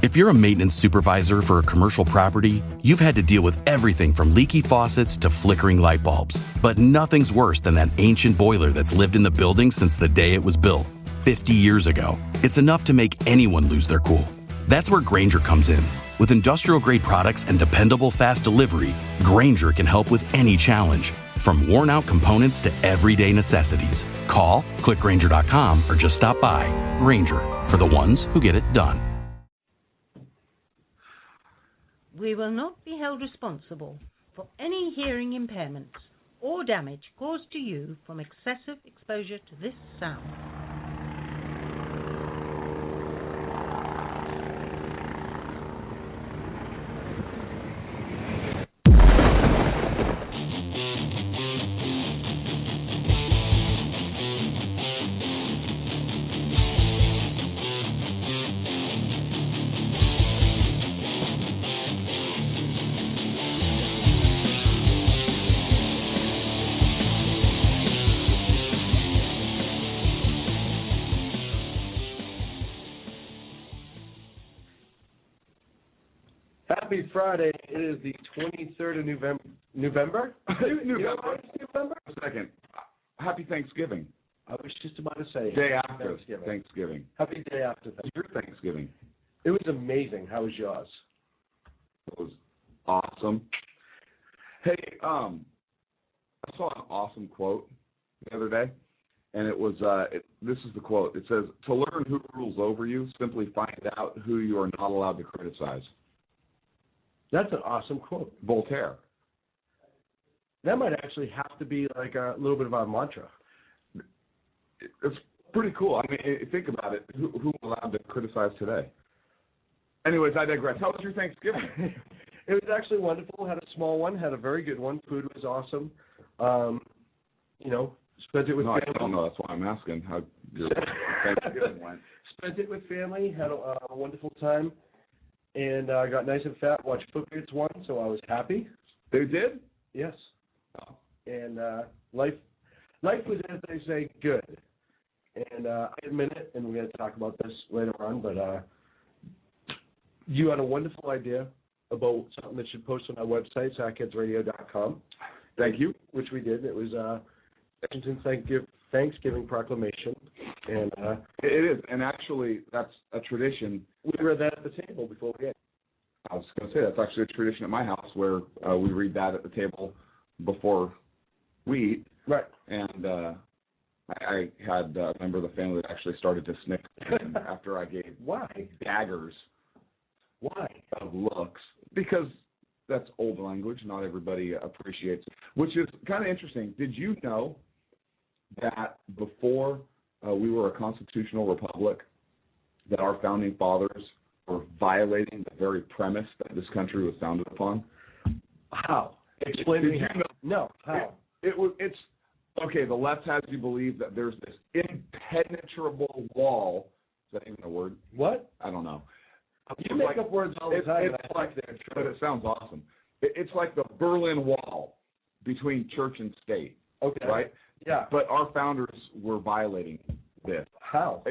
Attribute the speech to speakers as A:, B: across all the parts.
A: If you're a maintenance supervisor for a commercial property, you've had to deal with everything from leaky faucets to flickering light bulbs. But nothing's worse than that ancient boiler that's lived in the building since the day it was built, 50 years ago. It's enough to make anyone lose their cool. That's where Grainger comes in. With industrial-grade products and dependable fast delivery, Grainger can help with any challenge, from worn-out components to everyday necessities. Call, click Grainger.com, or just stop by. Grainger, for the ones who get it done.
B: We will not be held responsible for any hearing impairments or damage caused to you from excessive exposure to this sound.
C: Happy Friday. It is the 23rd of November.
D: November?
C: November?
D: A second. Happy Thanksgiving.
C: I was just about to say
D: Day after
C: Thanksgiving. Happy day after Thanksgiving.
D: Your Thanksgiving.
C: It was amazing. How was yours?
D: It was awesome. Hey, I saw an awesome quote the other day, and it was, this is the quote. It says, "To learn who rules over you, simply find out who you are not allowed to criticize."
C: That's an awesome quote.
D: Voltaire.
C: That might actually have to be like a little bit of our mantra.
D: It's pretty cool. I mean, think about it. Who allowed to criticize today? Anyways, I digress. How was your Thanksgiving?
C: It was actually wonderful. Had a small one. Had a very good one. Food was awesome. Spent it with family.
D: I don't know. That's why I'm asking how your Thanksgiving went.
C: Spent it with family. Had a wonderful time. And I got nice and fat. Watched Footbits won, so I was happy.
D: They did?
C: Yes.
D: Oh.
C: And life was, as they say, good. And I admit it, and we're going to talk about this later on, but you had a wonderful idea about something that should post on our website, SacKidsRadio.com.
D: Thank you.
C: Which we did. It was Washington Thanksgiving Proclamation. And
D: it is, and actually, that's a tradition.
C: We read that at the table before we ate.
D: I was going to say, that's actually a tradition at my house where we read that at the table before we eat.
C: Right.
D: And I had a member of the family that actually started to snicker after I gave daggers.
C: Why?
D: Of looks. Because that's old language. Not everybody appreciates it, which is kind of interesting. Did you know that before we were a constitutional republic, that our founding fathers were violating the very premise that this country was founded upon?
C: How? Explain to me how. No, how?
D: It's okay, the left has you believe that there's this impenetrable wall. Is that even a word?
C: What?
D: I don't know.
C: You make up words all the time.
D: But it sounds awesome. It's like the Berlin Wall between church and state.
C: Okay.
D: Right?
C: Yeah.
D: But our founders were violating this.
C: How?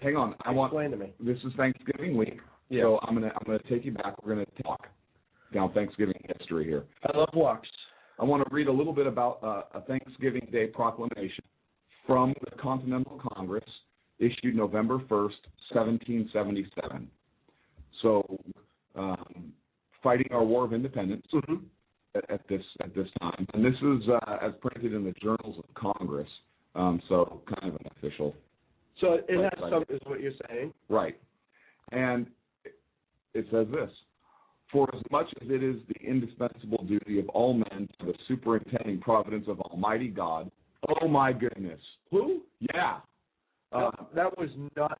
D: Hang on.
C: Explain to me.
D: This is Thanksgiving week, so I'm gonna take you back. We're gonna talk down Thanksgiving history here.
C: I love walks.
D: I want to read a little bit about a Thanksgiving Day proclamation from the Continental Congress, issued November 1st, 1777. So, fighting our War of Independence at this time, and this is as printed in the Journals of Congress. So kind of an official.
C: So it has some, is what you're saying.
D: Right. And it says this: "For as much as it is the indispensable duty of all men to the superintending providence of Almighty God." Oh my goodness.
C: Who?
D: Yeah.
C: That was not.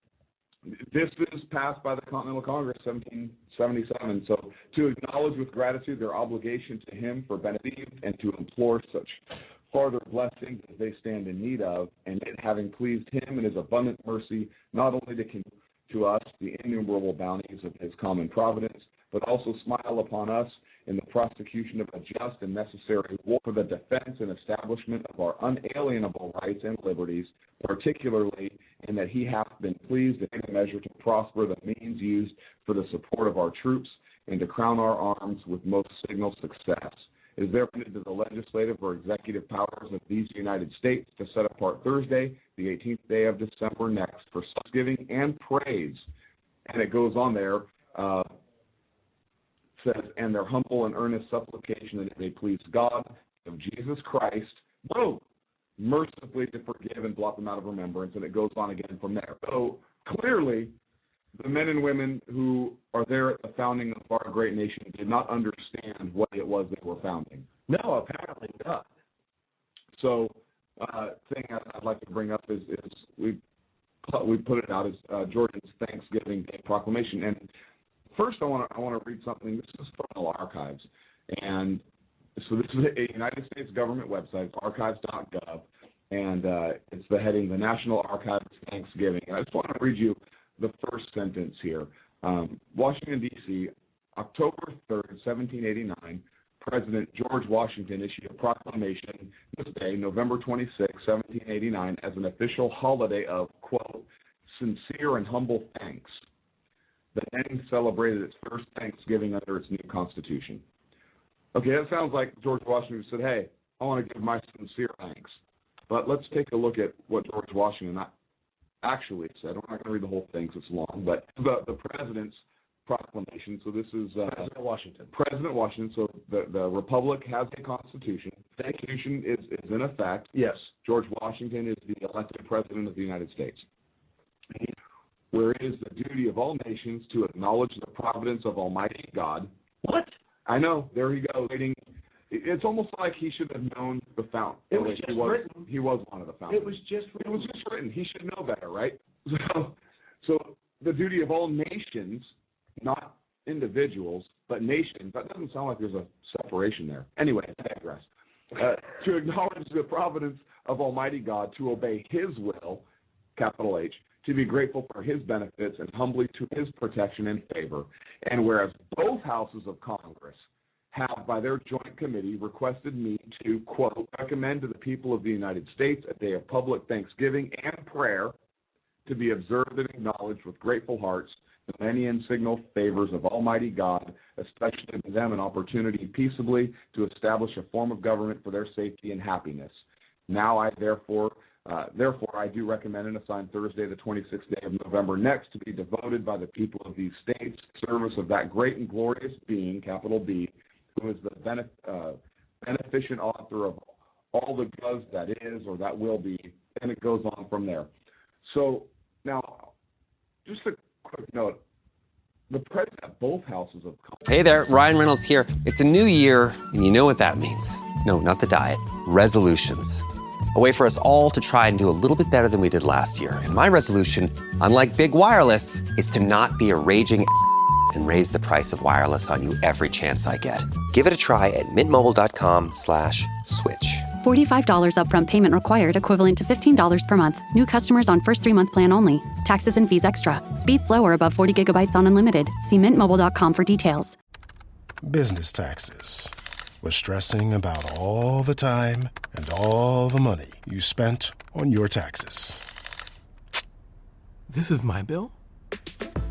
D: This is passed by the Continental Congress, 1777. So to acknowledge with gratitude their obligation to him for benefit and to implore such farther blessings as they stand in need of, and it having pleased him in his abundant mercy, not only to us the innumerable bounties of his common providence, but also smile upon us in the prosecution of a just and necessary war for the defense and establishment of our unalienable rights and liberties, particularly in that he hath been pleased in a measure to prosper the means used for the support of our troops and to crown our arms with most signal success. It is therefore to the legislative or executive powers of these United States to set apart Thursday, the 18th day of December next, for thanksgiving and praise. And it goes on there, says, and their humble and earnest supplication that it may please God of Jesus Christ, boom, mercifully to forgive and blot them out of remembrance. And it goes on again from there. So clearly, the men and women who are there at the founding of our great nation did not understand what it was they were founding.
C: No, apparently not.
D: So, thing I'd like to bring up is we put it out as Georgia's Thanksgiving Day proclamation. And first, I want to read something. This is from the Archives, and so this is a United States government website, archives.gov, and it's the heading, "The National Archives Thanksgiving." And I just want to read you the first sentence here. Washington, D.C., October 3rd, 1789, President George Washington issued a proclamation this day, November 26, 1789, as an official holiday of, quote, sincere and humble thanks. The then celebrated its first Thanksgiving under its new Constitution. Okay, that sounds like George Washington said, hey, I want to give my sincere thanks. But let's take a look at what George Washington actually said. I'm not going to read the whole thing because it's long, but the president's proclamation. So this is
C: President Washington.
D: President Washington. So the republic has a constitution. The constitution is in effect.
C: Yes.
D: George Washington is the elected president of the United States. Where it is the duty of all nations to acknowledge the providence of Almighty God.
C: What?
D: I know. There he goes. It's almost like he should have known the fount.
C: It was just written.
D: He was one of the founders.
C: It was just written.
D: It was just written. He should know better, right? So the duty of all nations, not individuals, but nations. That doesn't sound like there's a separation there. Anyway, I digress. To acknowledge the providence of Almighty God, to obey His will, capital H, to be grateful for His benefits and humbly to His protection and favor. And whereas both houses of Congress have, by their joint committee, requested me to, quote, recommend to the people of the United States a day of public thanksgiving and prayer to be observed and acknowledged with grateful hearts the many and signal favors of Almighty God, especially to them an opportunity peaceably to establish a form of government for their safety and happiness. Now I therefore I do recommend and assign Thursday, the 26th day of November next, to be devoted by the people of these states to service of that great and glorious being, capital B, who is the beneficent author of all the does that is or that will be, and it goes on from there. So now, just a quick note. The president of both houses of Congress.
E: Hey there, Ryan Reynolds here. It's a new year, and you know what that means. No, not the diet. Resolutions. A way for us all to try and do a little bit better than we did last year. And my resolution, unlike big wireless, is to not be a raging and raise the price of wireless on you every chance I get. Give it a try at mintmobile.com/switch.
F: $45 upfront payment required, equivalent to $15 per month. New customers on first 3-month plan only. Taxes and fees extra. Speed slower above 40 gigabytes on unlimited. See mintmobile.com for details.
G: Business taxes. We're stressing about all the time and all the money you spent on your taxes.
H: This is my bill?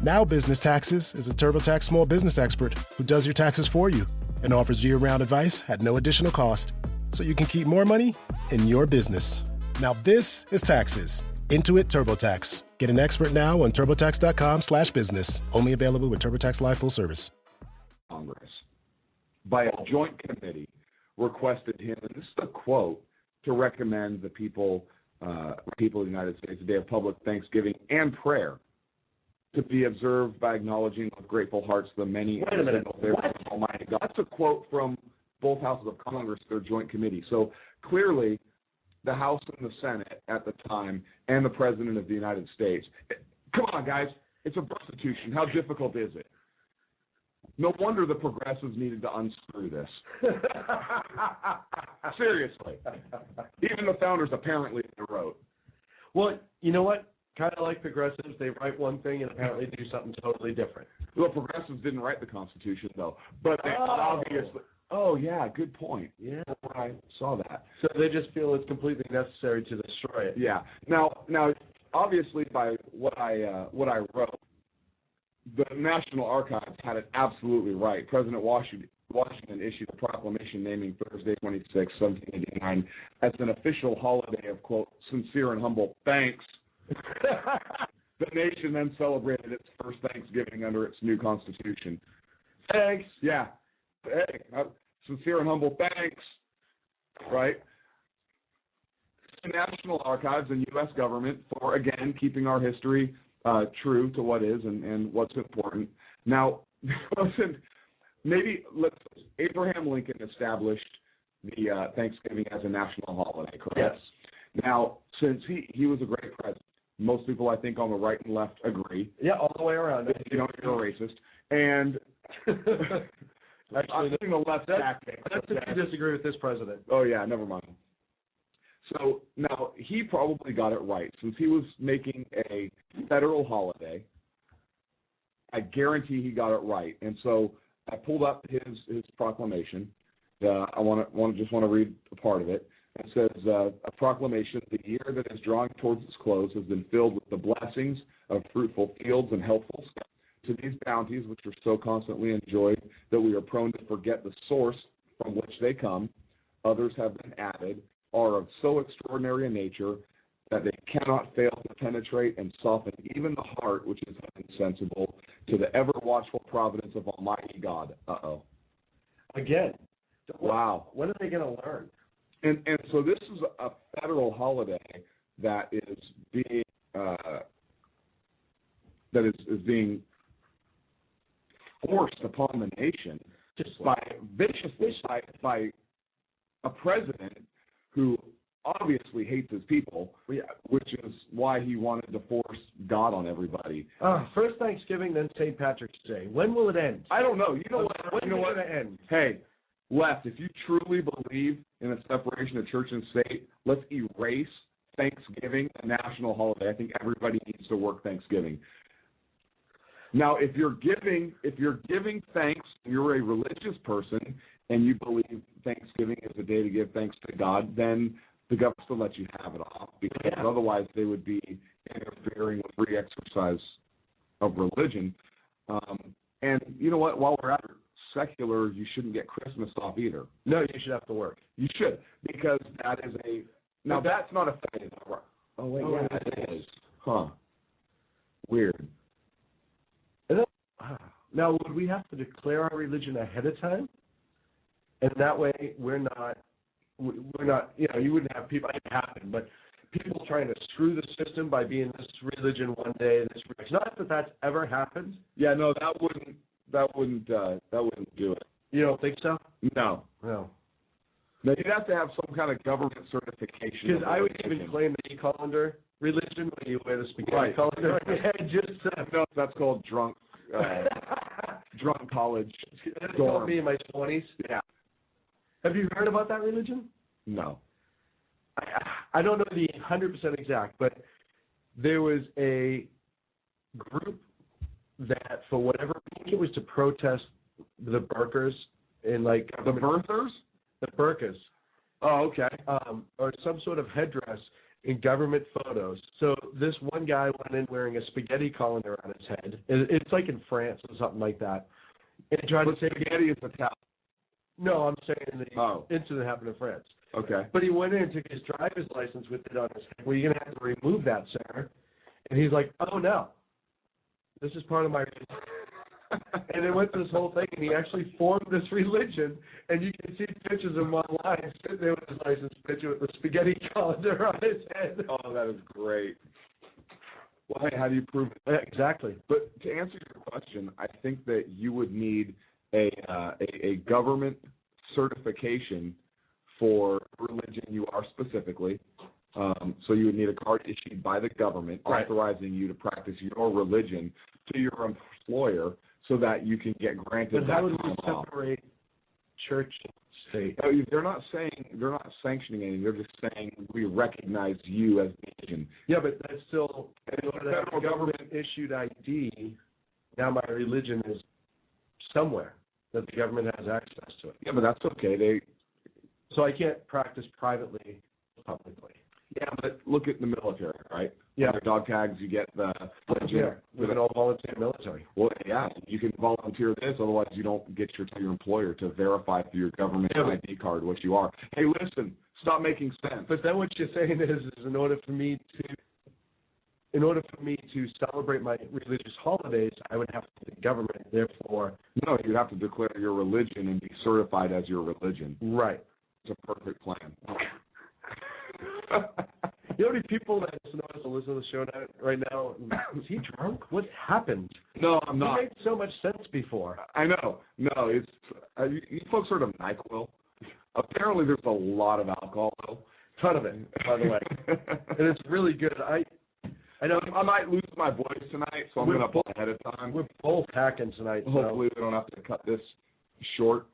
G: Now Business Taxes is a TurboTax small business expert who does your taxes for you and offers year-round advice at no additional cost, so you can keep more money in your business. Now this is taxes. Intuit TurboTax. Get an expert now on TurboTax.com/business. Only available with TurboTax Live Full Service.
D: Congress, by a joint committee, requested him, and this is a quote, to recommend the people of the United States a day of public thanksgiving and prayer to be observed by acknowledging with grateful hearts the many
C: Wait a minute.
D: favors of Almighty God. That's a quote from both houses of Congress, their joint committee. So clearly, the House and the Senate at the time and the President of the United States. Come on, guys. It's a Constitution. How difficult is it? No wonder the progressives needed to unscrew this. Seriously. Even the founders apparently wrote.
C: Well, you know what? Kind of like progressives, they write one thing and apparently do something totally different.
D: Well, progressives didn't write the Constitution, though. But they obviously... Oh, yeah, good point.
C: Yeah.
D: I saw that.
C: So they just feel it's completely necessary to destroy it.
D: Yeah. Now, obviously, by what I wrote, the National Archives had it absolutely right. President Washington issued a proclamation naming Thursday, 26, 1789, as an official holiday of, quote, sincere and humble thanks. The nation then celebrated its first Thanksgiving under its new Constitution. Thanks. Yeah. Hey, sincere and humble thanks. Right? The National Archives and U.S. government for, again, keeping our history true to what is and what's important. Now, listen, Abraham Lincoln established the Thanksgiving as a national holiday, correct?
C: Yes.
D: Now, since he was a great president, most people, I think, on the right and left agree.
C: Yeah, all the way around.
D: You know, you're a racist. And
C: actually,
D: the left
C: that's if you disagree with this president.
D: Oh, yeah, never mind. So now he probably got it right. Since he was making a federal holiday, I guarantee he got it right. And so I pulled up his proclamation. I just want to read a part of it. It says, a proclamation, the year that is drawing towards its close has been filled with the blessings of fruitful fields and healthful skies. To these bounties, which are so constantly enjoyed that we are prone to forget the source from which they come, others have been added, are of so extraordinary a nature that they cannot fail to penetrate and soften even the heart which is insensible to the ever-watchful providence of Almighty God. Uh-oh.
C: Again.
D: Wow.
C: When are they going to learn?
D: And so this is a federal holiday that is being being forced upon the nation viciously by a president who obviously hates his people, which is why he wanted to force God on everybody.
C: First Thanksgiving, then St. Patrick's Day. When will it end?
D: I don't know. You know what?
C: When is it going to end?
D: Hey, left, if you truly believe in a separation of church and state, let's erase Thanksgiving, a national holiday. I think everybody needs to work Thanksgiving. Now, if you're giving thanks, you're a religious person, and you believe Thanksgiving is a day to give thanks to God, then the government will let you have it off, because otherwise they would be interfering with free exercise of religion. And you know what? While we're at secular, you shouldn't get Christmas off either.
C: No, you should have to work.
D: You should, because that is now that's not a fact. Oh wait, yeah, it is. Huh? Weird.
C: Now, would we have to declare our religion ahead of time? And that way, we're not. You know, you wouldn't have people. It happened, but people trying to screw the system by being this religion one day. It's not that that's ever happened.
D: Yeah, no, that wouldn't do it.
C: You don't think so?
D: No.
C: No.
D: Now, you'd have to have some kind of government certification.
C: Because I would even claim the colander religion when you wear the spaghetti colander.
D: No, that's called drunk college.
C: That's called me in my 20s.
D: Yeah.
C: Have you heard about that religion?
D: No.
C: I don't know the 100% exact, but there was a group that, for whatever, I think it was to protest the burqas in like
D: the birthers,
C: the burqas.
D: Oh, okay.
C: Or some sort of headdress in government photos. So this one guy went in wearing a spaghetti colander on his head. It's like in France or something like that. And tried to say
D: spaghetti is Italian.
C: No, I'm saying the incident happened in France.
D: Okay.
C: But he went in and took his driver's license with it on his head. Well, you're going to have to remove that, sir. And he's like, oh, no. This is part of my and they went through this whole thing, and he actually formed this religion. And you can see pictures of him online sitting there with his license picture with the spaghetti colander on his head.
D: Oh, that is great. Well, hey, how do you prove it?
C: Yeah, exactly.
D: But to answer your question, I think that you would need a government certification for religion you are specifically. So you would need a card issued by the government authorizing you to practice your religion to your employer, so that you can get granted.
C: But how would we separate church and state?
D: They're not sanctioning anything. They're just saying we recognize you as nation.
C: Yeah, but that's still a government issued ID. Now my religion is somewhere that the government has access to it.
D: Yeah, but that's okay.
C: So I can't practice privately, publicly.
D: Yeah, but look at the military, right?
C: Yeah.
D: Under dog tags, you get the
C: with an all-volunteer military.
D: Well, yeah, you can volunteer this, otherwise you don't get tell your employer to verify through your government ID card what you are. Hey, listen, stop making sense.
C: But then what you're saying is in order for me to celebrate my religious holidays, I would have to be the government. Therefore,
D: no, you have to declare your religion and be certified as your religion.
C: Right.
D: It's a perfect plan.
C: You know how many people that listen to the show right now? Is he drunk? What happened?
D: No, I'm not.
C: He made so much sense before.
D: I know. No, it's you folks heard of NyQuil? Apparently, there's a lot of alcohol, though.
C: Ton of it, by the way, and it's really good. I know
D: I might lose my voice tonight, so I'm going to pull ahead of time.
C: We're both hacking tonight.
D: Hopefully, we don't have to cut this short.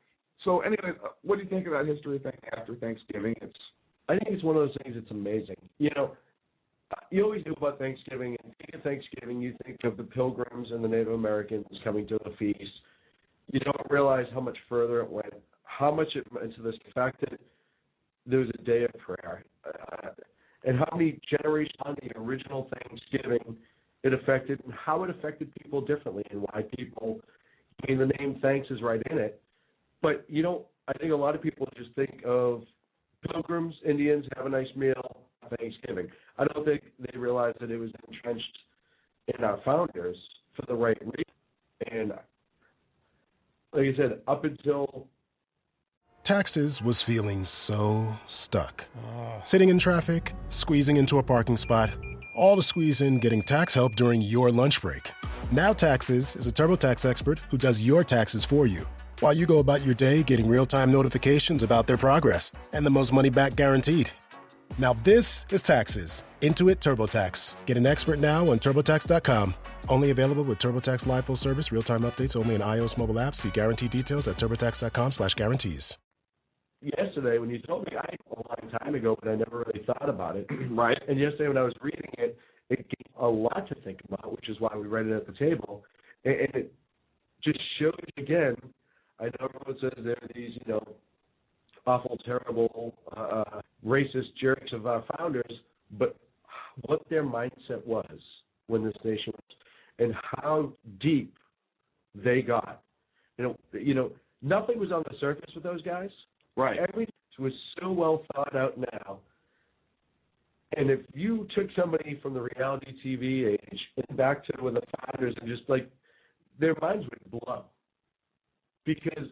D: So, anyway, what do you think of that history thing after Thanksgiving?
C: I think it's one of those things that's amazing. You know, you always do about Thanksgiving. And think of Thanksgiving, you think of the Pilgrims and the Native Americans coming to the feast. You don't realize how much further it went, how much it went into this. The fact that there was a day of prayer, and how many generations on the original Thanksgiving it affected, and how it affected people differently, and why people. I mean, the name Thanks is right in it, but you know, I think a lot of people just think of Pilgrims, Indians, have a nice meal, Thanksgiving. I don't think they realized that it was entrenched in our founders for the right reason. And like I said, up until
G: Taxes was feeling so stuck. Sitting in traffic, squeezing into a parking spot, all to squeeze in getting tax help during your lunch break. Now Taxes is a TurboTax expert who does your taxes for you, while you go about your day getting real-time notifications about their progress and the most money back guaranteed. Now this is Taxes. Intuit TurboTax. Get an expert now on TurboTax.com. Only available with TurboTax Live Full Service, real-time updates only in iOS mobile apps. See guarantee details at TurboTax.com/guarantees.
C: Yesterday, when you told me, a long time ago, but I never really thought about it.
D: Right.
C: And yesterday when I was reading it, it gave a lot to think about, which is why we read it at the table. And it just shows again, I know everyone says there are these, you know, awful, terrible, racist jerks of our founders, but what their mindset was when this nation was, and how deep they got. You know, nothing was on the surface with those guys.
D: Right.
C: Everything was so well thought out now. And if you took somebody from the reality TV age and back to when the founders and just like their minds would blow. Because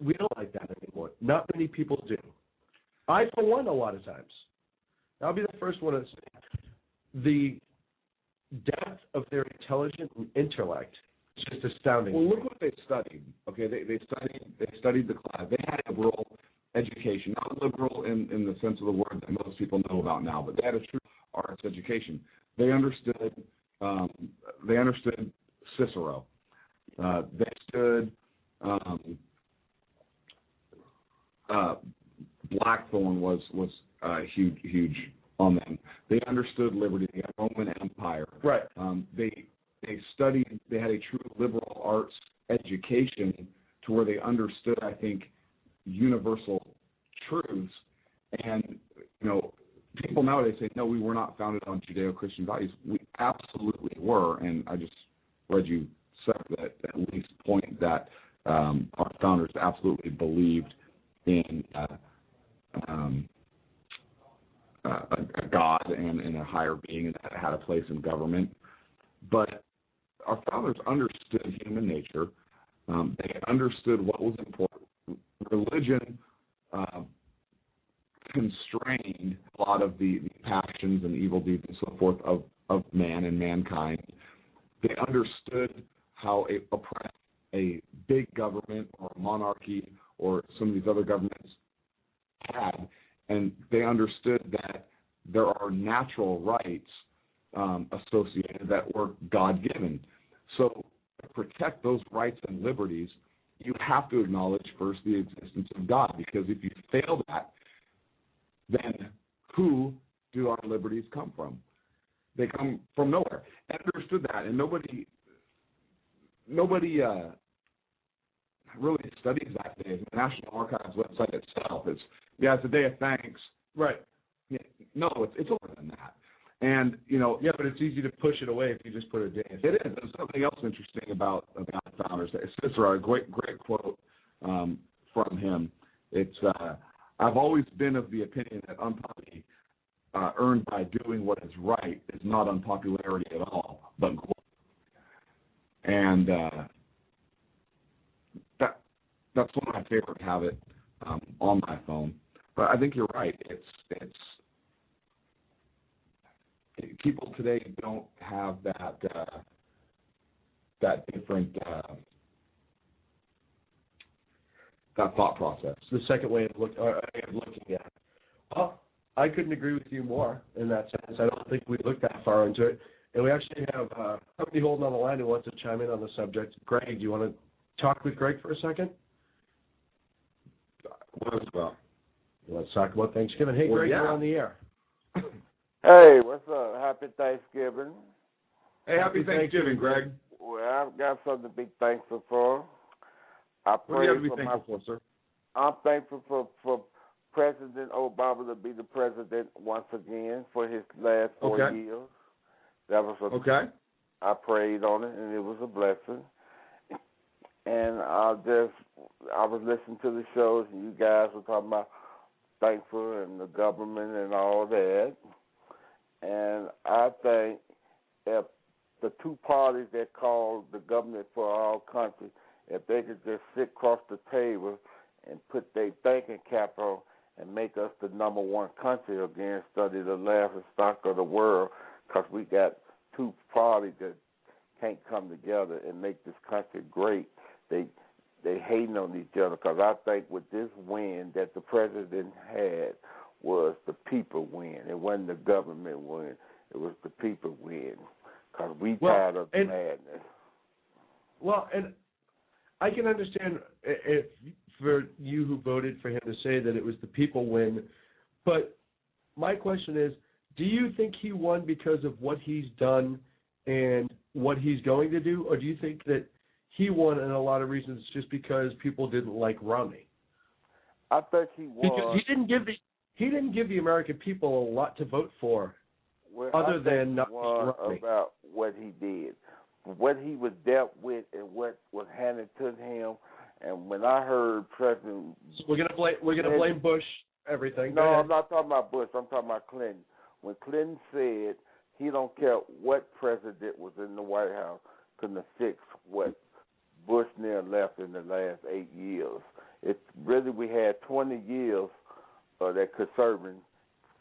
C: we don't like that anymore. Not many people do. I, for one, a lot of times. I'll be the first one to say the depth of their intelligence and intellect is just astounding.
D: Well, look what they studied. Okay, they studied the class. They had a liberal education, not liberal in the sense of the word that most people know about now, but they had a true arts education. They understood Cicero. They stood. Blackthorn was huge on them. They understood liberty, the Roman Empire.
C: Right.
D: They studied. They had a true liberal arts education to where they understood, I think, universal truths. And you know, people nowadays say, no, we were not founded on Judeo-Christian values. We absolutely were, and I just read you that at least point that our founders absolutely believed in a God and in a higher being and that had a place in government. But our founders understood human nature. They understood what was important. Religion constrained a lot of the passions and evil deeds and so forth of man and mankind. They understood how it oppressed a big government or a monarchy or some of these other governments had, and they understood that there are natural rights associated that were God-given. So to protect those rights and liberties, you have to acknowledge first the existence of God, because if you fail that, then who do our liberties come from? They come from nowhere. And understood that, and nobody really studies that today. The National Archives website itself it's a day of thanks.
C: Right.
D: No, it's older than that. And,
C: Yeah, but it's easy to push it away if you just put a date.
D: It is. There's something else interesting about founders. Cicero, a great quote from him. It's I've always been of the opinion that unpopularity earned by doing what is right is not unpopularity at all, but glory. And that's one of my favorite habits on my phone. But I think you're right. It's people today don't have that different that thought process.
C: The second way of looking at it. Well, I couldn't agree with you more in that sense. I don't think we looked that far into it. And we actually have somebody holding on the line who wants to chime in on the subject. Greg, do you want to talk with Greg for a second?
D: What is it about?
C: Let's talk about Thanksgiving. Hey, Greg, you're on the air.
H: Hey, what's up? Happy Thanksgiving.
D: Hey, happy Thanksgiving, Greg.
H: Well, I've got something to be thankful for.
D: What do you have to be thankful for, sir?
H: I'm thankful for President Obama to be the president once again for his last 4 years. That was
D: okay.
H: I prayed on it, and it was a blessing. And I was listening to the shows, and you guys were talking about thankful and the government and all that. And I think if the two parties that call the government for our country, if they could just sit across the table and put their thinking cap on and make us the number one country again, study the laughing stock of the world, because we got two parties that can't come together and make this country great. They hating on each other, because I think with this win that the president had was the people win. It wasn't the government win. It was the people win, because we tired of the madness.
C: Well, and I can understand if for you who voted for him to say that it was the people win, but my question is, do you think he won because of what he's done and what he's going to do, or do you think that he won in a lot of reasons just because people didn't like Romney?
H: I think he won
C: because he didn't give the American people a lot to vote for, other than not Romney.
H: About what he did, what he was dealt with, and what was handed to him. And when I heard President,
C: we're gonna blame Bush everything.
H: No, I'm not talking about Bush. I'm talking about Clinton. When Clinton said he don't care what president was in the White House couldn't have fixed what Bush near left in the last 8 years. It's really, we had 20 years of that conservative,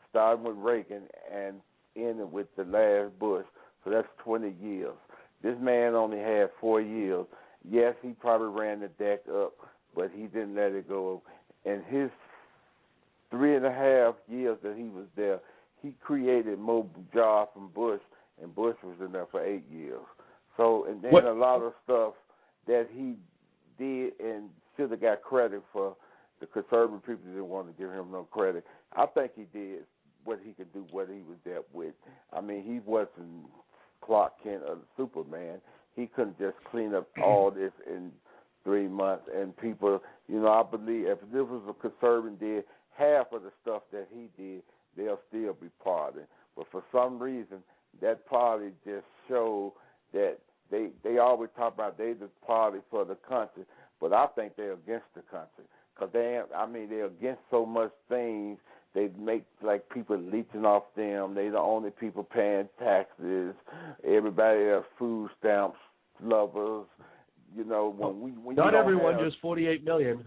H: starting with Reagan and ending with the last Bush. So that's 20 years. This man only had 4 years. Yes, he probably ran the deck up, but he didn't let it go. In his 3.5 years that he was there, he created more jobs from Bush, and Bush was in there for 8 years. So, and then a lot of stuff that he did and should have got credit for, the conservative people didn't want to give him no credit. I think he did what he could do, what he was dealt with. I mean, he wasn't Clark Kent or Superman. He couldn't just clean up all this in 3 months. And people, I believe if this was a conservative did half of the stuff that he did, they'll still be partying. But for some reason, that party just showed that they always talk about they the party for the country, but I think they're against the country, because they're against so much things. They make like people leeching off them. They the only people paying taxes. Everybody else food stamps, lovers. When
C: not everyone, just 48 million.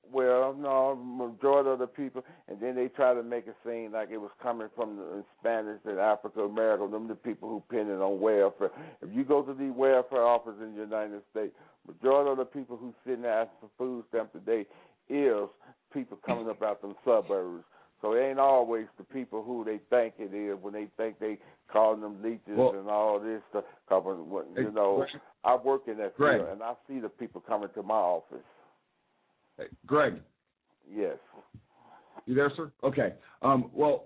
H: Well, no, majority of the people, and then they try to make it seem like it was coming from the Spanish and Africa America, them the people who depended on welfare. If you go to the welfare office in the United States, majority of the people who sitting there asking for food stamps today is people coming up out them suburbs. So it ain't always the people who they think it is when they think they calling them leeches and all this stuff. I work in that field, and I see the people coming to my office.
D: Hey, Greg.
H: Yes.
D: You there, sir? Okay. Well,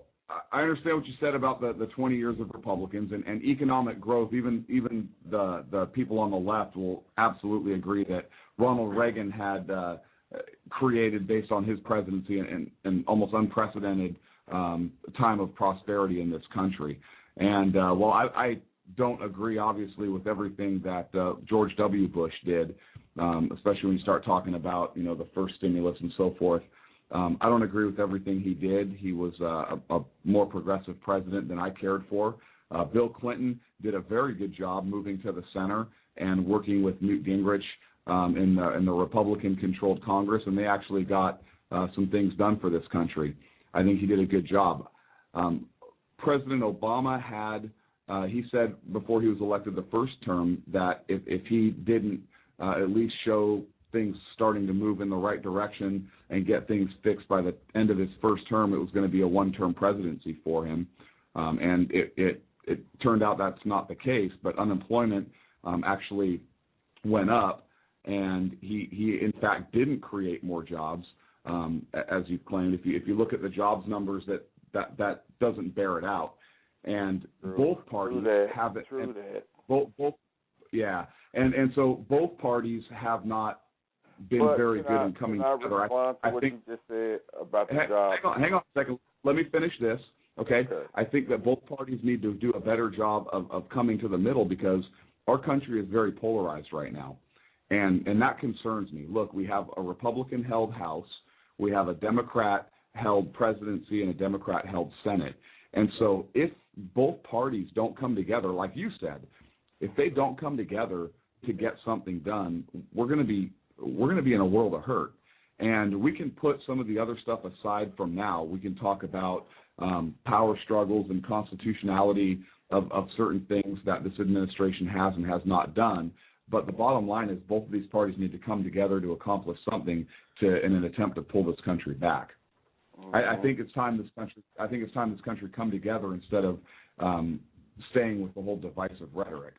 D: I understand what you said about the 20 years of Republicans and economic growth. Even the people on the left will absolutely agree that Ronald Reagan had created, based on his presidency, an almost unprecedented time of prosperity in this country. And while I don't agree, obviously, with everything that George W. Bush did, especially when you start talking about, the first stimulus and so forth, I don't agree with everything he did. He was a more progressive president than I cared for. Bill Clinton did a very good job moving to the center and working with Newt Gingrich in the Republican-controlled Congress, and they actually got some things done for this country. I think he did a good job. President Obama had, he said before he was elected the first term that if he didn't at least show things starting to move in the right direction and get things fixed by the end of his first term, it was going to be a one-term presidency for him. And it turned out that's not the case, but unemployment actually went up, and he in fact didn't create more jobs, as you've claimed. If you look at the jobs numbers, that doesn't bear it out. And both parties have it.
H: True that.
D: Both, yeah. And so both parties have not been very good in coming together.
H: I think you just said about the job.
D: Hang on a second. Let me finish this. Okay. I think that both parties need to do a better job of coming to the middle, because our country is very polarized right now. And that concerns me. Look, we have a Republican-held House. We have a Democrat-held presidency and a Democrat-held Senate. And so if both parties don't come together, like you said, if they don't come together to get something done, we're going to be in a world of hurt. And we can put some of the other stuff aside from now. We can talk about power struggles and constitutionality of certain things that this administration has and has not done. But the bottom line is both of these parties need to come together to accomplish something in an attempt to pull this country back. I think it's time this country come together instead of staying with the whole divisive rhetoric.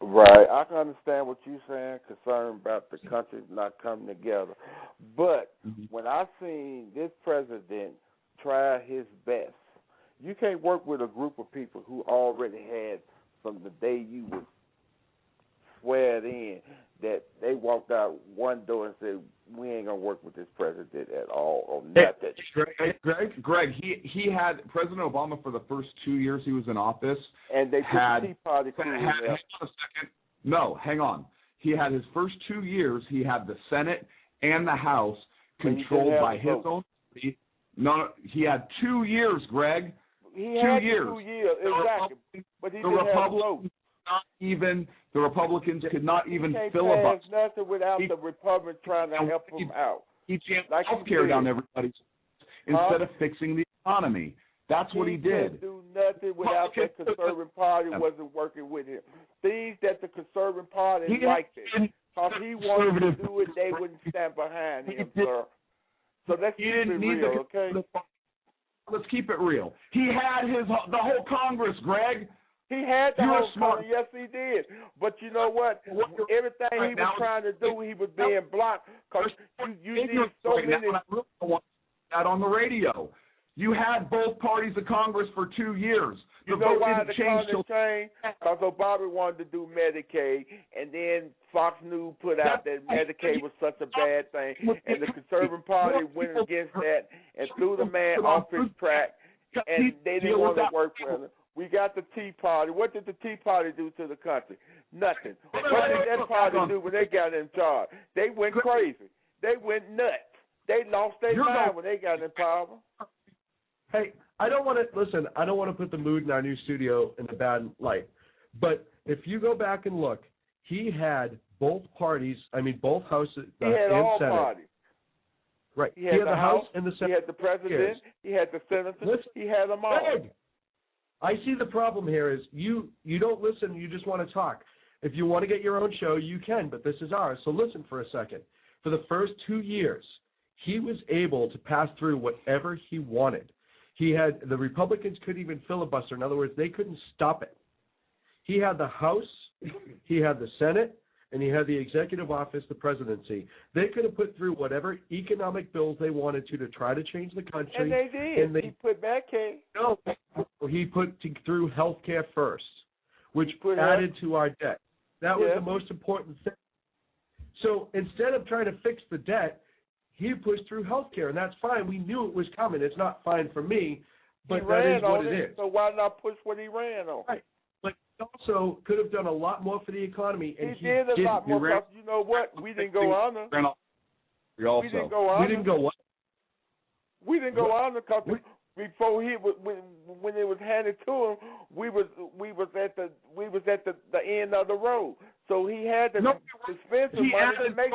H: Right. I can understand what you're saying, concerned about the country not coming together. But when I seen this president try his best, you can't work with a group of people who already had, from the day you were sweared in, that they walked out one door and said, we ain't going to work with this president at all or nothing.
D: Greg, he had President Obama for the first 2 years he was in office.
H: And they put the Tea Party crew in there.
D: Hang on a second. No, hang on. He had his first 2 years, he had the Senate and the House controlled by his own party. No, he had 2 years, Greg.
H: He had 2 years, exactly. But he didn't have a vote.
D: The Republicans could not even
H: filibuster.
D: filibuster.
H: Nothing without the Republicans trying to help him out.
D: He jammed health care down everybody's instead of fixing the economy. That's what he did.
H: He couldn't do nothing without the Conservative Party wasn't working with him. Things that the Conservative Party liked it. Because he wanted to do it, they wouldn't stand behind him, sir. So let's keep it real, okay?
D: Let's keep it real. He had the whole Congress, Greg.
H: He had the whole Congress. Yes, he did. But you know what? Everything he was trying to do, he was being blocked because you need so many.
D: I really don't want that on the radio. You had both parties of Congress for 2 years.
H: You know why the Congress changed? Because Obama wanted to do Medicaid, and then Fox News put out that Medicaid was such a bad thing, and the Conservative Party went against that and threw the man off his track, and they didn't want to work with him. We got the Tea Party. What did the Tea Party do to the country? Nothing. What did that party do when they got in charge? They went crazy. They went nuts. They lost their mind when they got in power.
C: Hey, I don't want to put the mood in our new studio in a bad light. But if you go back and look, he had both parties, both houses
H: he had
C: and
H: all
C: Senate.
H: Parties.
C: Right.
H: He had
C: the House and the Senate.
H: He had the president. He had the senators. He had them all.
C: Greg, I see the problem here is you don't listen. You just want to talk. If you want to get your own show, you can, but this is ours. So listen for a second. For the first 2 years, he was able to pass through whatever he wanted. The Republicans couldn't even filibuster. In other words, they couldn't stop it. He had the House, he had the Senate, and he had the executive office, the presidency. They could have put through whatever economic bills they wanted to try to change the country.
H: And they did. He put Medicaid.
C: No, he put through health care first, which added to our debt. That was the most important thing. So instead of trying to fix the debt, he pushed through health care, and that's fine. We knew it was coming. It's not fine for me. But
H: he
C: that
H: ran
C: is what
H: on
C: it
H: it,
C: is.
H: so why not push what he ran on?
C: Right. But he also could have done a lot more for the economy. And
H: He did a lot more because, you know what? We didn't go under.
D: We also.
H: We didn't go under.
C: We didn't go what?
H: We didn't go under because before when it was handed to him, we was at the end of the road. So he had to spend some money to make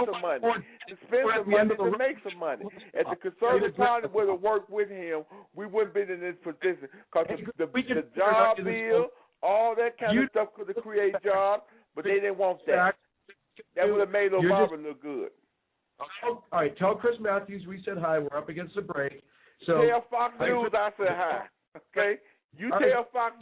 H: some money. If the Conservative Party would have worked with him, we wouldn't been in this position. Because the job bill, all that kind of stuff could have created jobs, but they didn't want that. That would have made Obama look good.
C: All right, tell Chris Matthews we said hi. We're up against the break. So
H: tell Fox News I said hi. Okay? You tell Fox.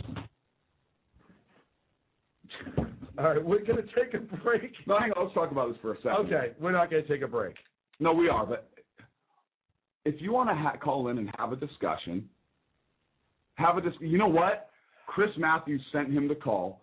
C: All right, we're going to take a break.
D: No, hang on, let's talk about this for a second.
C: Okay, we're not going to take a break.
D: No, we are, but if you want to call in and have a discussion, you know what? Chris Matthews sent him the call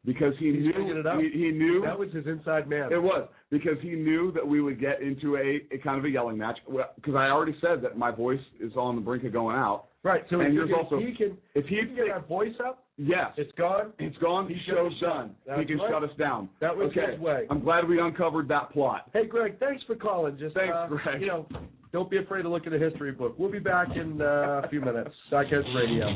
D: because he knew
C: that was his inside man.
D: It was because he knew that we would get into a kind of a yelling match. Because I already said that my voice is on the brink of going out.
C: Right. So
D: and
C: if he can get our voice up,
D: yes,
C: it's gone.
D: It's gone. The show's done. He can shut us down.
C: That was his way.
D: I'm glad we uncovered that plot.
C: Hey, Greg, thanks for calling.
D: Thanks, Greg.
C: Don't be afraid to look at a history book. We'll be back in a few minutes. Sackheads Radio.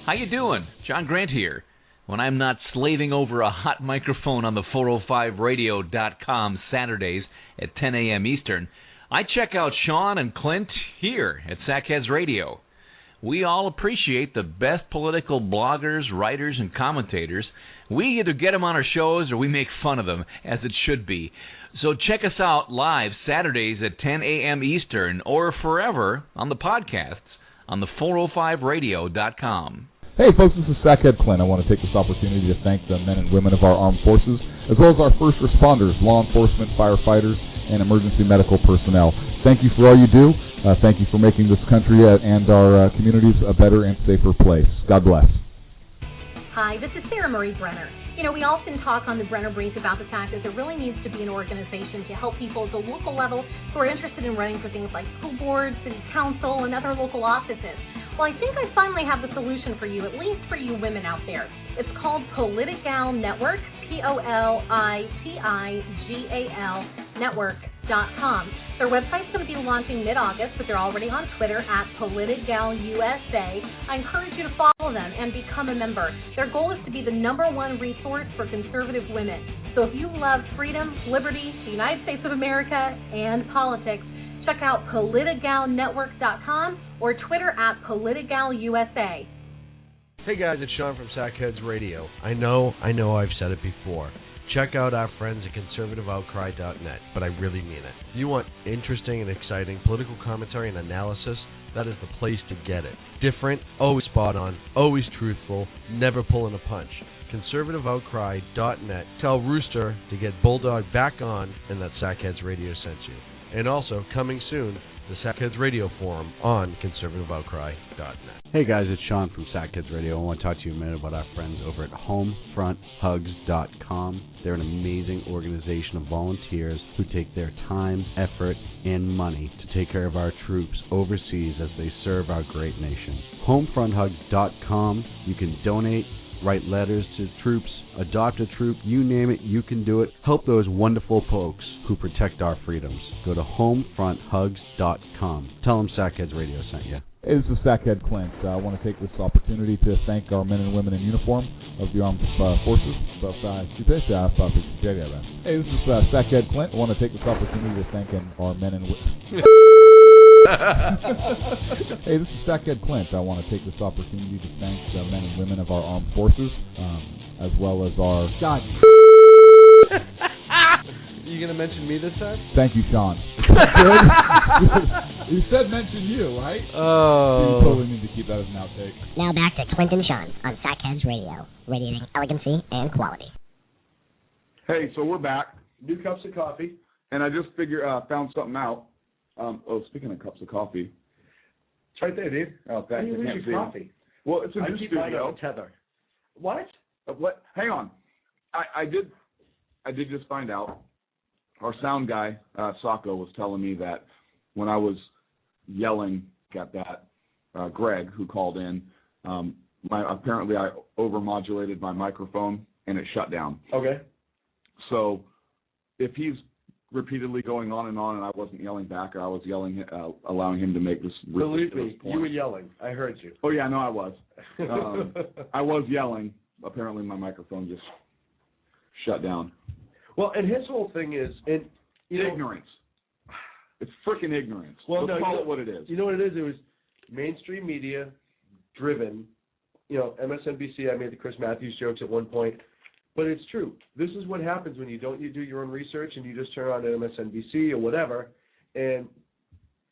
I: How you doing? John Grant here. When I'm not slaving over a hot microphone on the 405radio.com Saturdays at 10 a.m. Eastern, I check out Sean and Clint here at Sackheads Radio. We all appreciate the best political bloggers, writers, and commentators. We either get them on our shows or we make fun of them, as it should be. So check us out live Saturdays at 10 a.m. Eastern or forever on the podcasts on the 405radio.com.
J: Hey folks, this is Sackhead Clint. I want to take this opportunity to thank the men and women of our armed forces, as well as our first responders, law enforcement, firefighters, and emergency medical personnel. Thank you for all you do. Thank you for making this country and our communities a better and safer place. God bless.
K: Hi, this is Sarah Marie Brenner. We often talk on the Brenner Brief about the fact that there really needs to be an organization to help people at the local level who are interested in running for things like school boards, city council, and other local offices. Well, I think I finally have the solution for you, at least for you women out there. It's called Politigal Network, POLITIGAL Network.com. Their website's going to be launching mid-August, but they're already on Twitter at PolitigalUSA. I encourage you to follow them and become a member. Their goal is to be the #1 resource for conservative women. So if you love freedom, liberty, the United States of America, and politics, check out PolitigalNetwork.com or Twitter at PolitigalUSA.
L: Hey guys, it's Sean from Sackheads Radio. I know I've said it before. Check out our friends at ConservativeOutcry.net, but I really mean it. If you want interesting and exciting political commentary and analysis, that is the place to get it. Different, always spot on, always truthful, never pulling a punch. ConservativeOutcry.net. Tell Rooster to get Bulldog back on and that Sackheads Radio sent you. And also, coming soon, the Sackheads Radio Forum on ConservativeOutcry.net.
M: Hey guys, it's Sean from Sackheads Radio. I want to talk to you a minute about our friends over at HomefrontHugs.com. They're an amazing organization of volunteers who take their time, effort, and money to take care of our troops overseas as they serve our great nation. HomefrontHugs.com. You can donate, write letters to troops, adopt a troop, you name it, you can do it. Help those wonderful folks who protect our freedoms. Go to HomefrontHugs.com. Tell them Sackheads Radio sent you.
J: Hey, this is Sackhead Clint. I want to take this opportunity to thank our men and women in uniform of the armed forces. Hey, this is Sackhead Clint. I want to take this opportunity to thank our men and women. Hey, this is Sackhead Clint. I want to take this opportunity to thank the men and women of our armed forces, as well as our... God.
L: You going to mention me this time?
J: Thank you, Sean. You said mention you, right?
L: Oh.
J: You totally need to keep that as an outtake.
N: Now back to Clint and Sean on Sackheads Radio, radiating elegancy and quality.
D: Hey, so we're back.
C: 2 cups of coffee.
D: And I just found something out. Speaking of cups of coffee.
C: It's right there, dude.
D: Oh, thanks.
C: You lose your coffee.
D: Well, it's a new
C: I keep buying
D: studio.
C: on Tether. What?
D: What? Hang on. I did just find out. Our sound guy, Sacco, was telling me that when I was yelling at that Greg who called in, apparently I overmodulated my microphone and it shut down.
C: Okay.
D: So if he's repeatedly going on and I wasn't yelling back, or I was yelling, allowing him to make this
C: Believe me,
D: point.
C: you were yelling. I heard you.
D: Oh yeah, no, I was. I was yelling. Apparently, my microphone just shut down.
C: Well, and his whole thing is
D: ignorance. It's freaking ignorance.
C: Well,
D: Let's call it what it is.
C: You know what it is? It was mainstream media driven. MSNBC. I made the Chris Matthews jokes at one point. But it's true. This is what happens when you do your own research and you just turn on to MSNBC or whatever and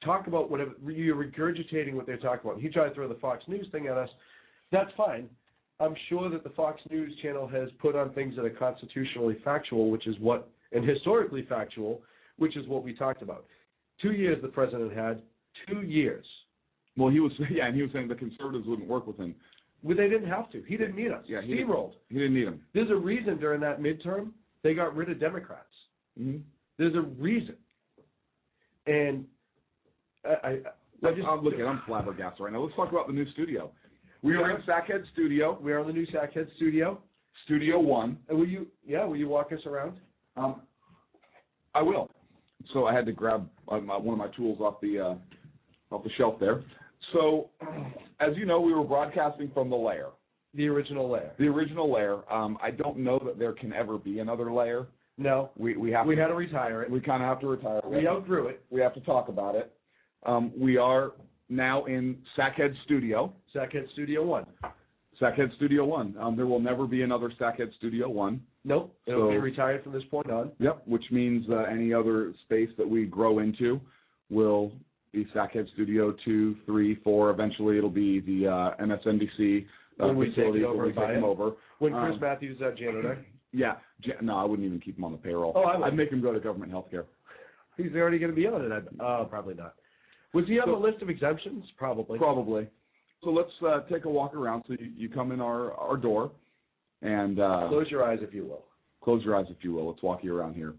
C: talk about whatever. You're regurgitating what they're talking about. He tried to throw the Fox News thing at us. That's fine. I'm sure that the Fox News channel has put on things that are constitutionally factual, and historically factual, which is what we talked about. 2 years the president had. 2 years.
D: Well, he was saying the conservatives wouldn't work with him.
C: Well, they didn't have to. He didn't need us.
D: Yeah,
C: Steamrolled.
D: He didn't need them.
C: There's a reason during that midterm they got rid of Democrats.
D: Mm-hmm.
C: There's a reason. And
D: I'm flabbergasted right now. Let's talk about the new studio. We are in Sackhead Studio.
C: We are in the new Sackhead Studio.
D: Studio 1.
C: And will you walk us around?
D: I will. So I had to grab one of my tools off the shelf there. So, as you know, we were broadcasting from the lair.
C: The original lair.
D: The original lair. I don't know that there can ever be another lair.
C: No.
D: We had to
C: retire it.
D: We kind of have to retire it.
C: We outgrew it.
D: We have to talk about it. We are now in Sackhead Studio.
C: Sackhead Studio 1.
D: Sackhead Studio 1. There will never be another Sackhead Studio 1.
C: Nope. It'll be retired from this point on.
D: Yep, which means any other space that we grow into will be Sackhead Studio 2, 3, 4. Eventually, it'll be the MSNBC
C: when we take it over. When Chris Matthews is our janitor.
D: Yeah. No, I wouldn't even keep him on the payroll.
C: Oh, I would.
D: I'd make him go to government health care.
C: He's already going to be on it. Probably not. Was he on the list of exemptions? Probably.
D: Probably. So let's take a walk around. So you come in our door, and
C: close your eyes if you will.
D: Close your eyes if you will. Let's walk you around here.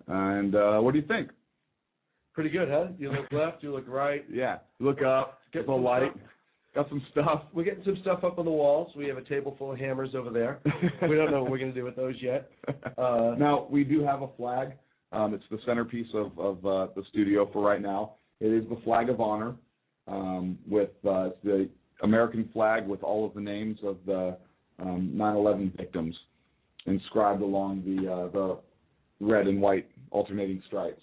D: And what do you think?
C: Pretty good, huh? You look left, you look right.
D: Yeah. Look up. Get the light. Got some stuff.
C: We're getting some stuff up on the walls. We have a table full of hammers over there. We don't know what we're going to do with those yet.
D: Now, we do have a flag. It's the centerpiece of the studio for right now. It is the flag of honor with the American flag with all of the names of the 9/11 victims inscribed along the red and white alternating stripes.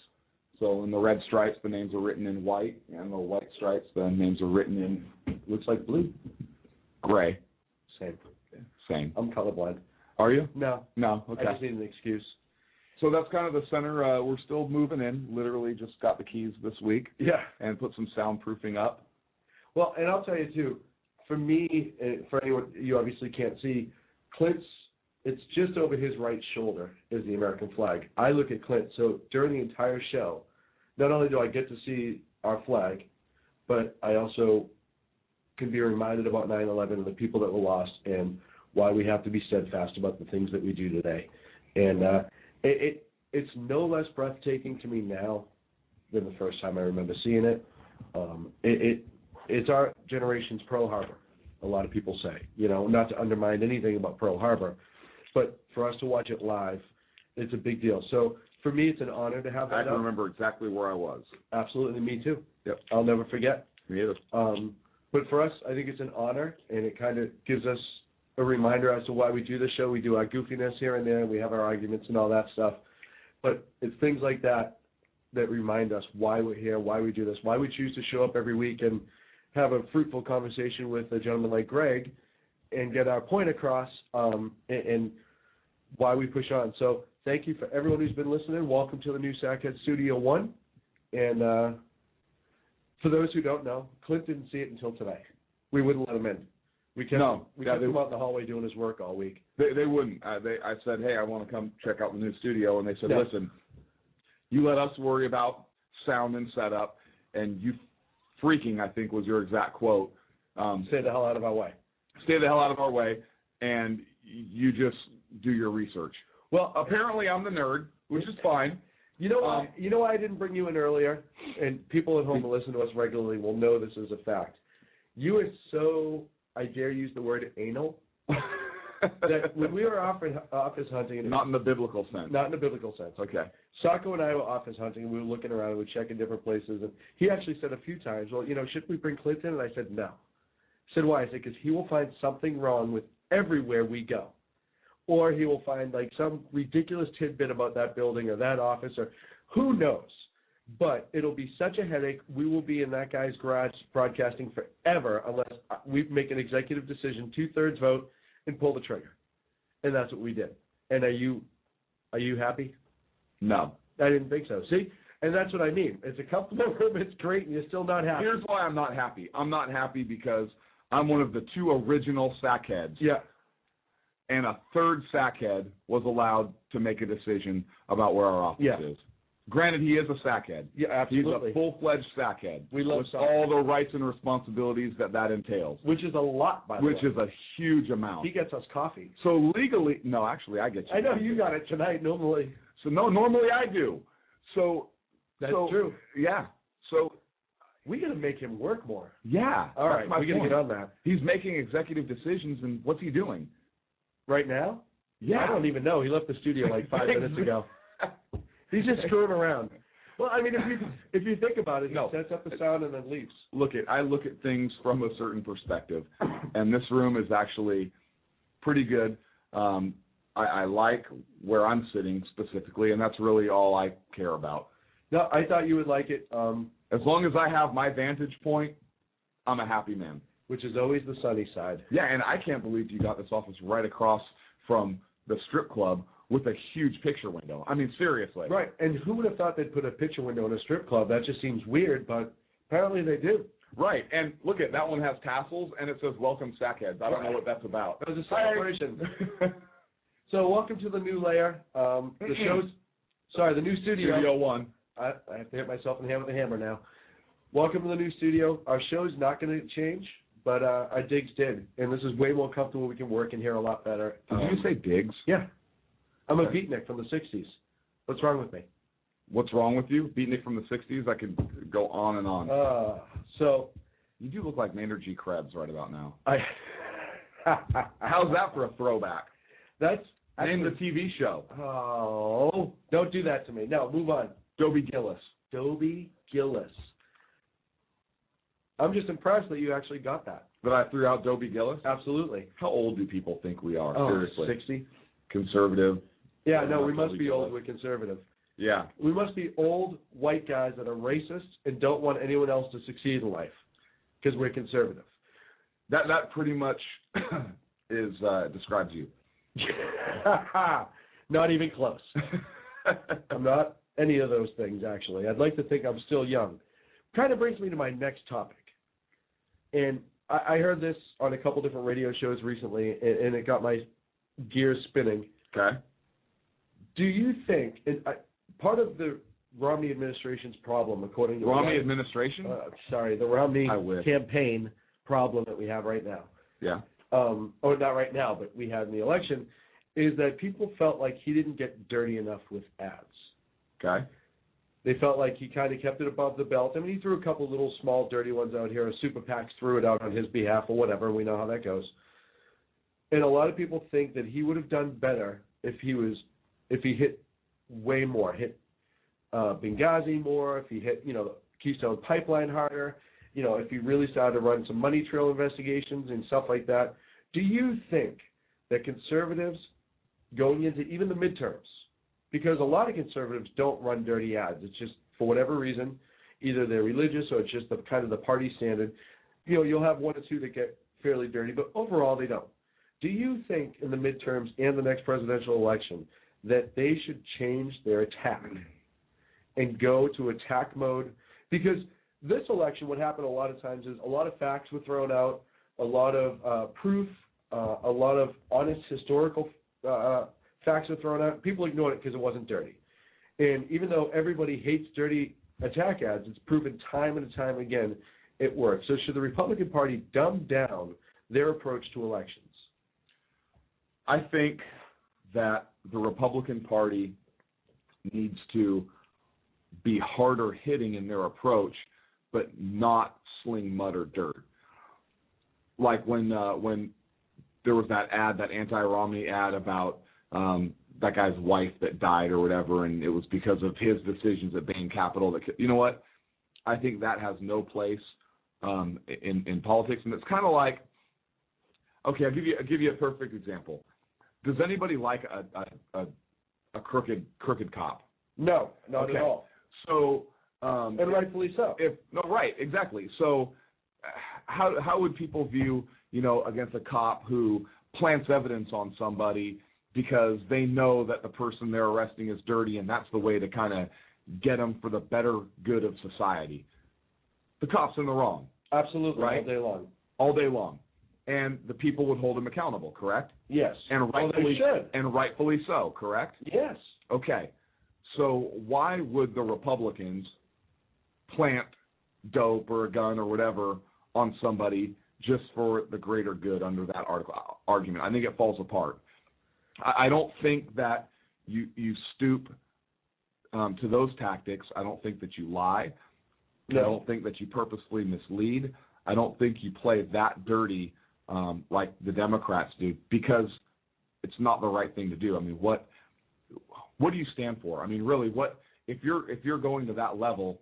D: So in the red stripes, the names are written in white, and the white stripes, the names are written in, looks like blue. Gray. Same.
C: I'm colorblind.
D: Are you?
C: No.
D: Okay.
C: I just need an excuse.
D: So that's kind of the center. We're still moving in. Literally just got the keys this week.
C: Yeah.
D: And put some soundproofing up.
C: Well, and I'll tell you, too, for me, for anyone you obviously can't see, Clint's, it's just over his right shoulder is the American flag. I look at Clint, so during the entire show, not only do I get to see our flag, but I also can be reminded about 9/11 and the people that were lost and why we have to be steadfast about the things that we do today. And it's no less breathtaking to me now than the first time I remember seeing it. It's our generation's Pearl Harbor, a lot of people say. Not to undermine anything about Pearl Harbor, but for us to watch it live, it's a big deal. So for me, it's an honor to have that.
D: I can remember exactly where I was.
C: Absolutely, me too.
D: Yep.
C: I'll never forget.
D: Me either.
C: But for us, I think it's an honor, and it kind of gives us a reminder as to why we do the show. We do our goofiness here and there. We have our arguments and all that stuff. But it's things like that that remind us why we're here, why we do this, why we choose to show up every week and have a fruitful conversation with a gentleman like Greg and get our point across and why we push on. So thank you for everyone who's been listening. Welcome to the new Sackhead Studio 1. And for those who don't know, Clint didn't see it until today. We wouldn't let him in. We kept him out in the hallway doing his work all week.
D: They wouldn't. I said, hey, I want to come check out the new studio. And they said, listen, You let us worry about sound and setup, and you freaking, I think was your exact quote.
C: Stay the hell out of our way.
D: Stay the hell out of our way, and you just do your research. Well, apparently I'm the nerd, which is fine.
C: You know why? You know why I didn't bring you in earlier? And people at home who listen to us regularly will know this is a fact. You are so, I dare use the word anal, that when we were office hunting...
D: Not in the biblical sense.
C: Not in the biblical sense.
D: Okay.
C: Sacco and I were office hunting, and we were looking around, and we were checking different places, and he actually said a few times, well, should we bring Clinton? And I said, no. I said, why? I said, because he will find something wrong with everywhere we go. Or he will find like some ridiculous tidbit about that building or that office, or who knows. But it'll be such a headache. We will be in that guy's garage broadcasting forever unless we make an executive decision, 2/3 vote, and pull the trigger. And that's what we did. And are you happy?
D: No.
C: I didn't think so. See? And that's what I mean. It's a compliment room. It's great, and you're still not happy.
D: Here's why I'm not happy. I'm not happy because I'm one of the 2 original sackheads.
C: Yeah.
D: And a 3rd sackhead was allowed to make a decision about where our office is. Granted, he is a sackhead.
C: Yeah, absolutely.
D: He's a full-fledged sackhead.
C: We love
D: with all the rights and responsibilities that entails.
C: Which is a lot, by the way.
D: Which is a huge amount.
C: He gets us coffee.
D: So legally, no, actually, I get you.
C: I know you got it tonight normally.
D: So no, normally I do. So
C: that's true.
D: Yeah. So
C: we got to make him work more.
D: Yeah.
C: All right, we got to get on that.
D: He's making executive decisions, and what's he doing?
C: Right now?
D: Yeah.
C: I don't even know. He left the studio like 5 minutes ago. He's just screwing around. Well, I mean, if you think about it, he sets up the sound and then leaves.
D: I look at things from a certain perspective, and this room is actually pretty good. I like where I'm sitting specifically, and that's really all I care about.
C: No, I thought you would like it.
D: As long as I have my vantage point, I'm a happy man.
C: Which is always the sunny side.
D: Yeah, and I can't believe you got this office right across from the strip club with a huge picture window. I mean, seriously.
C: Right, and who would have thought they'd put a picture window in a strip club? That just seems weird, but apparently they do.
D: Right, and look at that one has tassels, and it says "Welcome Sackheads." I don't know what that's about.
C: That was a celebration. So welcome to the new layer. The new studio.
D: Studio 1.
C: I have to hit myself in the hand with a hammer now. Welcome to the new studio. Our show's not going to change, but our digs did. And this is way more comfortable. We can work in here a lot better.
D: Did you say digs?
C: Yeah. I'm a beatnik from the 60s. What's wrong with me?
D: What's wrong with you? Beatnik from the 60s? I could go on and on.
C: So
D: you do look like Maynard G. Krebs right about now.
C: How's
D: that for a throwback? Name the TV show.
C: Oh, don't do that to me. No, move on.
D: Dobie Gillis.
C: Dobie Gillis. I'm just impressed that you actually got that.
D: That I threw out Dobie Gillis?
C: Absolutely.
D: How old do people think we are?
C: Oh,
D: seriously.
C: 60.
D: Conservative.
C: Yeah, no, we must be old. We're conservative.
D: Yeah.
C: We must be old white guys that are racist and don't want anyone else to succeed in life because we're conservative.
D: That pretty much describes you.
C: Not even close. I'm not any of those things, actually. I'd like to think I'm still young. Kind of brings me to my next topic. And I heard this on a couple different radio shows recently, and it got my gears spinning.
D: Okay.
C: Do you think, part of the Romney administration's problem, according to...
D: Romney administration?
C: The Romney campaign problem that we have right now.
D: Yeah.
C: Or not right now, but we had in the election, is that people felt like he didn't get dirty enough with ads.
D: Okay.
C: They felt like he kind of kept it above the belt. I mean, he threw a couple little small dirty ones out here. Super PACs threw it out on his behalf or whatever. We know how that goes. And a lot of people think that he would have done better if he hit way more, hit Benghazi more, if he hit, Keystone Pipeline harder, if he really started to run some money trail investigations and stuff like that. Do you think that conservatives going into even the midterms, because a lot of conservatives don't run dirty ads. It's just, for whatever reason, either they're religious or it's just the kind of the party standard. You'll have one or two that get fairly dirty, but overall they don't. Do you think in the midterms and the next presidential election that they should change their attack and go to attack mode? Because this election, what happened a lot of times is a lot of facts were thrown out, a lot of proof, a lot of honest historical facts were thrown out. People ignored it because it wasn't dirty. And even though everybody hates dirty attack ads, it's proven time and time again it works. So should the Republican Party dumb down their approach to elections?
D: I think that the Republican Party needs to be harder hitting in their approach, but not sling mud or dirt. Like when there was that ad, that anti-Romney ad about that guy's wife that died or whatever, and it was because of his decisions at Bain Capital. You know what? I think that has no place in politics, and it's kind of like, okay, I'll give you a perfect example. Does anybody like a crooked cop?
C: No, not at all.
D: So,
C: and rightfully so.
D: Right, exactly. So, how would people view, against a cop who plants evidence on somebody because they know that the person they're arresting is dirty, and that's the way to kind of get them for the better good of society? The cop's in the wrong.
C: Absolutely,
D: right?
C: All day long.
D: And the people would hold him accountable, correct?
C: Yes.
D: And rightfully should. And rightfully so, correct?
C: Yes.
D: Okay. So why would the Republicans plant dope or a gun or whatever on somebody just for the greater good under that argument? I think it falls apart. I don't think that you stoop to those tactics. I don't think that you lie. No. I don't think that you purposefully mislead. I don't think you play that dirty like the Democrats do, because it's not the right thing to do. I mean, what do you stand for? I mean, really, what if you're going to that level?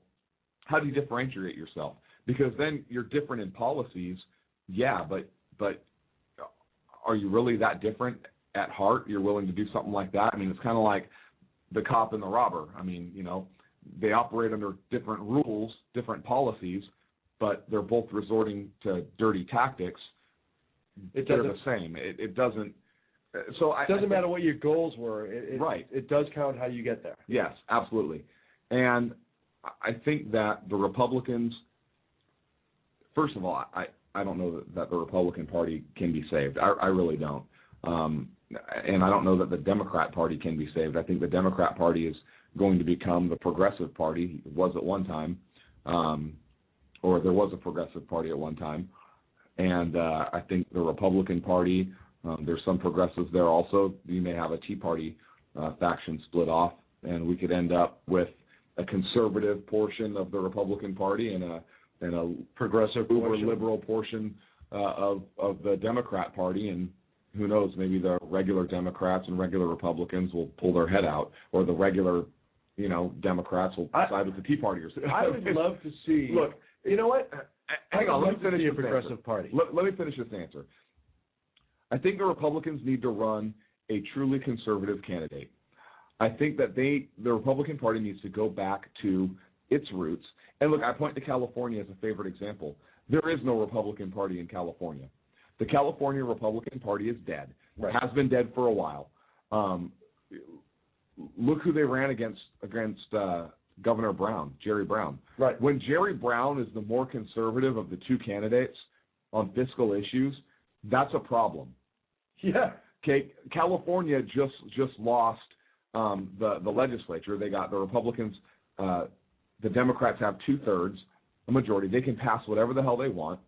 D: How do you differentiate yourself? Because then you're different in policies, yeah, but are you really that different at heart? You're willing to do something like that? I mean, it's kind of like the cop and the robber. I mean, they operate under different rules, different policies, but they're both resorting to dirty tactics. They're the same. It doesn't. So it doesn't
C: matter what your goals were.
D: Right.
C: It does count how you get there.
D: Yes, absolutely. And I think that the Republicans, first of all, I don't know that the Republican Party can be saved. I really don't. And I don't know that the Democrat Party can be saved. I think the Democrat Party is going to become the Progressive Party. It was at one time, or there was a Progressive Party at one time. And I think the Republican Party, there's some progressives there also. You may have a Tea Party faction split off, and we could end up with a conservative portion of the Republican Party and a progressive, uber liberal portion of the Democrat Party. And who knows, maybe the regular Democrats and regular Republicans will pull their head out, or the regular, Democrats will side with the Tea Partiers.
C: I would love to see.
D: Look, you know what? Hang on, let me finish
C: a progressive party.
D: Let me finish this answer. I think the Republicans need to run a truly conservative candidate. I think that the Republican Party needs to go back to its roots. And look, I point to California as a favorite example. There is no Republican Party in California. The California Republican Party is dead. Right. Has been dead for a while. Look who they ran against Governor Brown, Jerry Brown.
C: Right.
D: When Jerry Brown is the more conservative of the two candidates on fiscal issues, that's a problem.
C: Yeah.
D: Okay. California just lost the legislature. They got the Republicans. The Democrats have 2/3, a majority. They can pass whatever the hell they want.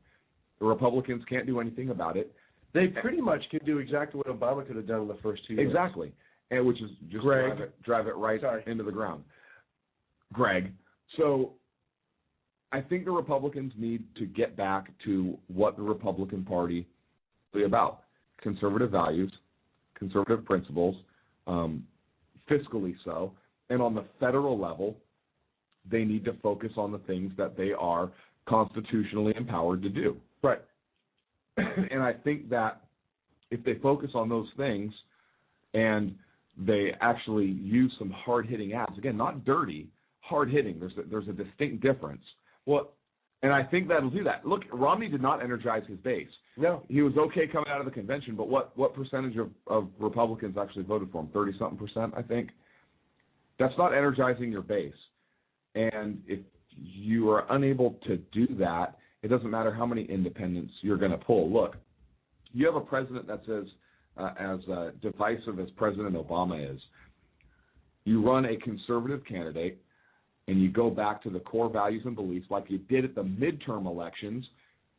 D: The Republicans can't do anything about it.
C: They pretty much can do exactly what Obama could have done in the first 2 years.
D: Exactly, and which is just drive it right into the ground. Greg. So I think the Republicans need to get back to what the Republican Party is about: conservative values, conservative principles, fiscally so, and on the federal level, they need to focus on the things that they are constitutionally empowered to do.
C: Right.
D: And I think that if they focus on those things and they actually use some hard-hitting ads, again, not dirty, hard-hitting, there's a distinct difference. Well, and I think that'll do that. Look, Romney did not energize his base.
C: No.
D: He was okay coming out of the convention, but what percentage of Republicans actually voted for him? 30-something%, I think. That's not energizing your base. And if you are unable to do that, it doesn't matter how many independents you're going to pull. Look, you have a president that's as divisive as President Obama is. you run a conservative candidate, and you go back to the core values and beliefs like you did at the midterm elections,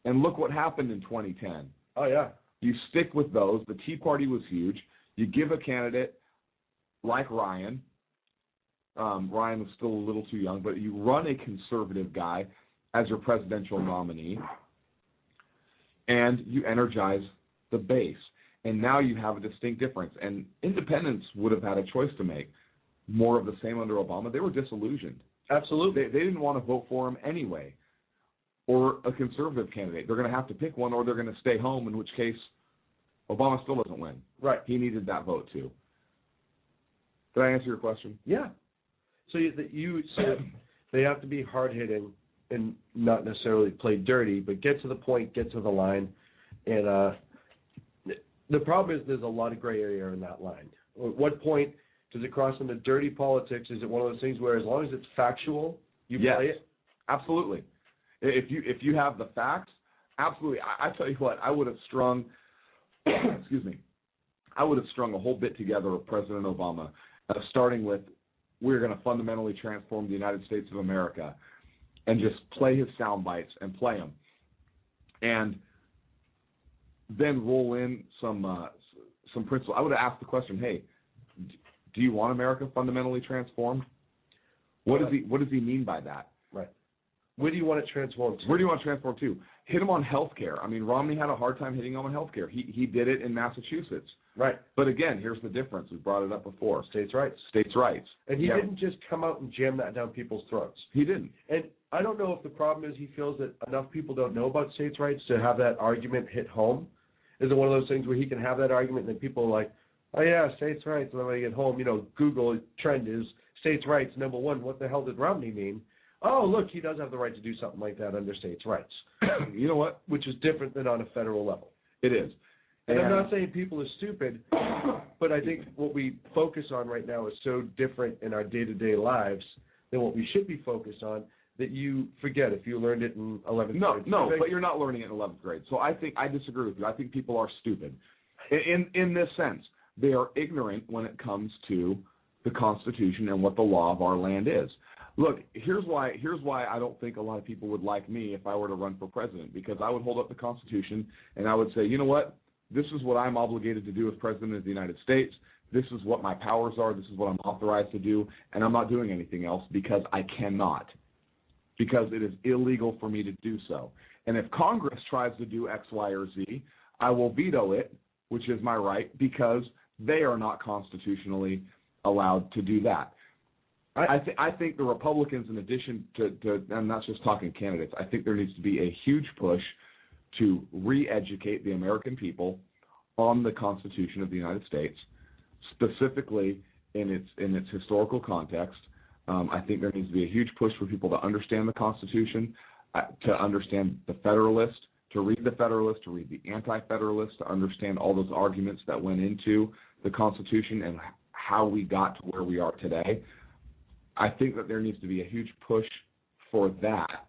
D: and look what happened in 2010.
C: Oh, yeah.
D: You stick with those. The Tea Party was huge. You give a candidate like Ryan. Ryan was still a little too young, but you run a conservative guy as your presidential nominee, and you energize the base. And now you have a distinct difference. And independents would have had a choice to make. More of the same under Obama. They were disillusioned.
C: Absolutely.
D: They didn't want to vote for him anyway. Or a conservative candidate. They're going to have to pick one, or they're going to stay home, in which case Obama still doesn't win.
C: Right.
D: He needed that vote too. Did I answer your question?
C: Yeah. So you said they have to be hard-hitting and not necessarily play dirty, but get to the point, get to the line. And the problem is there's a lot of gray area in that line. At what point does it cross into dirty politics? Is it one of those things where as long as it's factual, you play it?
D: Absolutely. If you have the facts, absolutely. I tell you what, I would have strung excuse me, I would have strung a whole bit together with President Obama, starting with we're going to fundamentally transform the United States of America, and just play his sound bites and play them. And then roll in some principle. I would have asked the question, hey, do you want America fundamentally transformed? What does he mean by that?
C: Right. Where do you want it transformed to?
D: Where do you want to transform to? Hit him on health care. I mean, Romney had a hard time hitting him on health care. He did it in Massachusetts.
C: Right.
D: But again, here's the difference. We brought it up before.
C: States' rights.
D: States' rights.
C: And he didn't just come out and jam that down people's throats.
D: He didn't.
C: And I don't know if the problem is he feels that enough people don't know about states' rights to have that argument hit home. Is it one of those things where he can have that argument and then people are like, oh, yeah, states' rights. And then when they get home, Google trend is states' rights, number one. What the hell did Romney mean? Oh, look, he does have the right to do something like that under states' rights.
D: You know what?
C: Which is different than on a federal level.
D: It is.
C: And I'm not saying people are stupid, but I think what we focus on right now is so different in our day-to-day lives than what we should be focused on that you forget if you learned it in 11th grade.
D: No, but you're not learning it in 11th grade. So I disagree with you. I think people are stupid in this sense. They are ignorant when it comes to the Constitution and what the law of our land is. Look, here's why I don't think a lot of people would like me if I were to run for president, because I would hold up the Constitution and I would say, you know what? This is what I'm obligated to do as President of the United States. This is what my powers are. This is what I'm authorized to do, and I'm not doing anything else because I cannot, because it is illegal for me to do so. And if Congress tries to do X, Y, or Z, I will veto it, which is my right, because they are not constitutionally allowed to do that. I think the Republicans, in addition to I'm not just talking candidates, I think there needs to be a huge push to re-educate the American people on the Constitution of the United States, specifically in its historical context. I think there needs to be a huge push for people to understand the Constitution, to understand the Federalist, to read the Federalist, to read the Anti-Federalist, to understand all those arguments that went into the Constitution and how we got to where we are today. I think that there needs to be a huge push for that.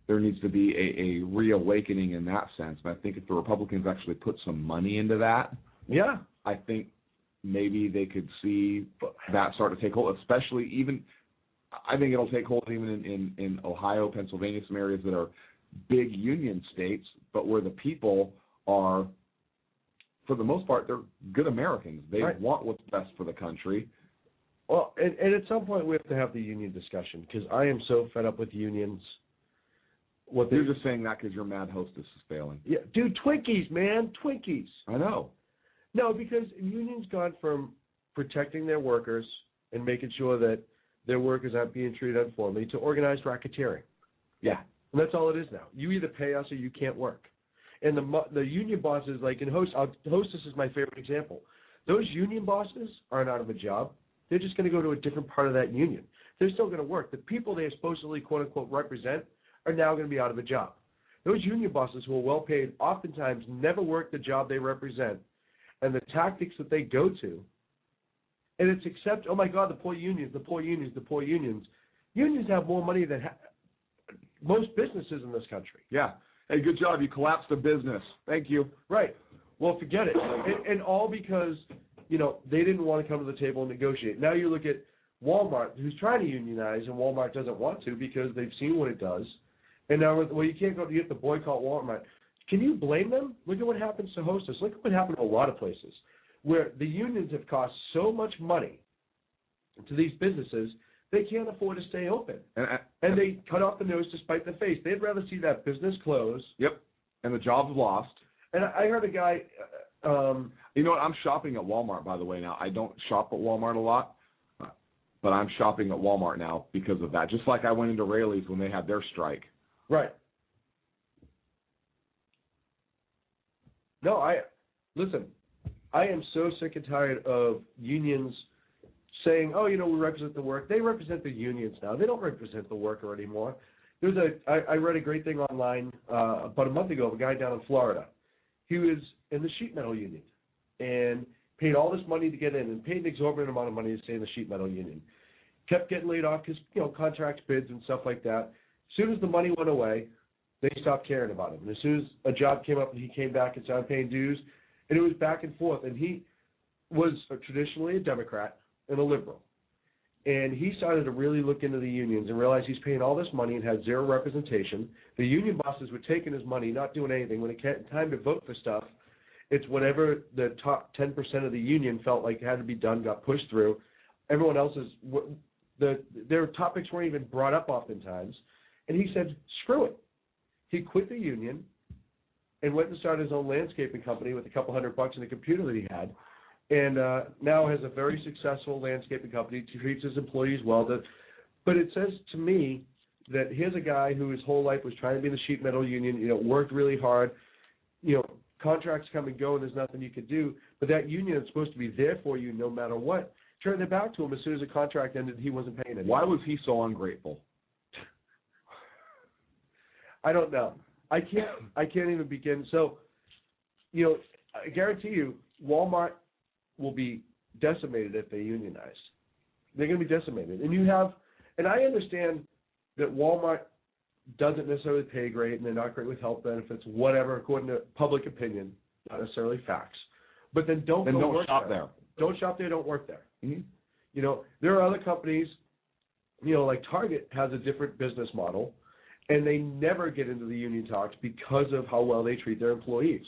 D: There needs to be a reawakening in that sense. And I think if the Republicans actually put some money into that,
C: yeah,
D: I think maybe they could see that start to take hold, especially I think it'll take hold even in Ohio, Pennsylvania, some areas that are big union states, but where the people are, for the most part, they're good Americans. They want what's best for the country.
C: Well, and at some point we have to have the union discussion, because I am so fed up with unions.
D: You're just saying that because your mad hostess is failing.
C: Yeah, dude, Twinkies, man, Twinkies.
D: I know.
C: No, because unions gone from protecting their workers and making sure that their workers aren't being treated unfairly to organized racketeering.
D: Yeah.
C: And that's all it is now. You either pay us or you can't work. And the union bosses, like in Hostess is my favorite example. Those union bosses aren't out of a job. They're just going to go to a different part of that union. They're still going to work. The people they supposedly, quote-unquote, represent are now going to be out of a job. Those union bosses who are well-paid oftentimes never work the job they represent, and the tactics that they go to, and it's oh, my God, the poor unions, the poor unions, the poor unions. Unions have more money than most businesses in this country.
D: Yeah. Hey, good job. You collapsed the business. Thank you.
C: Right. Well, forget it. And all because, they didn't want to come to the table and negotiate. Now you look at Walmart, who's trying to unionize, and Walmart doesn't want to because they've seen what it does. And now, you can't go. You have to boycott Walmart. Can you blame them? Look at what happens to Hostess. Look at what happened to a lot of places where the unions have cost so much money to these businesses, they can't afford to stay open. And they cut off the nose to spite the face. They'd rather see that business close.
D: Yep. And the job's lost.
C: And I heard a guy.
D: You know what? I'm shopping at Walmart, by the way, now. I don't shop at Walmart a lot, but I'm shopping at Walmart now because of that. Just like I went into Raley's when they had their strike.
C: Right. No, listen, I am so sick and tired of unions saying, oh, we represent the work. They represent the unions now. They don't represent the worker anymore. I read a great thing online about a month ago of a guy down in Florida. He was in the sheet metal union and paid all this money to get in and paid an exorbitant amount of money to stay in the sheet metal union. Kept getting laid off because, contract bids and stuff like that. As soon as the money went away, they stopped caring about him. And as soon as a job came up and he came back and started paying dues, and it was back and forth. And he was traditionally a Democrat and a liberal. And he started to really look into the unions and realize he's paying all this money and had zero representation. The union bosses were taking his money, not doing anything. When it came time to vote for stuff, it's whatever the top 10% of the union felt like had to be done got pushed through. Everyone else's, their topics weren't even brought up oftentimes. And he said, screw it. He quit the union and went and started his own landscaping company with a couple $100 in a computer that he had. And now has a very successful landscaping company, treats his employees well. But it says to me that here's a guy who his whole life was trying to be in the sheet metal union, worked really hard, contracts come and go and there's nothing you could do. But that union is supposed to be there for you no matter what. Turned their back to him as soon as the contract ended, he wasn't paying it.
D: Why was he so ungrateful?
C: I don't know. I can't even begin. So, I guarantee you, Walmart will be decimated if they unionize. They're going to be decimated. And I understand that Walmart doesn't necessarily pay great and they're not great with health benefits, whatever, according to public opinion, not necessarily facts. But then don't
D: shop there.
C: Don't shop there, don't work there.
D: Mm-hmm.
C: There are other companies, like Target has a different business model, and they never get into the union talks because of how well they treat their employees.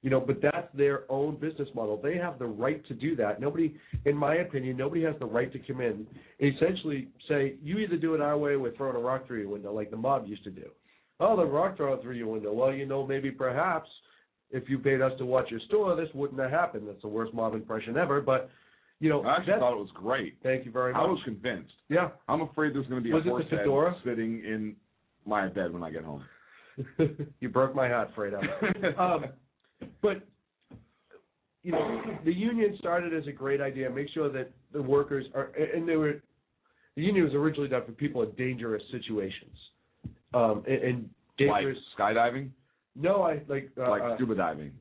C: But that's their own business model. They have the right to do that. Nobody, in my opinion, has the right to come in and essentially say, you either do it our way or we're throwing a rock through your window like the mob used to do. Oh, the rock thrown through your window. Well, maybe perhaps if you paid us to watch your store, this wouldn't have happened. That's the worst mob impression ever. But,
D: I actually thought it was great.
C: Thank you very much.
D: I was convinced.
C: Yeah.
D: I'm afraid there's going to be a horse head sitting in my bed when I get home.
C: You broke my heart, Fredo. But, the union started as a great idea. Make sure that the workers are, and the union was originally done for people in dangerous situations. And dangerous.
D: Like skydiving?
C: No, like
D: scuba diving.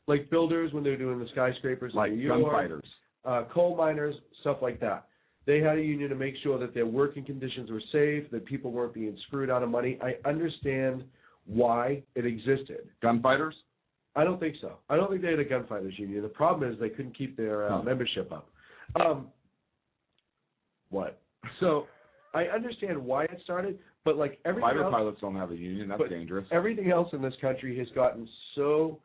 C: Like builders when they're doing the skyscrapers.
D: Like gunfighters.
C: Coal miners, stuff like that. They had a union to make sure that their working conditions were safe, that people weren't being screwed out of money. I understand why it existed.
D: Gunfighters?
C: I don't think so. I don't think they had a gunfighters union. The problem is they couldn't keep their membership up. What? So I understand why it started, but like everything
D: Fighter
C: else,
D: pilots don't have a union. That's dangerous.
C: Everything else in this country has gotten so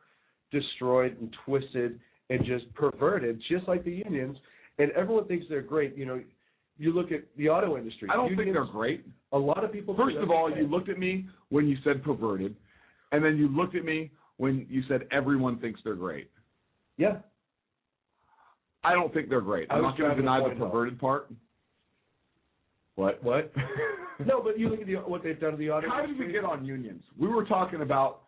C: destroyed and twisted and just perverted, just like the unions. And everyone thinks they're great. You look at the auto industry.
D: I don't think they're great.
C: A lot of people.
D: First of all, you looked at me when you said perverted, and then you looked at me when you said everyone thinks they're great.
C: Yeah.
D: I don't think they're great. I'm not going to deny the perverted part. What? No, but you look at what they've done to the auto industry. How did we get on unions? We were talking about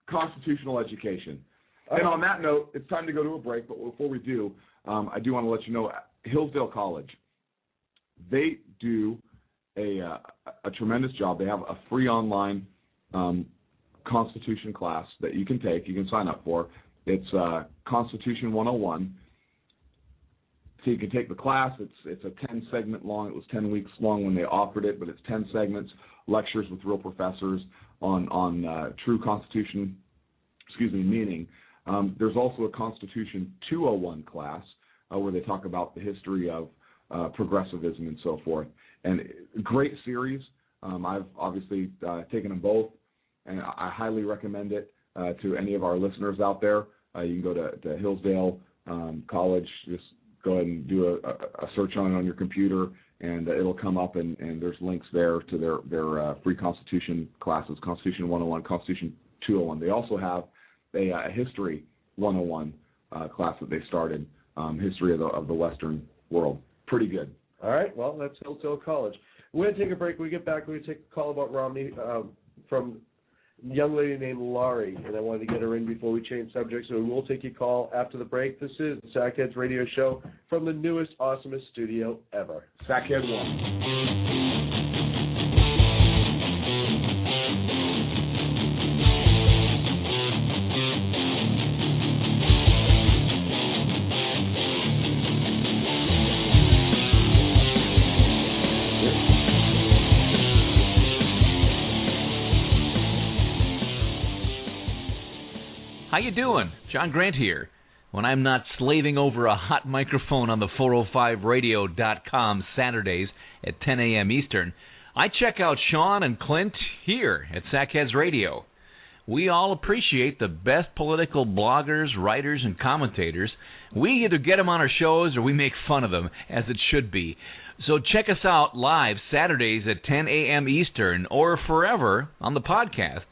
D: constitutional education. And on that note, it's time to go to a break. But before we do, I do want to let you know, Hillsdale College, they do a tremendous job. They have a free online Constitution class that you can take. You can sign up for. It's Constitution 101. So you can take the class. It's a 10-segment long. It was 10 weeks long when they offered it, but it's 10 segments, lectures with real professors on true Constitution, meaning. There's also a Constitution 201 class where they talk about the history of progressivism and so forth. And great series. I've obviously taken them both, and I highly recommend it to any of our listeners out there. You can go to Hillsdale College, just go ahead and do a search on it on your computer, and it'll come up, and there's links there to their free Constitution classes, Constitution 101, Constitution 201. They also have a History 101 class that they started, history of the Western world. Pretty good.
C: All right, well, that's Hillsdale College. We're going to take a break. When we get back, we're going to take a call about Romney from a young lady named Laurie, and I wanted to get her in before we change subjects, so we will take your call after the break. This is the Sackheads Radio Show from the newest, awesomest studio ever.
D: Sackhead 1.
I: How you doing? John Grant here. When I'm not slaving over a hot microphone on the 405radio.com Saturdays at 10 a.m. Eastern, I check out Sean and Clint here at Sackheads Radio. We all appreciate the best political bloggers, writers, and commentators. We either get them on our shows or we make fun of them, as it should be. So check us out live Saturdays at 10 a.m. Eastern or forever on the podcasts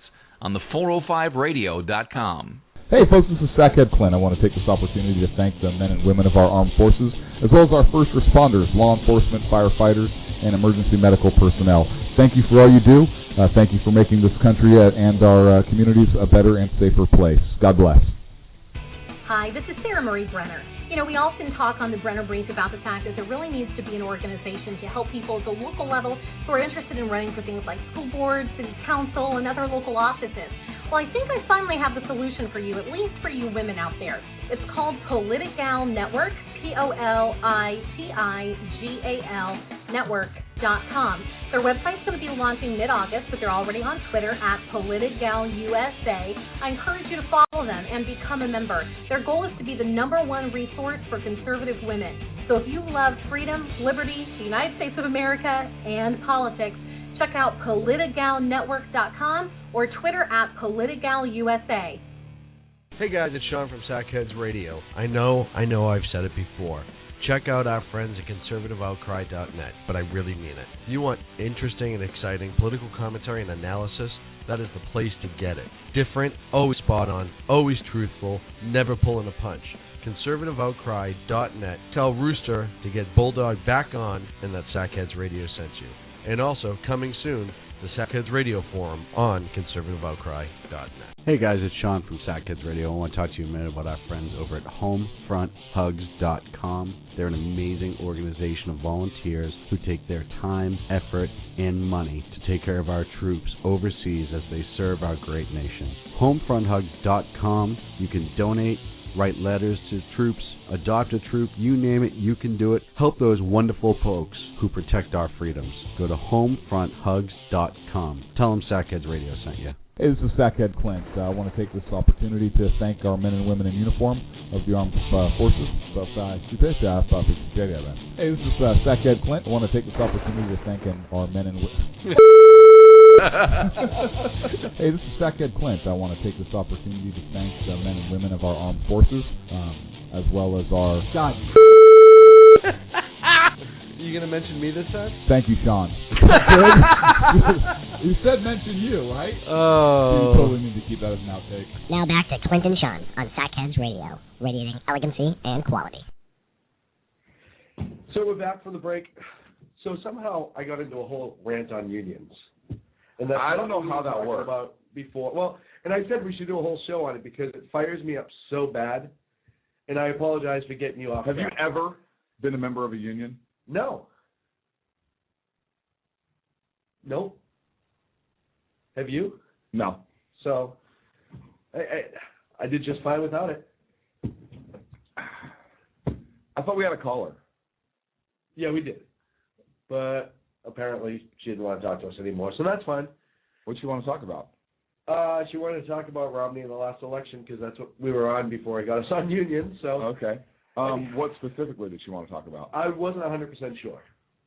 I: on the 405radio.com.
J: Hey folks, this is Sackhead Clint. I want to take this opportunity to thank the men and women of our armed forces, as well as our first responders, law enforcement, firefighters, and emergency medical personnel. Thank you for all you do. Thank you for making this country and our communities a better and safer place. God bless.
K: Hi, this is Sarah Marie Brenner. You know, we often talk on the Brenner Brief about the fact that there really needs to be an organization to help people at the local level who are interested in running for things like school boards, city council, and other local offices. Well, I think I finally have the solution for you, at least for you women out there. It's called Politigal Network, Politigal Network.com. Their website's going to be launching mid-August, but they're already on Twitter at PolitigalUSA. I encourage you to follow them and become a member. Their goal is to be the #1 resource for conservative women. So if you love freedom, liberty, the United States of America, and politics, check out PolitigalNetwork.com or Twitter at PolitigalUSA.
L: Hey guys, it's Sean from Sackheads Radio. I know I've said it before. Check out our friends at conservativeoutcry.net, but I really mean it. You want interesting and exciting political commentary and analysis? That is the place to get it. Different, always spot on, always truthful, never pulling a punch. conservativeoutcry.net. Tell Rooster to get Bulldog back on and that Sackheads Radio sent you. And also, coming soon, the Sackheads Radio Forum on conservativeoutcry.net.
M: Hey guys, it's Sean from Sackheads Radio. I want to talk to you a minute about our friends over at HomefrontHugs.com. They're an amazing organization of volunteers who take their time, effort, and money to take care of our troops overseas as they serve our great nation. HomefrontHugs.com. You can donate, write letters to troops, adopt a troop, you name it, you can do it. Help those wonderful folks who protect our freedoms. Go to HomefrontHugs.com. Tell them Sackheads Radio sent you.
J: Hey, this is Sackhead Clint. I want to take this opportunity to thank our men and women in uniform of the armed forces. Hey, this is Sackhead Clint. I want to take this opportunity to thank our men and women. Hey, this is Sackhead Clint. I want to take this opportunity to thank the men and women of our armed forces, as well as our... God.
L: You going to mention me this time?
J: Thank you, Sean. You said mention you, right?
L: Oh.
J: You totally need to keep that as an outtake.
N: Now back to Clint and Sean on Sackheads Radio, radiating elegancy and quality.
C: So we're back from the break. So somehow I got into a whole rant on unions. And that's
D: I don't know how that works.
C: About before. Well, and I said we should do a whole show on it because it fires me up so bad. And I apologize for getting you off.
D: Have you ever been a member of a union?
C: No. Nope. Have you?
D: No.
C: So I did just fine without it.
D: I thought we had a caller.
C: Yeah, we did. But apparently she didn't want to talk to us anymore, so that's fine.
D: What do you want to talk about?
C: She wanted to talk about Romney in the last election because that's what we were on before he got us on union. So
D: okay. What specifically did she want to talk about?
C: I wasn't 100% sure.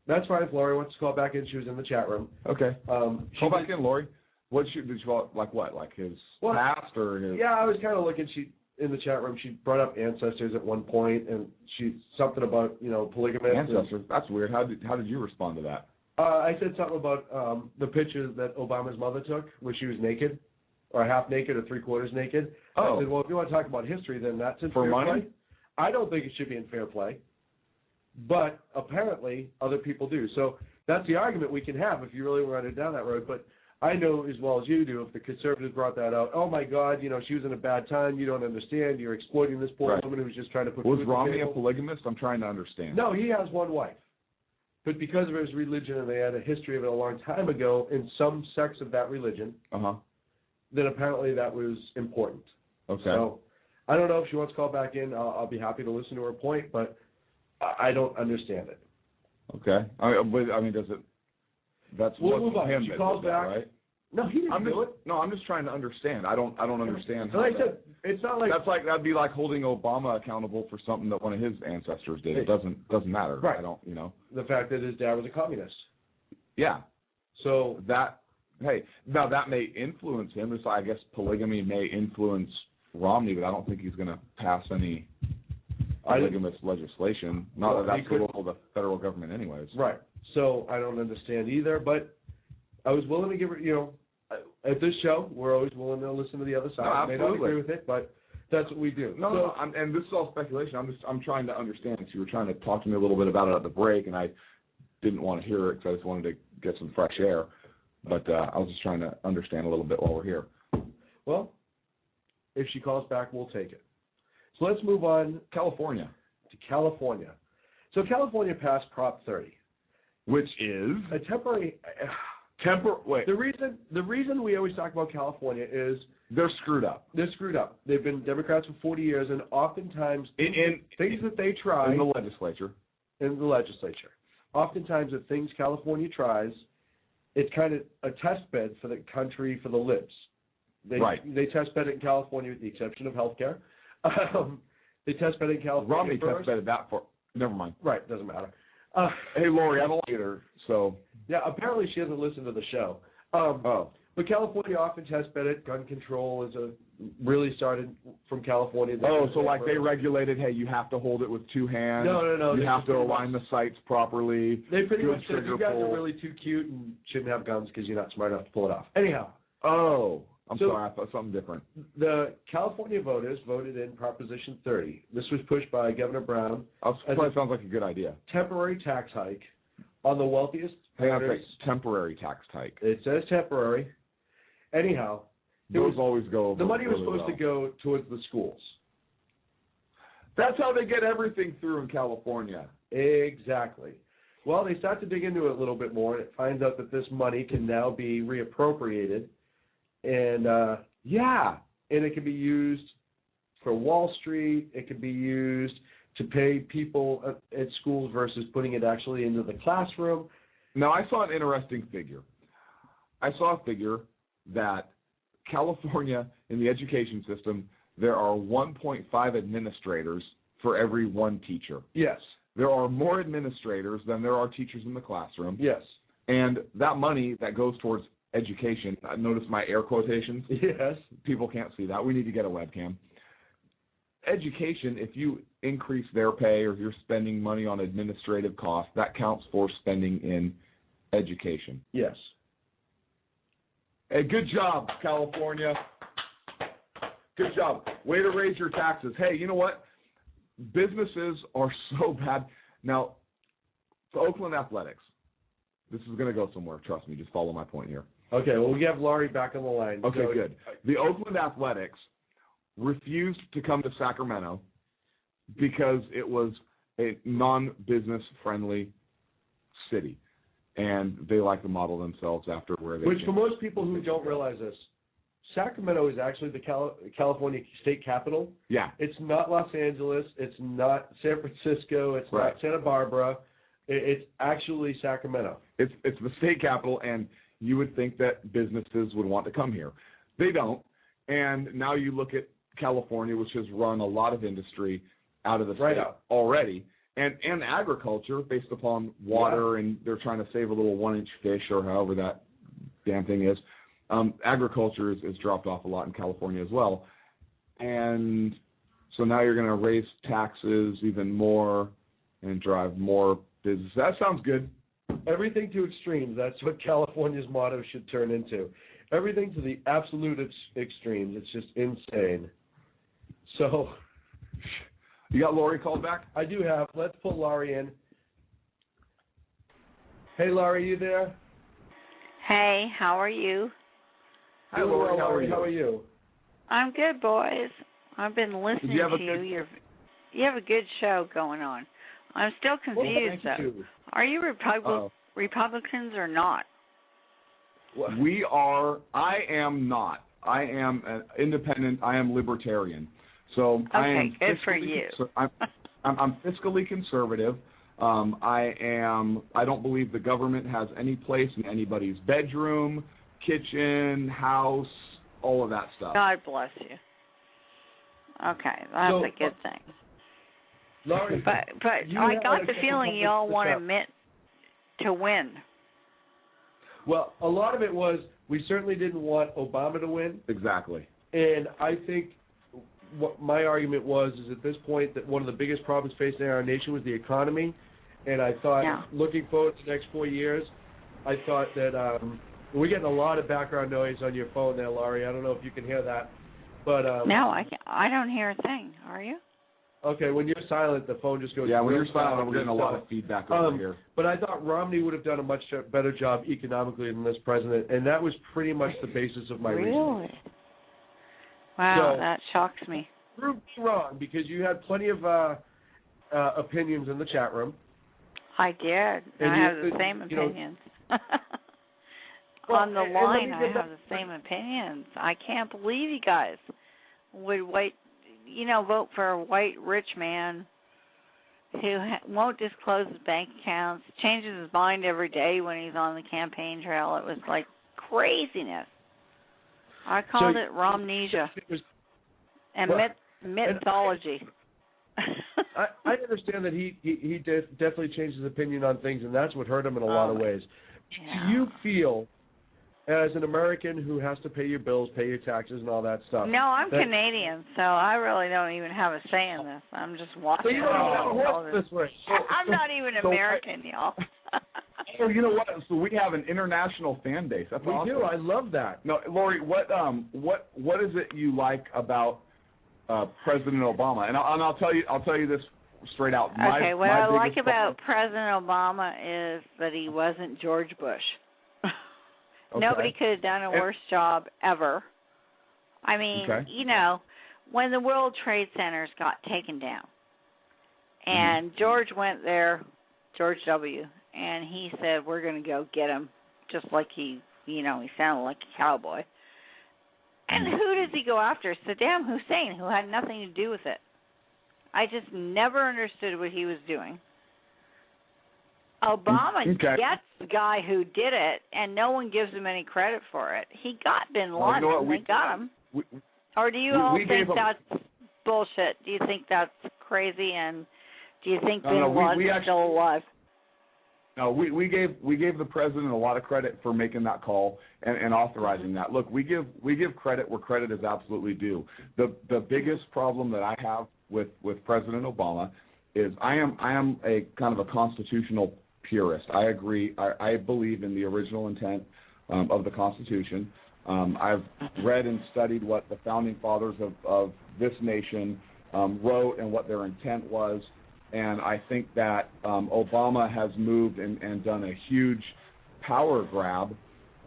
C: That's fine. If Lori wants to call back in, she was in the chat room.
D: Okay. Call back in, Lori. Did she call, like what? Like his past or his...
C: Yeah, I was kind of looking. In the chat room, she brought up ancestors at one point, and something about, polygamous.
D: Ancestors? That's weird. How did you respond to that?
C: I said something about the pictures that Obama's mother took where she was naked, or half naked or three-quarters naked.
D: Oh.
C: I said, well, if you want to talk about history, then that's in
D: For
C: fair
D: money?
C: play. I don't think it should be in fair play, but apparently other people do. So that's the argument we can have if you really want to down that road. But I know as well as you do, if the conservatives brought that out, oh my God, she was in a bad time. You don't understand. You're exploiting this poor woman who's just trying to put food on the table.
D: Was Romney a polygamist? I'm trying to understand.
C: No, he has one wife. But because of his religion, and they had a history of it a long time ago in some sects of that religion, then apparently that was important.
D: Okay.
C: So I don't know if she wants to call back in. I'll be happy to listen to her point, but I don't understand it.
D: Okay. Does it?
C: We'll move on.
D: Him
C: She calls back.
D: Right?
C: No, he didn't do it.
D: No, I'm just trying to understand. I don't understand.
C: Like I said, it's not like
D: that'd be like holding Obama accountable for something that one of his ancestors did. It doesn't matter.
C: Right.
D: I don't.
C: The fact that his dad was a communist.
D: Yeah.
C: So
D: that may influence him. So I guess polygamy may influence Romney, but I don't think he's going to pass any polygamous legislation. Not that that's the role of the federal government, anyways.
C: Right. So I don't understand either, but I was willing to give her, at this show, we're always willing to listen to the other side.
D: No, absolutely.
C: I may not agree with it, but that's what we do.
D: And this is all speculation. I'm trying to understand. So you were trying to talk to me a little bit about it at the break, and I didn't want to hear it because I just wanted to get some fresh air. But I was just trying to understand a little bit while we're here.
C: Well, if she calls back, we'll take it. So let's move on.
D: California.
C: To California. So California passed Prop 30.
D: Which is?
C: A temporary...
D: Wait.
C: The reason we always talk about California is...
D: They're screwed up.
C: They're screwed up. They've been Democrats for 40 years, and oftentimes things that they try...
D: In the legislature.
C: Oftentimes the things California tries, it's kind of a test bed for the country, for the libs. They test bed it in California with the exception of health care. They test bed it in California
D: Romney
C: first.
D: test bedded that for... Never mind.
C: Right, doesn't matter.
D: Hey, Lori, I don't like her, so...
C: Yeah, apparently she doesn't listen to the show. But California often test bed it. Gun control is really started from California.
D: So like they regulated, hey, you have to hold it with two hands.
C: No.
D: You have to align the sights properly.
C: They pretty much said you guys are really too cute and shouldn't have guns because you're not smart enough to pull it off. Anyhow.
D: I'm sorry, I thought something different.
C: The California voters voted in Proposition 30. This was pushed by Governor Brown.
D: That sounds like a good idea.
C: Temporary tax hike on the wealthiest voters.
D: Temporary tax hike.
C: It says temporary. Anyhow.
D: Those always go.
C: The money was supposed to go towards the schools.
D: That's how they get everything through in California.
C: Exactly. Well, they start to dig into it a little bit more, and it finds out that this money can now be reappropriated. And, and it can be used for Wall Street. It can be used to pay people at schools versus putting it actually into the classroom.
D: Now, I saw an interesting figure. I saw a figure that California, in the education system, there are 1.5 administrators for every one teacher.
C: Yes.
D: There are more administrators than there are teachers in the classroom.
C: Yes.
D: And that money that goes towards education, notice my air quotations?
C: Yes.
D: People can't see that. We need to get a webcam. Education, if you increase their pay or you're spending money on administrative costs, that counts for spending in education.
C: Yes.
D: Hey, good job, California. Good job. Way to raise your taxes. Hey, you know what? Businesses are so bad. Now, for Oakland Athletics, this is going to go somewhere. Trust me. Just follow my point here.
C: Okay, well, we have Laurie back on the line.
D: Okay, good. The Oakland Athletics refused to come to Sacramento because it was a non-business friendly city. And they like to model themselves after where they
C: Which, for most people who don't realize this, Sacramento is actually the California state capital.
D: Yeah.
C: It's not Los Angeles. It's not San Francisco. It's not Santa Barbara. It's actually Sacramento.
D: It's the state capital, and you would think that businesses would want to come here. They don't. And now you look at California, which has run a lot of industry, out of the state already. And agriculture, based upon water, and they're trying to save a little 1-inch fish or however that damn thing is. Agriculture is dropped off a lot in California as well. And so now you're going to raise taxes even more and drive more business. That sounds good.
C: Everything to extremes. That's what California's motto should turn into. Everything to the absolute extremes. It's just insane. So...
D: You got Lori called back?
C: I do have. Let's pull Laurie in. Hey, Laurie, you there?
O: Hey, how are you?
C: Hi, Laurie. How are you?
O: I'm good, boys. I've been listening to you. You have a good show going on. I'm still confused, though. Are you Republicans or not?
D: We are. I am not. I am an independent. I am libertarian. So I am
O: good for you.
D: I'm fiscally conservative. I don't believe the government has any place in anybody's bedroom, kitchen, house, all of that stuff.
O: God bless you. Okay, that's a good thing.
C: Laurie,
O: but I got the feeling you all want Mitt to win.
C: Well, a lot of it was we certainly didn't want Obama to win.
D: Exactly.
C: And I think what my argument was is at this point that one of the biggest problems facing our nation was the economy. And I thought, looking forward to the next 4 years, I thought that we're getting a lot of background noise on your phone there, Laurie. I don't know if you can hear that. But
O: no, I don't hear a thing. Are you?
C: Okay, when you're silent, the phone just goes.
D: Yeah, when you're silent, we're getting a lot of feedback over here.
C: But I thought Romney would have done a much better job economically than this president, and that was pretty much the basis of my reasoning.
O: Really? Wow, that shocks me.
C: Prove me wrong, because you had plenty of opinions in the chat room.
O: I did. And I have the same opinions. On the line, I have the same opinions. I can't believe you guys would vote for a white rich man who won't disclose his bank accounts, changes his mind every day when he's on the campaign trail. It was like craziness. I called it Romnesia and mythology.
C: I understand that he definitely changed his opinion on things, and that's what hurt him in a lot of ways.
O: Yeah.
C: Do you feel, as an American who has to pay your bills, pay your taxes, and all that stuff?
O: No, I'm Canadian, so I really don't even have a say in this. I'm just watching.
C: So you don't even have a horse this way.
O: I'm not even American, y'all.
D: So you know what? So we have an international fan base. That's awesome.
C: We do. I love that.
D: No, Lori, what is it you like about President Obama? And I'll tell you this straight out.
O: Okay, what I like about President Obama is that he wasn't George Bush.
D: Okay.
O: Nobody could have done a worse job ever. I mean, when the World Trade Centers got taken down, and George went there, George W., and he said, we're going to go get him, just like he sounded like a cowboy. And who does he go after? Saddam Hussein, who had nothing to do with it. I just never understood what he was doing. Obama gets the guy who did it, and no one gives him any credit for it. He got bin Laden. They got him. Or do you all think that's bullshit? Do you think that's crazy? And do you think bin Laden is still alive?
D: No, we gave the president a lot of credit for making that call and authorizing that. Look, we give credit where credit is absolutely due. The biggest problem that I have with President Obama is I am a kind of a constitutional purist. I agree. I believe in the original intent of the Constitution. I've read and studied what the founding fathers of this nation wrote and what their intent was. And I think that Obama has moved and done a huge power grab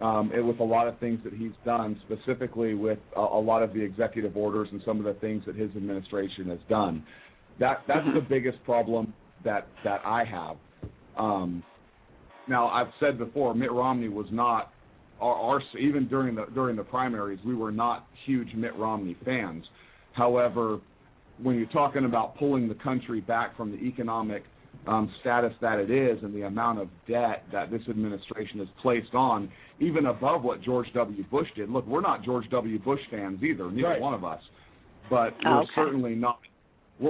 D: with a lot of things that he's done, specifically with a lot of the executive orders and some of the things that his administration has done. That's the biggest problem that I have. Now, I've said before, Mitt Romney was not even during the primaries, we were not huge Mitt Romney fans. However, when you're talking about pulling the country back from the economic status that it is and the amount of debt that this administration has placed on, even above what George W. Bush did. Look, we're not George W. Bush fans either, neither one of us. But we're certainly not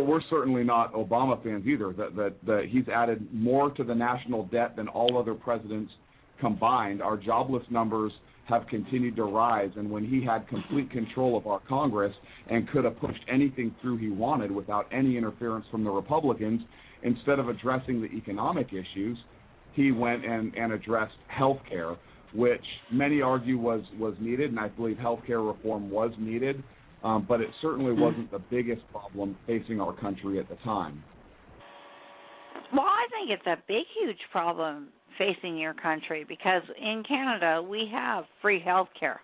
D: we're certainly not Obama fans either. That he's added more to the national debt than all other presidents combined. Our jobless numbers have continued to rise, and when he had complete control of our Congress and could have pushed anything through he wanted without any interference from the Republicans, instead of addressing the economic issues, he went and addressed health care, which many argue was needed, and I believe health care reform was needed, but it certainly wasn't the biggest problem facing our country at the time.
O: Well, I think it's a big, huge problem facing your country, because in Canada we have free health care.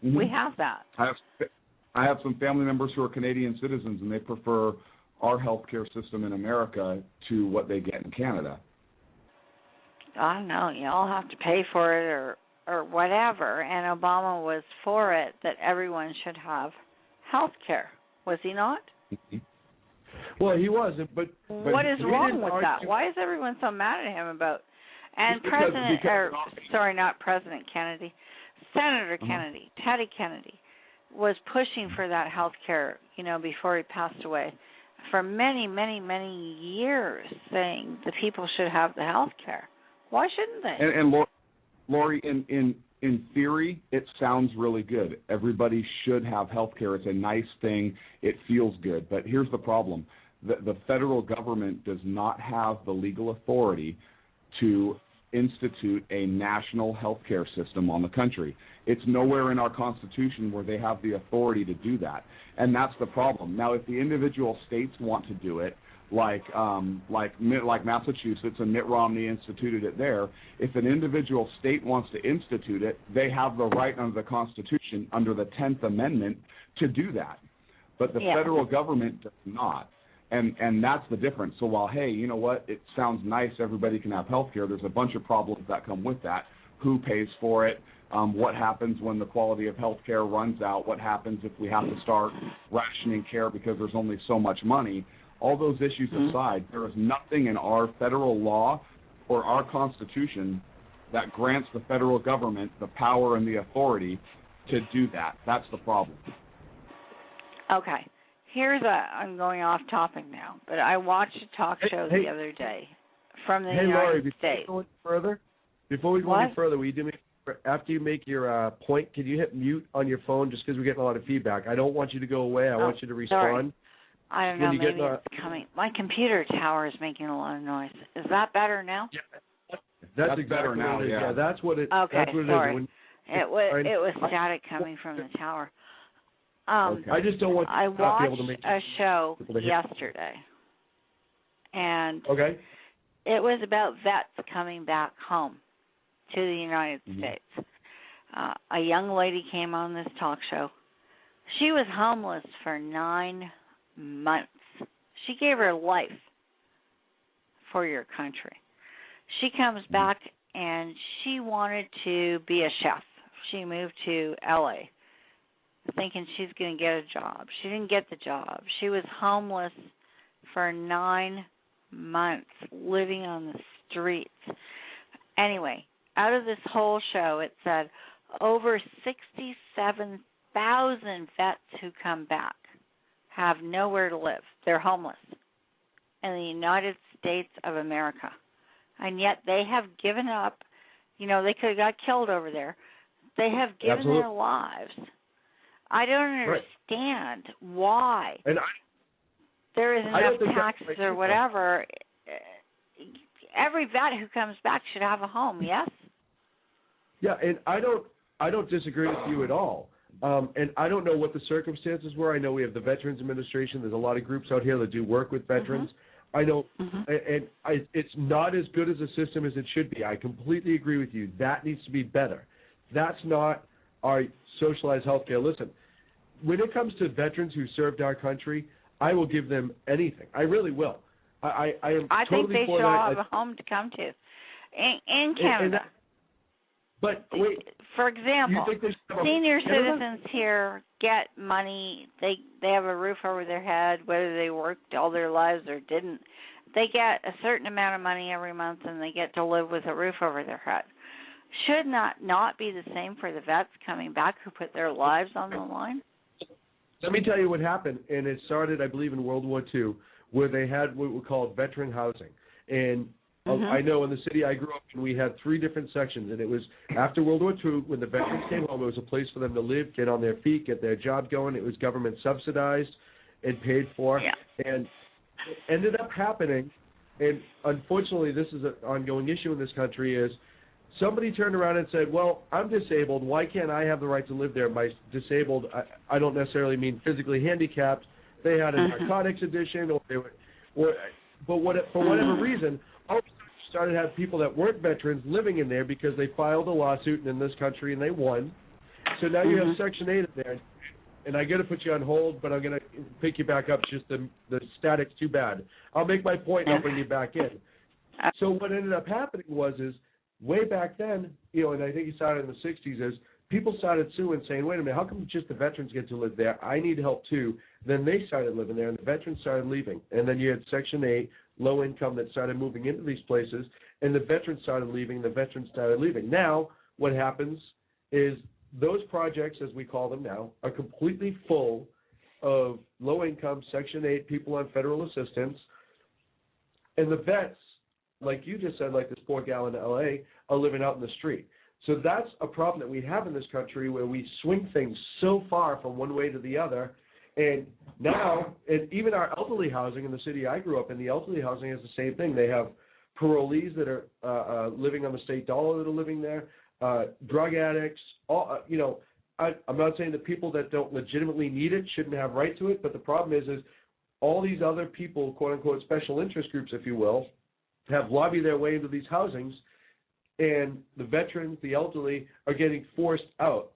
O: Mm-hmm. We have that.
D: I have some family members who are Canadian citizens, and they prefer our health care system in America to what they get in Canada.
O: I don't know. You all have to pay for it or whatever, and Obama was for it, that everyone should have health care. Was he not?
D: Mm-hmm.
C: Well, he wasn't, but
O: what is wrong with that? Why is everyone so mad at him about? And not President Kennedy, Senator Kennedy, Teddy Kennedy, was pushing for that health care, before he passed away, for many, many, many years, saying the people should have the health care. Why shouldn't they?
D: And Lori, in theory, it sounds really good. Everybody should have health care. It's a nice thing. It feels good. But here's the problem. The federal government does not have the legal authority to institute a national health care system on the country. It's nowhere in our Constitution where they have the authority to do that. And that's the problem. Now, if the individual states want to do it, like Massachusetts, and Mitt Romney instituted it there. If an individual state wants to institute it, they have the right under the Constitution, under the 10th Amendment, to do that. But the federal government does not. And that's the difference. So while, hey, you know what, it sounds nice, everybody can have health care, there's a bunch of problems that come with that. Who pays for it? What happens when the quality of health care runs out? What happens if we have to start rationing care because there's only so much money? All those issues aside, there is nothing in our federal law or our Constitution that grants the federal government the power and the authority to do that. That's the problem.
O: Okay. I'm going off topic now, but I watched a talk show the other day from the United States.
C: Before we go any further, will you do me, after you make your point, can you hit mute on your phone just because we're getting a lot of feedback? I don't want you to go away. I want you to respond.
O: Sorry. I don't know, maybe it's coming. My computer tower is making a lot of noise. Is that better now?
C: Yeah. That's exactly
D: better now,
C: yeah. That's what it,
O: okay,
C: that's what
O: sorry.
C: it is.
O: It was static coming from the tower.
C: I just don't want
O: I
C: to be able to
O: watched a show yesterday, and it was about vets coming back home to the United States. A young lady came on this talk show. She was homeless for 9 months. She gave her life for your country. She comes back and she wanted to be a chef. She moved to LA thinking she's going to get a job. She didn't get the job. She was homeless for 9 months, living on the streets. Anyway, out of this whole show, it said over 67,000 vets who come back have nowhere to live. They're homeless in the United States of America. And yet they have given up. They could have got killed over there. They have given their lives. I don't understand why there isn't enough taxes or whatever. Every vet who comes back should have a home, yes?
C: Yeah, and I don't disagree with you at all. And I don't know what the circumstances were. I know we have the Veterans Administration. There's a lot of groups out here that do work with veterans. I know, it's not as good as a system as it should be. I completely agree with you. That needs to be better. That's not our socialized health care. Listen, when it comes to veterans who served our country, I will give them anything. I really will. I
O: think they should all have a home to come to in Canada.
C: But wait,
O: for example, senior citizens here get money. They have a roof over their head, whether they worked all their lives or didn't. They get a certain amount of money every month, and they get to live with a roof over their head. Should not be the same for the vets coming back who put their lives on the line?
C: Let me tell you what happened, and it started, I believe, in World War II, where they had what were called veteran housing. And I know in the city I grew up in, we had 3 different sections, and it was after World War II, when the veterans came home, it was a place for them to live, get on their feet, get their job going. It was government subsidized and paid for.
O: Yeah.
C: And it ended up happening, and unfortunately this is an ongoing issue in this country, is somebody turned around and said, well, I'm disabled. Why can't I have the right to live there? By disabled, I don't necessarily mean physically handicapped. They had a narcotics addiction, or they were, for whatever reason, all of a sudden you started to have people that weren't veterans living in there because they filed a lawsuit in this country and they won. So now you have Section 8 in there. And I got to put you on hold, but I'm going to pick you back up. Just the static's too bad. I'll make my point and I'll bring you back in. So what ended up happening is way back then, and I think he started in the 60s, is people started suing, saying, wait a minute, how come just the veterans get to live there? I need help too. Then they started living there, and the veterans started leaving. And then you had Section 8, low income, that started moving into these places, and the veterans started leaving, the veterans started leaving. Now what happens is those projects, as we call them now, are completely full of low income Section 8 people on federal assistance, and the vets, like you just said, like this poor gal in L.A., are living out in the street. So that's a problem that we have in this country, where we swing things so far from one way to the other. And now, and even our elderly housing in the city I grew up in, the elderly housing is the same thing. They have parolees that are living on the state dollar that are living there, drug addicts. I'm not saying that people that don't legitimately need it shouldn't have right to it, but the problem is all these other people, quote unquote, special interest groups, if you will, have lobbied their way into these housings, and the veterans, the elderly, are getting forced out,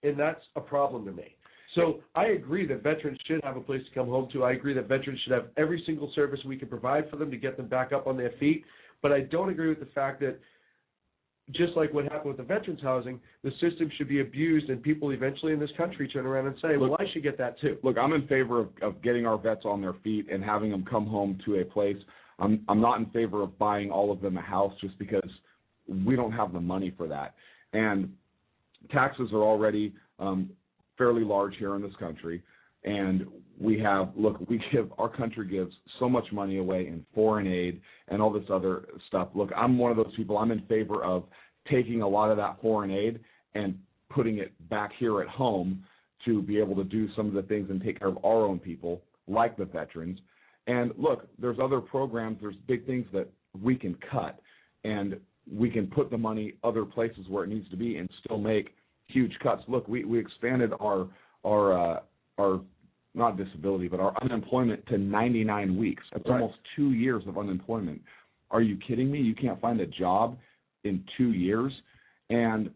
C: and that's a problem to me. So I agree that veterans should have a place to come home to. I agree that veterans should have every single service we can provide for them to get them back up on their feet, but I don't agree with the fact that, just like what happened with the veterans housing, the system should be abused, and people eventually in this country turn around and say, well, I should get that too.
D: Look, I'm in favor of getting our vets on their feet and having them come home to a place. I'm not in favor of buying all of them a house just because we don't have the money for that. And taxes are already fairly large here in this country. And our country gives so much money away in foreign aid and all this other stuff. Look, I'm one of those people. I'm in favor of taking a lot of that foreign aid and putting it back here at home to be able to do some of the things and take care of our own people, like the veterans. And look, there's other programs, there's big things that we can cut, and we can put the money other places where it needs to be and still make huge cuts. Look, we expanded our not disability, but our unemployment to 99 weeks. That's almost 2 years of unemployment. Are you kidding me? You can't find a job in 2 years? And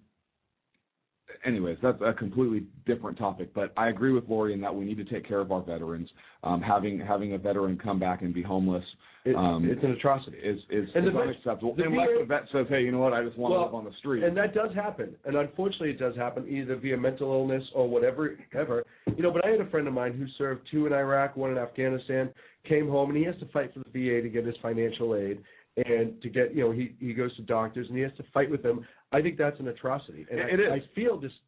D: anyways, that's a completely different topic. But I agree with Lori in that we need to take care of our veterans. Having a veteran come back and be homeless,
C: it's an atrocity.
D: Is unacceptable. Unless the vet says, hey, you know what, I just want to live on the street.
C: And that does happen. And unfortunately it does happen, either via mental illness or whatever. But I had a friend of mine who served 2 in Iraq, 1 in Afghanistan, came home, and he has to fight for the VA to get his financial aid. And to get, he goes to doctors and he has to fight with them. I think that's an atrocity. And
D: it is.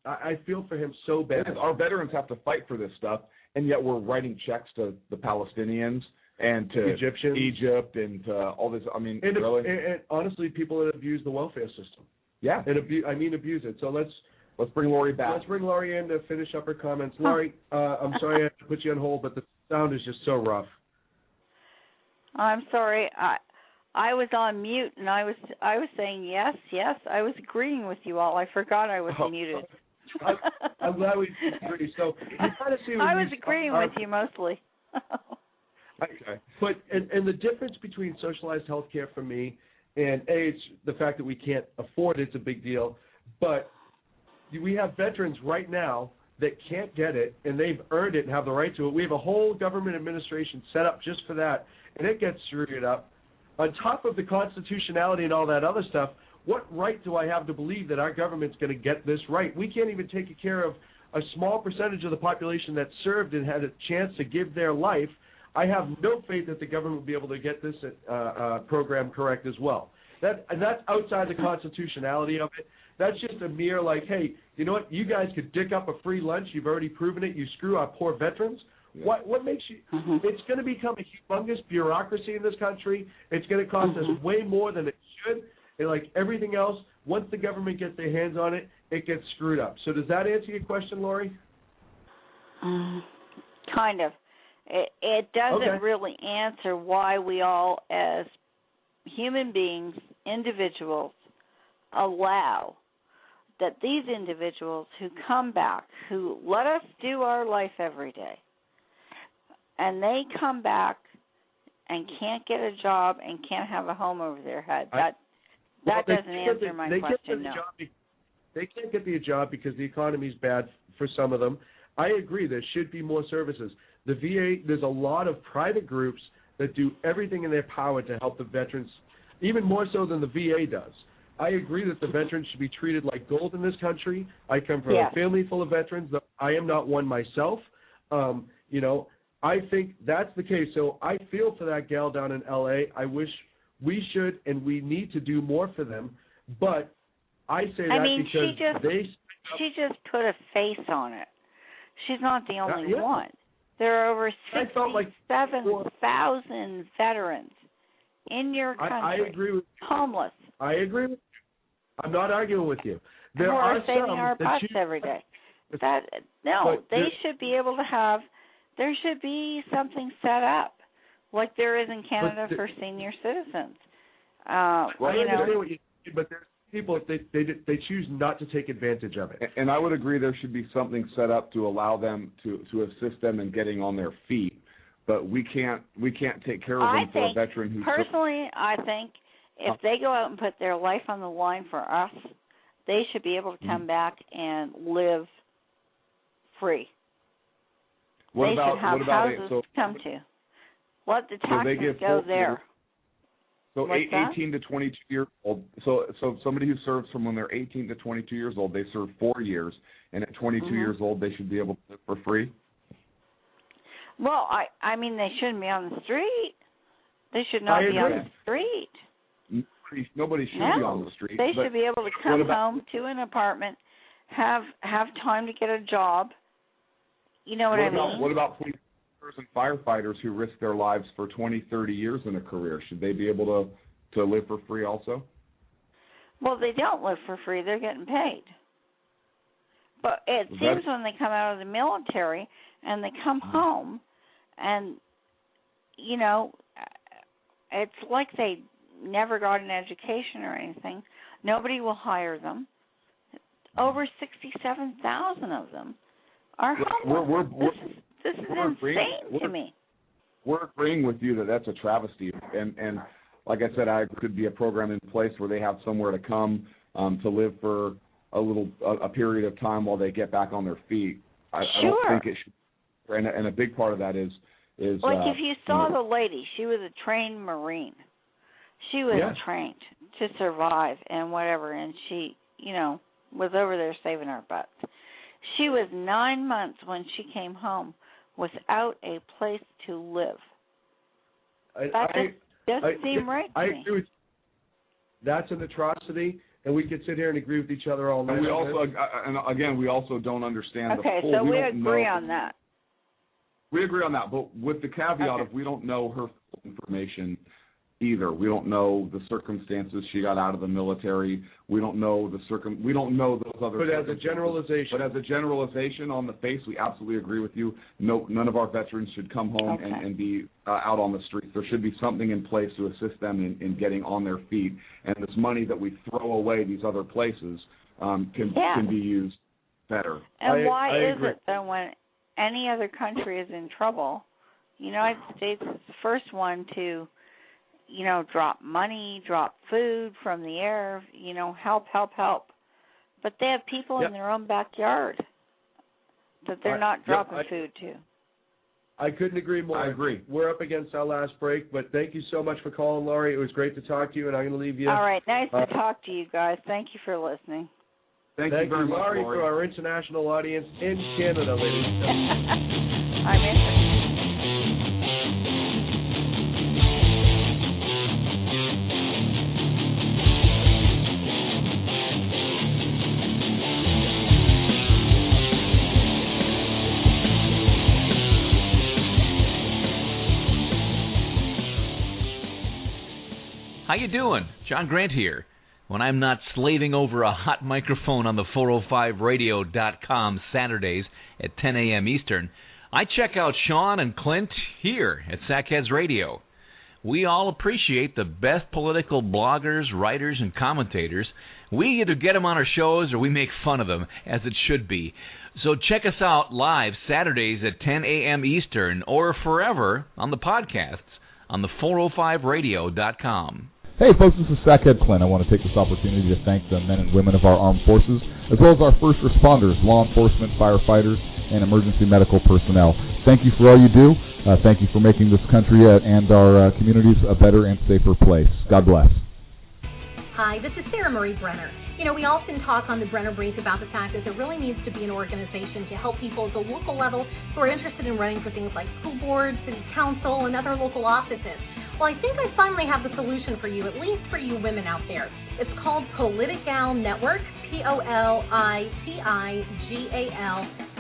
C: I feel for him so bad.
D: Our veterans have to fight for this stuff, and yet we're writing checks to the Palestinians and to
C: Egyptians,
D: Egypt, and to all this. I mean, really?
C: And honestly, people that abuse the welfare system.
D: Yeah.
C: And abuse it. So let's bring Lori back. Let's bring Lori in to finish up her comments. Lori, I'm sorry I have to put you on hold, but the sound is just so rough.
O: I'm sorry. I was on mute, and I was saying yes. I was agreeing with you all. I forgot I was muted.
C: I'm glad we agree. So you kind of see.
O: I was agreeing with you mostly.
C: Okay. But and the difference between socialized health care for me and it's the fact that we can't afford it's a big deal. But we have veterans right now that can't get it, and they've earned it and have the right to it. We have a whole government administration set up just for that, and it gets screwed up. On top of the constitutionality and all that other stuff, what right do I have to believe that our government's going to get this right? We can't even take care of a small percentage of the population that served and had a chance to give their life. I have no faith that the government will be able to get this program correct as well. That's outside the constitutionality of it. That's just a mere like, hey, you know what? You guys could dick up a free lunch. You've already proven it. You screw our poor veterans. Yeah. What makes you? It's going to become a humongous bureaucracy in this country. It's going to cost us way more than it should. And like everything else, once the government gets their hands on it, it gets screwed up. So does that answer your question, Lori?
O: Kind of. It doesn't really answer why we all, as human beings, individuals, allow that these individuals who come back, who let us do our life every day, and they come back and can't get a job and can't have a home over their head. That doesn't answer my question, no.
C: They can't get the job because the economy is bad for some of them. I agree there should be more services. The VA, there's a lot of private groups that do everything in their power to help the veterans, even more so than the VA does. I agree that the veterans should be treated like gold in this country. I come from a family full of veterans. I am not one myself. I think that's the case. So I feel for that gal down in L.A. I wish we should and we need to do more for them. But I say because
O: she just put a face on it. She's not the only one. There are over 67,000 veterans in your country.
C: I agree with you.
O: Homeless.
C: I agree with you. I'm not arguing with you. There
O: are saving
C: some
O: our butts every day. They should be able to have. There should be something set up, like there is in Canada for senior citizens.
C: I understand what you mean, but there's people they choose not to take advantage of it.
D: And I would agree there should be something set up to allow them to assist them in getting on their feet. But we can't take care of them for a veteran who.
O: Personally, I think if they go out and put their life on the line for us, they should be able to come back and live free. They should have houses to come to. Let the taxes go there.
D: So 18 to 22 years old. So somebody who serves from when they're 18 to 22 years old, they serve 4 years, and at 22 years old, they should be able to live for free.
O: Well, I mean, they shouldn't be on the street. They should not be on the street.
D: Nobody should be on the street.
O: They should be able to come home to an apartment, have time to get a job. You know what I mean?
D: What about police and firefighters who risk their lives for 20, 30 years in a career? Should they be able to live for free also?
O: Well, they don't live for free. They're getting paid. But it seems when they come out of the military and they come home and, it's like they never got an education or anything. Nobody will hire them. Over 67,000 of them are homeless. This is insane to me.
D: We're agreeing with you that that's a travesty, and like I said, could be a program in place where they have somewhere to come to live for a period of time while they get back on their feet. I don't think it should. And a big part of that is
O: like if you saw the lady, she was a trained Marine. She was trained to survive and whatever, and she, was over there saving our butts. She was 9 months when she came home without a place to live. That doesn't seem right to me.
C: I agree with you. That's an atrocity, and we could sit here and agree with each other all night.
D: And we also don't understand the full.
O: Okay, so we agree on that.
D: We agree on that, but with the caveat of we don't know her full information either. We don't know the circumstances she got out of the military. We don't know we don't know those other.
C: But as a generalization,
D: on the face, we absolutely agree with you. No, none of our veterans should come home and be out on the streets. There should be something in place to assist them in getting on their feet. And this money that we throw away these other places can be used better.
O: And why is it that when any other country is in trouble, the United States is the first one to drop money, drop food from the air, help. But they have people in their own backyard that they're not dropping food to.
C: I couldn't agree more.
D: I agree.
C: We're up against our last break, but thank you so much for calling, Laurie. It was great to talk to you, and I'm going to leave you.
O: All right. Nice to talk to you guys. Thank you for listening.
C: Thank you very much, Laurie, for our international audience in Canada, ladies and gentlemen.
O: I'm interested.
I: How you doing? John Grant here. When I'm not slaving over a hot microphone on the 405radio.com Saturdays at 10 a.m. Eastern, I check out Sean and Clint here at Sackheads Radio. We all appreciate the best political bloggers, writers, and commentators. We either get them on our shows or we make fun of them, as it should be. So check us out live Saturdays at 10 a.m. Eastern or forever on the podcasts on the 405radio.com.
J: Hey folks, this is Sackhead Clint. I want to take this opportunity to thank the men and women of our armed forces, as well as our first responders, law enforcement, firefighters, and emergency medical personnel. Thank you for all you do. Thank you for making this country and our communities a better and safer place. God bless.
K: Hi, this is Sarah Marie Brenner. You know, we often talk on the Brenner Brief about the fact that there really needs to be an organization to help people at the local level who are interested in running for things like school boards, city council, and other local offices. Well, I think I finally have the solution for you, at least for you women out there. It's called Politigal Network, Politigal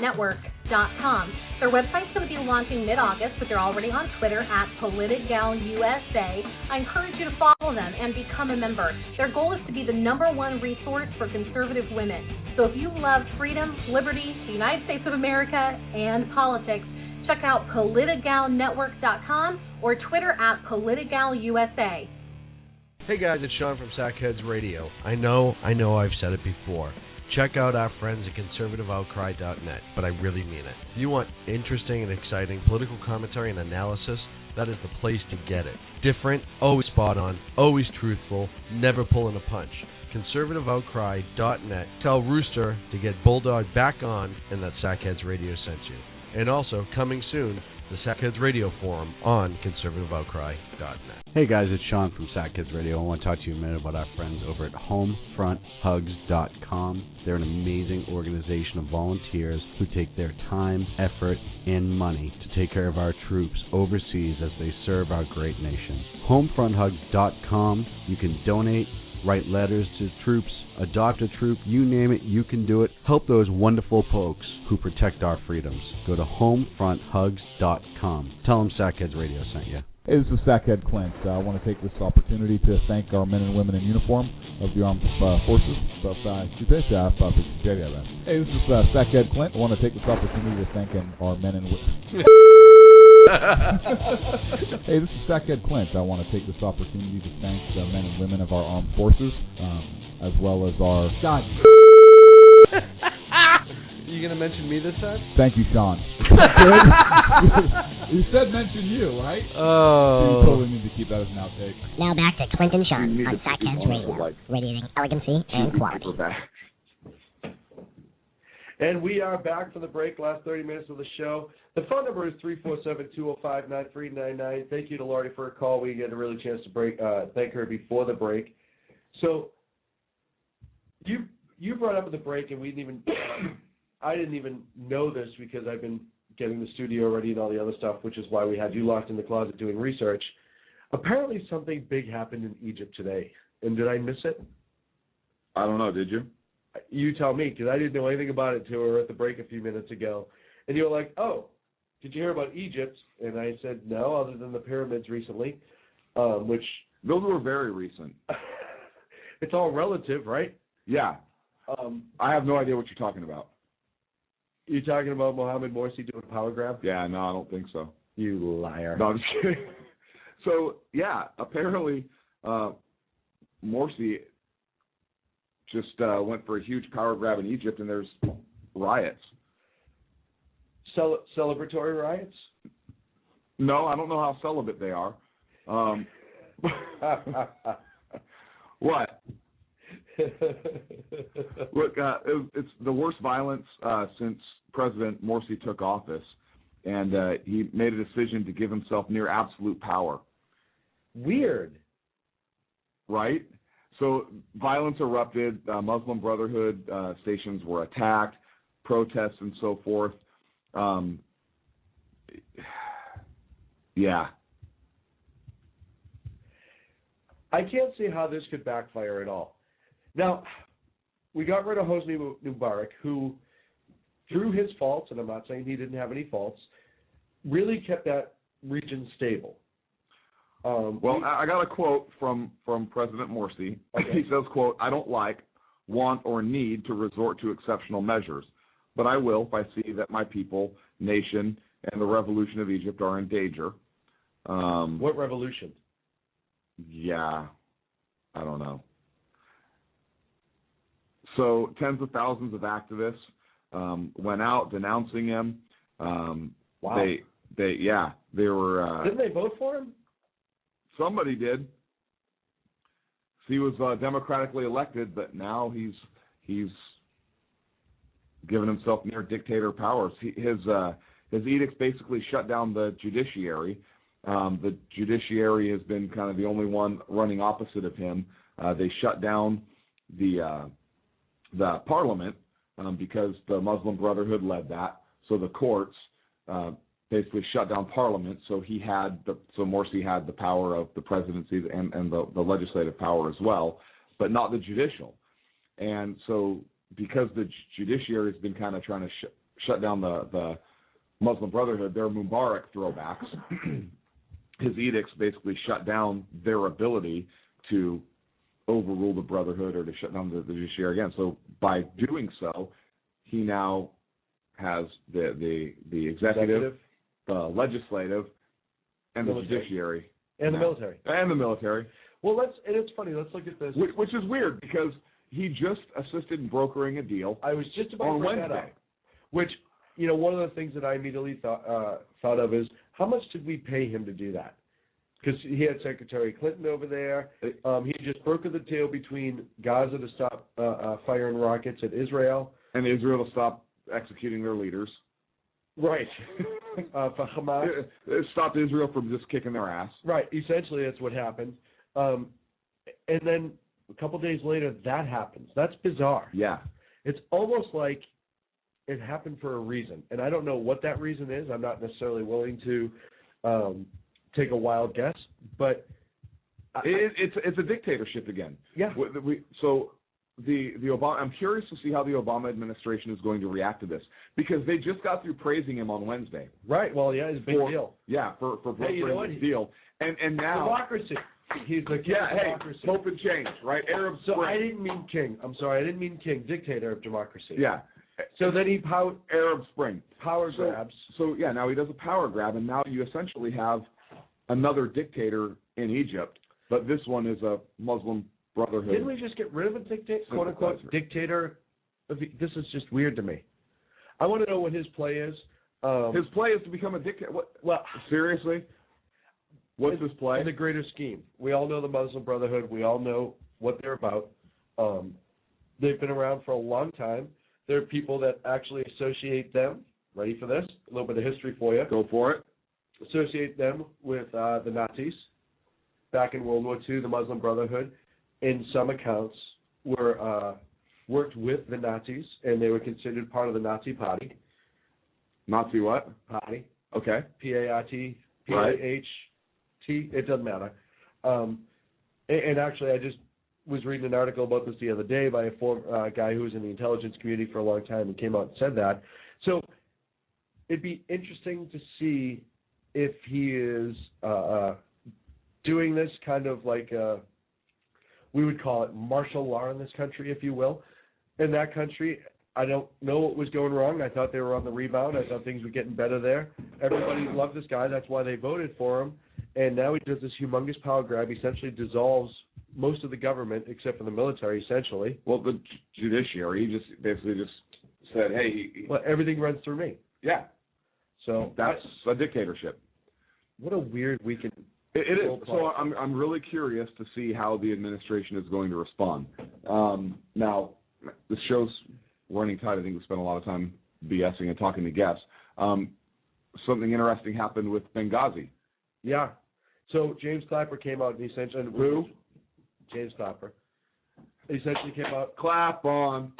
K: Network.com. Their website's going to be launching mid-August, but they're already on Twitter at PolitigalUSA. I encourage you to follow them and become a member. Their goal is to be the #1 resource for conservative women. So if you love freedom, liberty, the United States of America, and politics, check out PolitigalNetwork.com or Twitter at PolitigalUSA.
L: Hey guys, it's Sean from Sackheads Radio. I know I've said it before. Check out our friends at conservativeoutcry.net, but I really mean it. If you want interesting and exciting political commentary and analysis, that is the place to get it. Different, always spot on, always truthful, never pulling a punch. conservativeoutcry.net. Tell Rooster to get Bulldog back on and that Sackheads Radio sent you. And also, coming soon, the Sackheads Radio Forum on conservativeoutcry.net.
M: Hey guys, it's Sean from Sackheads Radio. I want to talk to you a minute about our friends over at HomefrontHugs.com. They're an amazing organization of volunteers who take their time, effort, and money to take care of our troops overseas as they serve our great nation. HomefrontHugs.com. You can donate, write letters to troops, adopt a troop, you name it, you can do it. Help those wonderful folks who protect our freedoms. Go to HomefrontHugs.com. Tell them Sackheads Radio sent you.
J: Hey, this is Sackhead Clint. I want to take this opportunity to thank our men and women in uniform of the armed forces. Hey, this is Sackhead Clint. I want to take this opportunity to thank our men and women. Hey, this is Sackhead Clint. I want to take this opportunity to thank the men and women of our armed forces, as well as our... God.
L: You going to mention me this time?
J: Thank you, Sean. You said mention you, right?
L: Oh.
J: You totally need to keep that as an outtake.
N: Now back to Clint and Sean on Sackheads Radio, radiating elegancy and quality.
C: And we are back from the break, last 30 minutes of the show. The phone number is 347-205-9399. Thank you to Laurie for a call. We get a really chance to thank her before the break. So you brought up at the break, and we didn't even I didn't even know this because I've been getting the studio ready and all the other stuff, which is why we had you locked in the closet doing research. Apparently something big happened in Egypt today. And did I miss it?
D: I don't know. Did you?
C: You tell me, because I didn't know anything about it until we were at the break a few minutes ago. And you were like, oh, did you hear about Egypt? And I said, no, other than the pyramids recently, which...
D: Those were very recent.
C: It's all relative, right?
D: Yeah. I have no idea what you're talking about.
C: You talking about Mohamed Morsi doing a power grab?
D: Yeah, no, I don't think so.
C: You liar.
D: No, I'm just kidding. So, yeah, apparently Morsi just went for a huge power grab in Egypt, and there's riots.
C: Celebratory riots?
D: No, I don't know how celibate they are. What? Look, it's the worst violence since President Morsi took office, and he made a decision to give himself near absolute power.
C: Weird.
D: Right? So violence erupted, Muslim Brotherhood stations were attacked, protests and so forth. Yeah.
C: I can't see how this could backfire at all. Now, we got rid of Hosni Mubarak, who, through his faults, and I'm not saying he didn't have any faults, really kept that region stable.
D: Well, I got a quote from President Morsi.
C: Okay.
D: He says, quote, "I don't like, want, or need to resort to exceptional measures, but I will if I see that my people, nation, and the revolution of Egypt are in danger."
C: What revolution?
D: Yeah, I don't know. So tens of thousands of activists went out denouncing him.
C: Wow.
D: They were.
C: Didn't they vote for him?
D: Somebody did. He was democratically elected, but now he's given himself near dictator powers. His edicts basically shut down the judiciary. The judiciary has been kind of the only one running opposite of him. They shut down the parliament because the Muslim Brotherhood led that. So the courts basically shut down parliament. So Morsi had the power of the presidency and the legislative power as well, but not the judicial. And so because the judiciary has been kind of trying to shut down the Muslim Brotherhood, their Mubarak throwbacks, his edicts basically shut down their ability to overrule the Brotherhood or to shut down the judiciary again. So by doing so, he now has the executive, the legislative, and the judiciary.
C: And the military.
D: And the military.
C: Well, it's funny. Let's look at this.
D: Which is weird because he just assisted in brokering a deal.
C: I was just about to bring that up. Which, one of the things that I immediately thought of is, how much did we pay him to do that? Because he had Secretary Clinton over there. He just brokered the deal between Gaza to stop firing rockets at Israel.
D: And Israel to stop executing their leaders.
C: Right. For Hamas.
D: It stopped Israel from just kicking their ass.
C: Right. Essentially, that's what happened. And then a couple days later, that happens. That's bizarre.
D: Yeah.
C: It's almost like it happened for a reason. And I don't know what that reason is. I'm not necessarily willing to take a wild guess. But
D: it's a dictatorship again.
C: Yeah.
D: The Obama. I'm curious to see how the Obama administration is going to react to this because they just got through praising him on Wednesday.
C: Right. Well, yeah, it's a big deal.
D: Yeah, for brokering this deal, and now
C: democracy. He's the king of democracy.
D: Hope and change, right? Arab Spring.
C: So I didn't mean king. I'm sorry, I didn't mean king. Dictator of democracy.
D: Yeah.
C: So then he
D: Arab Spring
C: power grabs.
D: So yeah, now he does a power grab, and now you essentially have another dictator in Egypt, but this one is a Muslim Brotherhood.
C: Didn't we just get rid of a quote unquote dictator? This is just weird to me. I want to know what his play is.
D: His play is to become a dictator. Well, seriously, what's his play?
C: In the greater scheme, we all know the Muslim Brotherhood. We all know what they're about. They've been around for a long time. There are people that actually associate them. Ready for this? A little bit of history for you.
D: Go for it.
C: Associate them with the Nazis. Back in World War II, the Muslim Brotherhood, in some accounts, were worked with the Nazis, and they were considered part of the Nazi Party.
D: Nazi what?
C: Party.
D: Okay.
C: P-A-I-T, P-A-H-T, it doesn't matter. And actually, I just was reading an article about this the other day by a guy who was in the intelligence community for a long time and came out and said that. So it'd be interesting to see if he is doing this kind of like we would call it martial law in this country, if you will. In that country, I don't know what was going wrong. I thought they were on the rebound. I thought things were getting better there. Everybody loved this guy. That's why they voted for him. And now he does this humongous power grab. He essentially dissolves most of the government, except for the military, essentially.
D: Well, the judiciary, he just basically just said, hey.
C: Well, everything runs through me.
D: Yeah.
C: So
D: that's a dictatorship.
C: What a weird weekend.
D: It is. So I'm really curious to see how the administration is going to respond. Now, the show's running tight. I think we spent a lot of time BSing and talking to guests. Something interesting happened with Benghazi.
C: Yeah. So James Clapper came out and essentially...
D: Who?
C: James Clapper. Essentially came out...
D: Clap on.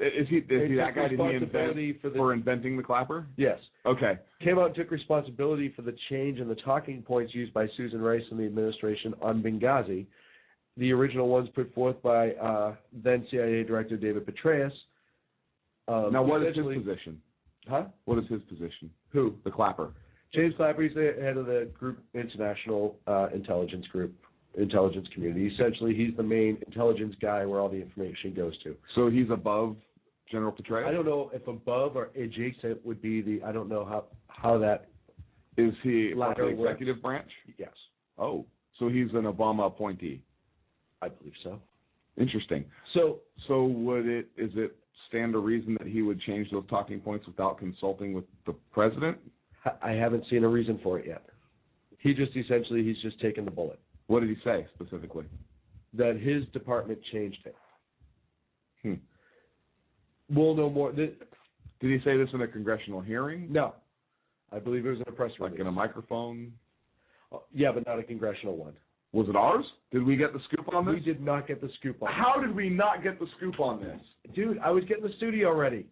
D: Is he that guy? Did he invent for inventing the clapper?
C: Yes.
D: Okay.
C: Came out and took responsibility for the change in the talking points used by Susan Rice and the administration on Benghazi. The original ones put forth by then CIA Director David Petraeus.
D: Now, what is his position?
C: Huh?
D: What is his position?
C: Who?
D: The clapper.
C: James Clapper, he's the head of the International Intelligence Community. Essentially, he's the main intelligence guy where all the information goes to.
D: So he's above General Petraeus?
C: I don't know if above or adjacent would be the. I don't know how that.
D: Is he like the executive branch?
C: Yes.
D: Oh, so he's an Obama appointee.
C: I believe so.
D: Interesting. So is it stand to reason that he would change those talking points without consulting with the president?
C: I haven't seen a reason for it yet. He's just taken the bullet.
D: What did he say specifically?
C: That his department changed it. We'll know more. Did
D: he say this in a congressional hearing?
C: No. I believe it was in a press release.
D: Like in a microphone?
C: Yeah, but not a congressional one.
D: Was it ours? Did we get the scoop on this?
C: We did not get the scoop on this.
D: How did we not get the scoop on this?
C: Dude, I was getting the studio ready.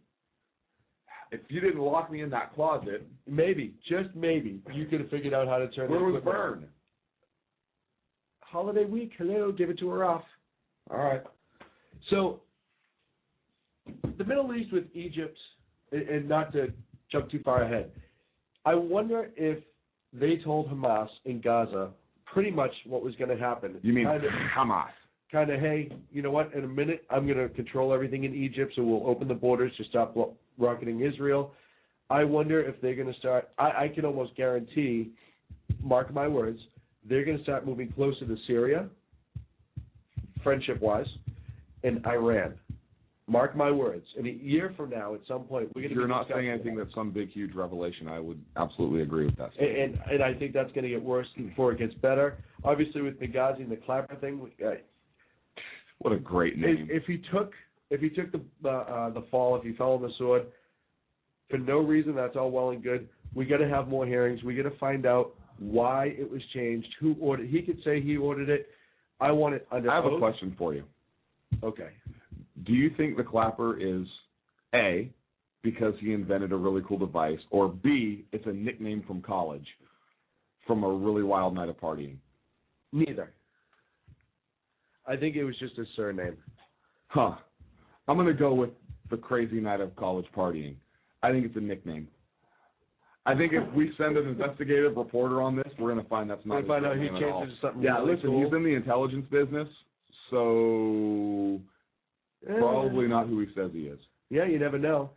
D: If you didn't lock me in that closet.
C: Maybe, just maybe, you could have figured out how to turn it.
D: Where was Vern?
C: Holiday week. Hello, give it to her off.
D: All right.
C: So, the Middle East with Egypt, and not to jump too far ahead, I wonder if they told Hamas in Gaza pretty much what was going to happen.
D: You mean Hamas?
C: Kind of, hey, you know what, in a minute I'm going to control everything in Egypt, so we'll open the borders to stop rocketing Israel. I wonder if they're going to start, I can almost guarantee, mark my words, they're going to start moving closer to Syria, friendship-wise, and Iran. Mark my words. In a year from now, at some point, we're going to.
D: You're not saying anything that's some big, huge revelation. I would absolutely agree with that.
C: And I think that's going to get worse before it gets better. Obviously, with Benghazi and the Clapper thing.
D: What a great name.
C: If he took the fall, if he fell on the sword, for no reason, that's all well and good. We got to have more hearings. We got to find out why it was changed, who ordered. He could say he ordered it. I want it under oath.
D: I have a question for you.
C: Okay.
D: Do you think the Clapper is A, because he invented a really cool device, or B, it's a nickname from college, from a really wild night of partying?
C: Neither. I think it was just his surname.
D: I'm going to go with the crazy night of college partying. I think it's a nickname. I think if we send an investigative reporter on this, we're going to find that's not his
C: find out he
D: name at
C: changed
D: all.
C: it to something
D: Yeah,
C: really
D: listen,
C: cool.
D: He's in the intelligence business, so probably not who he says he is.
C: Yeah, you never know.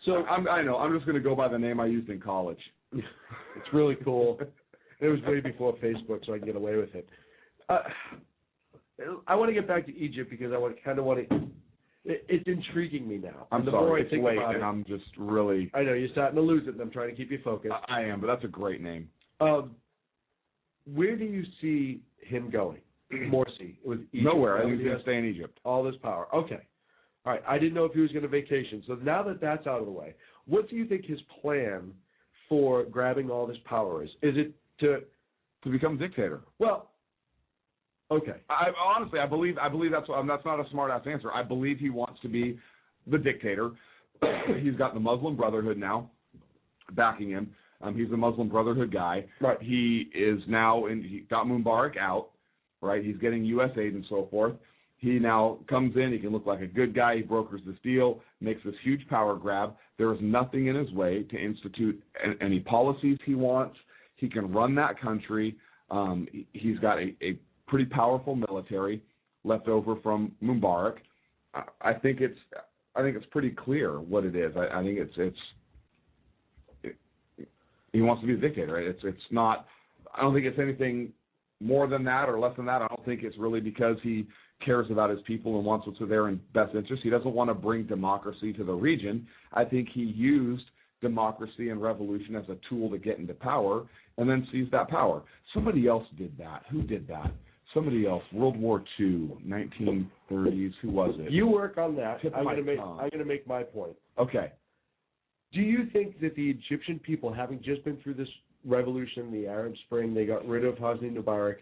C: So
D: I know. I'm just going to go by the name I used in college.
C: It's really cool. It was way before Facebook, so I can get away with it. I want to get back to Egypt because it's intriguing me now.
D: I'm
C: the
D: sorry,
C: more I
D: it's
C: think
D: late,
C: about
D: and
C: it,
D: I'm just really.
C: I know you're starting to lose it, and I'm trying to keep you focused.
D: I am, but that's a great name.
C: Where do you see him going? Morsi with Egypt.
D: Nowhere. I think he's going to stay in Egypt.
C: All this power. Okay. All right. I didn't know if he was going to vacation. So now that that's out of the way, what do you think his plan for grabbing all this power is? Is it to
D: become dictator?
C: Well, okay.
D: I believe that's not a smart ass answer. I believe he wants to be the dictator. He's got the Muslim Brotherhood now backing him. He's the Muslim Brotherhood guy.
C: Right.
D: He is now he got Mubarak out. Right. He's getting U.S. aid and so forth. He now comes in. He can look like a good guy. He brokers this deal, makes this huge power grab. There is nothing in his way to institute any policies he wants. He can run that country. He's got a pretty powerful military left over from Mubarak. I think it's pretty clear what it is. I think he wants to be the dictator. Right? It's not. I don't think it's anything more than that or less than that. I don't think it's really because he cares about his people and wants what's in their best interest. He doesn't want to bring democracy to the region. I think he used democracy and revolution as a tool to get into power and then seized that power. Somebody else did that. Who did that? Somebody else. World War II, 1930s. Who was it?
C: You work on that. I'm going to make my point.
D: Okay.
C: Do you think that the Egyptian people, having just been through this revolution, the Arab Spring, they got rid of Hosni Mubarak,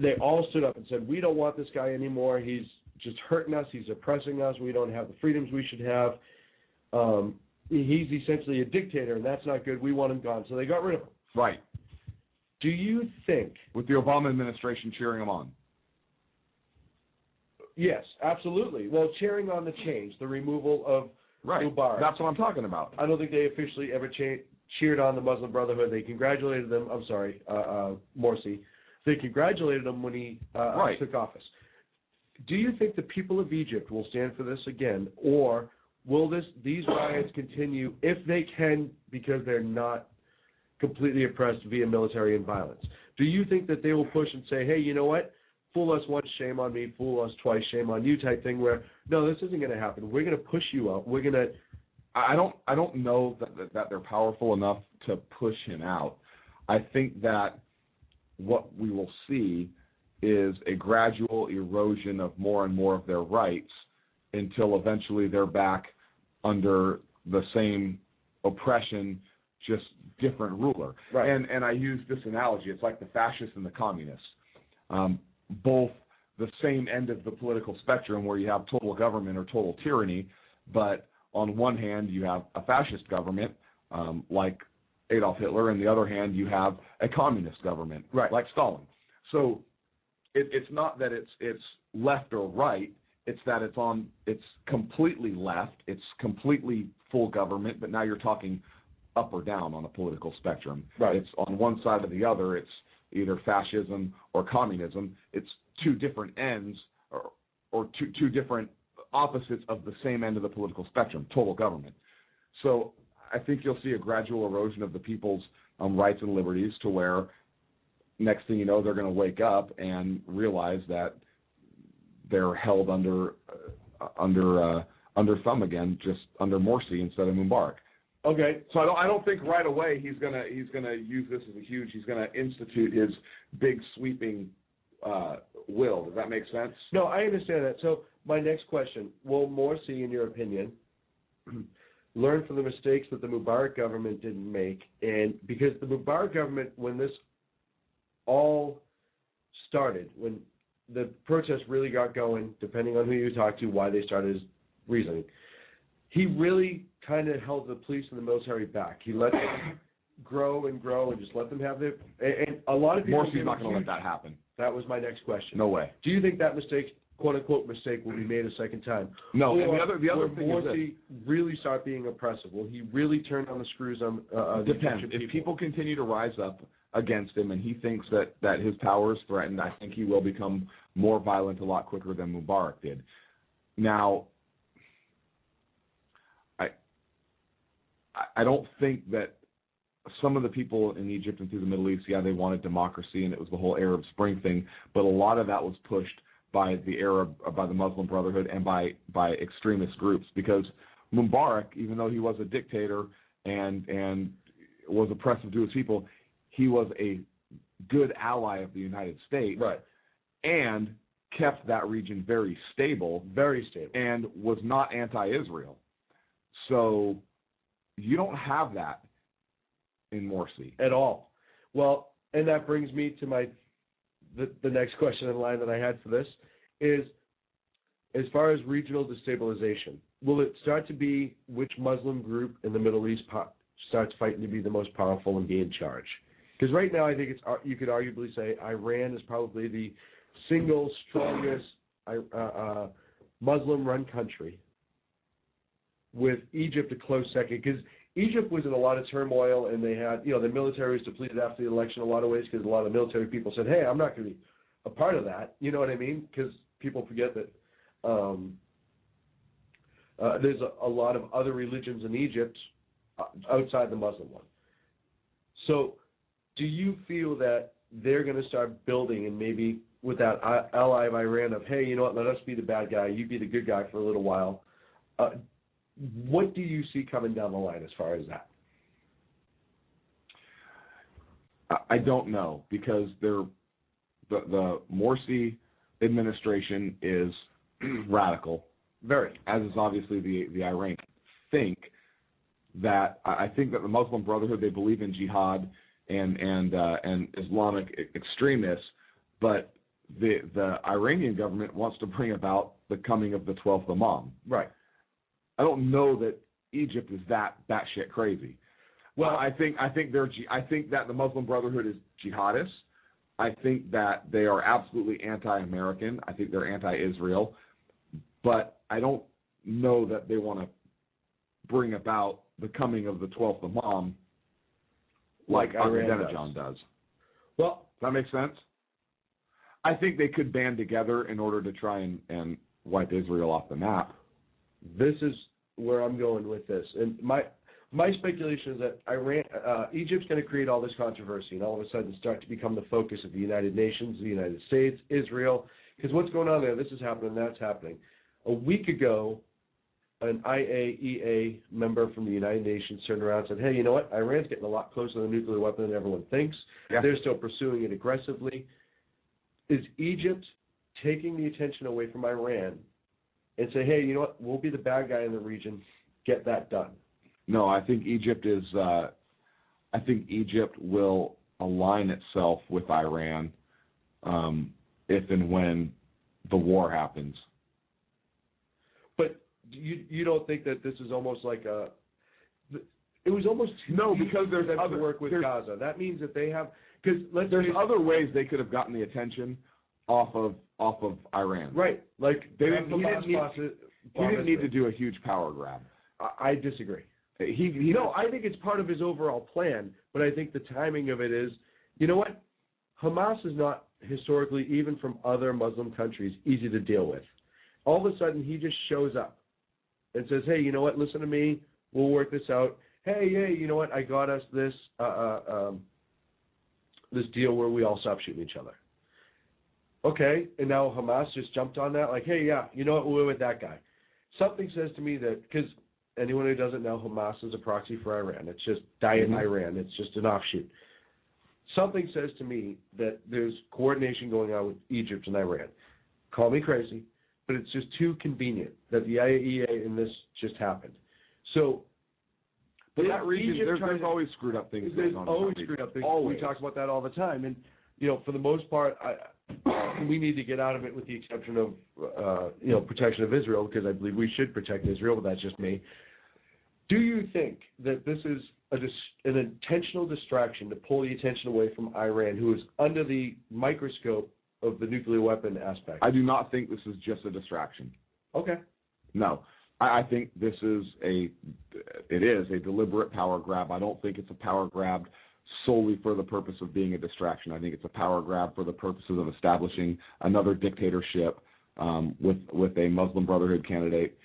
C: they all stood up and said, we don't want this guy anymore. He's just hurting us. He's oppressing us. We don't have the freedoms we should have. He's essentially a dictator, and that's not good. We want him gone. So they got rid of him.
D: Right.
C: Do you think...
D: With the Obama administration cheering him on?
C: Yes, absolutely. Well, cheering on the change, the removal of Mubarak.
D: That's what I'm talking about.
C: I don't think they officially ever cheered on the Muslim Brotherhood. They congratulated them. I'm sorry, Morsi. They congratulated him when he took office. Do you think the people of Egypt will stand for this again, or will these riots continue if they can, because they're not completely oppressed via military and violence? Do you think that they will push and say, hey, you know what? Fool us once, shame on me. Fool us twice, shame on you type thing where, no, this isn't going to happen. We're going to push you out. We're going to...
D: I don't know that they're powerful enough to push him out. I think that what we will see is a gradual erosion of more and more of their rights until eventually they're back under the same oppression, just different ruler.
C: Right.
D: And I use this analogy. It's like the fascists and the communists. Both the same end of the political spectrum where you have total government or total tyranny, but on one hand you have a fascist government like Adolf Hitler, and the other hand you have a communist government like Stalin. So it's not that it's left or right, it's that it's completely left, it's completely full government, but now you're talking up or down on a political spectrum.
C: Right.
D: It's on one side or the other, it's either fascism or communism. It's two different ends or two different opposites of the same end of the political spectrum, total government. So I think you'll see a gradual erosion of the people's rights and liberties to where next thing you know, they're going to wake up and realize that they're held under thumb again, just under Morsi instead of Mubarak.
C: Okay,
D: so I don't think right away he's gonna use this as he's gonna institute his big sweeping will. Does that make sense?
C: No, I understand that. So my next question: will Morsi, in your opinion, learn from the mistakes that the Mubarak government didn't make? And because the Mubarak government, when this all started, when the protests really got going, depending on who you talk to, why they started his reasoning, he really kind of held the police and the military back. He let them grow and just let them have their... And a lot of people...
D: Morsi's not going to let that happen.
C: That was my next question.
D: No way.
C: Do you think that mistake, quote-unquote mistake, will be made a second time?
D: No.
C: Or
D: and the other thing
C: will
D: is
C: Morsi really start being oppressive? Will he really turn on the screws on the
D: Depends. If people continue to rise up against him and he thinks that his power is threatened, I think he will become more violent a lot quicker than Mubarak did. Now, I don't think that some of the people in Egypt and through the Middle East, they wanted democracy and it was the whole Arab Spring thing, but a lot of that was pushed by the Muslim Brotherhood and by extremist groups, because Mubarak, even though he was a dictator and was oppressive to his people, he was a good ally of the United States,
C: right,
D: and kept that region very stable, and was not anti-Israel. So you don't have that in Morsi
C: at all. Well, and that brings me to the next question in line that I had for this is, as far as regional destabilization, will it start to be which Muslim group in the Middle East starts fighting to be the most powerful and be in charge? Because right now I think you could arguably say Iran is probably the single strongest Muslim-run country, with Egypt a close second, because Egypt was in a lot of turmoil, and they had, the military was depleted after the election in a lot of ways, because a lot of military people said, hey, I'm not going to be a part of that. You know what I mean? Because people forget that there's a lot of other religions in Egypt outside the Muslim one. So do you feel that they're going to start building, and maybe with that ally of Iran of, hey, you know what, let us be the bad guy, you be the good guy for a little while? What do you see coming down the line as far as that?
D: I don't know, because the Morsi administration is radical,
C: very,
D: as is obviously the Iranian. I think that the Muslim Brotherhood, they believe in jihad and Islamic extremists, but the Iranian government wants to bring about the coming of the 12th Imam.
C: Right.
D: I don't know that Egypt is that batshit crazy. Well, I think that the Muslim Brotherhood is jihadists. I think that they are absolutely anti-American. I think they're anti-Israel, but I don't know that they want to bring about the coming of the 12th Imam like
C: Iran
D: Ahmadinejad does.
C: Well,
D: does that make sense? I think they could band together in order to try and wipe Israel off the map.
C: This is where I'm going with this, and my speculation is that Egypt's going to create all this controversy and all of a sudden start to become the focus of the United Nations, the United States, Israel, because what's going on there? This is happening, that's happening. A week ago, an IAEA member from the United Nations turned around and said, hey, you know what? Iran's getting a lot closer to the nuclear weapon than everyone thinks. Yeah. They're still pursuing it aggressively. Is Egypt taking the attention away from Iran and say, hey, you know what? We'll be the bad guy in the region. Get that done.
D: No, I think Egypt will align itself with Iran if and when the war happens. But you don't think that this is almost like it was almost
C: no, because there's
D: other
C: work with Gaza. That means that they have, because
D: there's other ways they could have gotten the attention off of Iran.
C: Right, like
D: he didn't need to do a huge power grab.
C: I disagree. I think it's part of his overall plan, but I think the timing of it is, you know what? Hamas is not historically, even from other Muslim countries, easy to deal with. All of a sudden, he just shows up and says, hey, you know what? Listen to me. We'll work this out. Hey, you know what? I got us this this deal where we all stop shooting each other. Okay, and now Hamas just jumped on that, like, hey, yeah, you know what? We're with that guy. Something says to me that, because anyone who doesn't know, Hamas is a proxy for Iran. It's just Diet Iran. It's just an offshoot. Something says to me that there's coordination going on with Egypt and Iran. Call me crazy, but it's just too convenient that the IAEA in this just happened. So,
D: but that region, there's always screwed up things.
C: There's always screwed up things.
D: Always.
C: We talk about that all the time. And, you know, for the most part, we need to get out of it with the exception of, protection of Israel, because I believe we should protect Israel, but that's just me. Do you think that this is an intentional distraction to pull the attention away from Iran, who is under the microscope of the nuclear weapon aspect?
D: I do not think this is just a distraction.
C: Okay.
D: No. I think this is a deliberate power grab. I don't think it's a power grab solely for the purpose of being a distraction. I think it's a power grab for the purposes of establishing another dictatorship with a Muslim Brotherhood candidate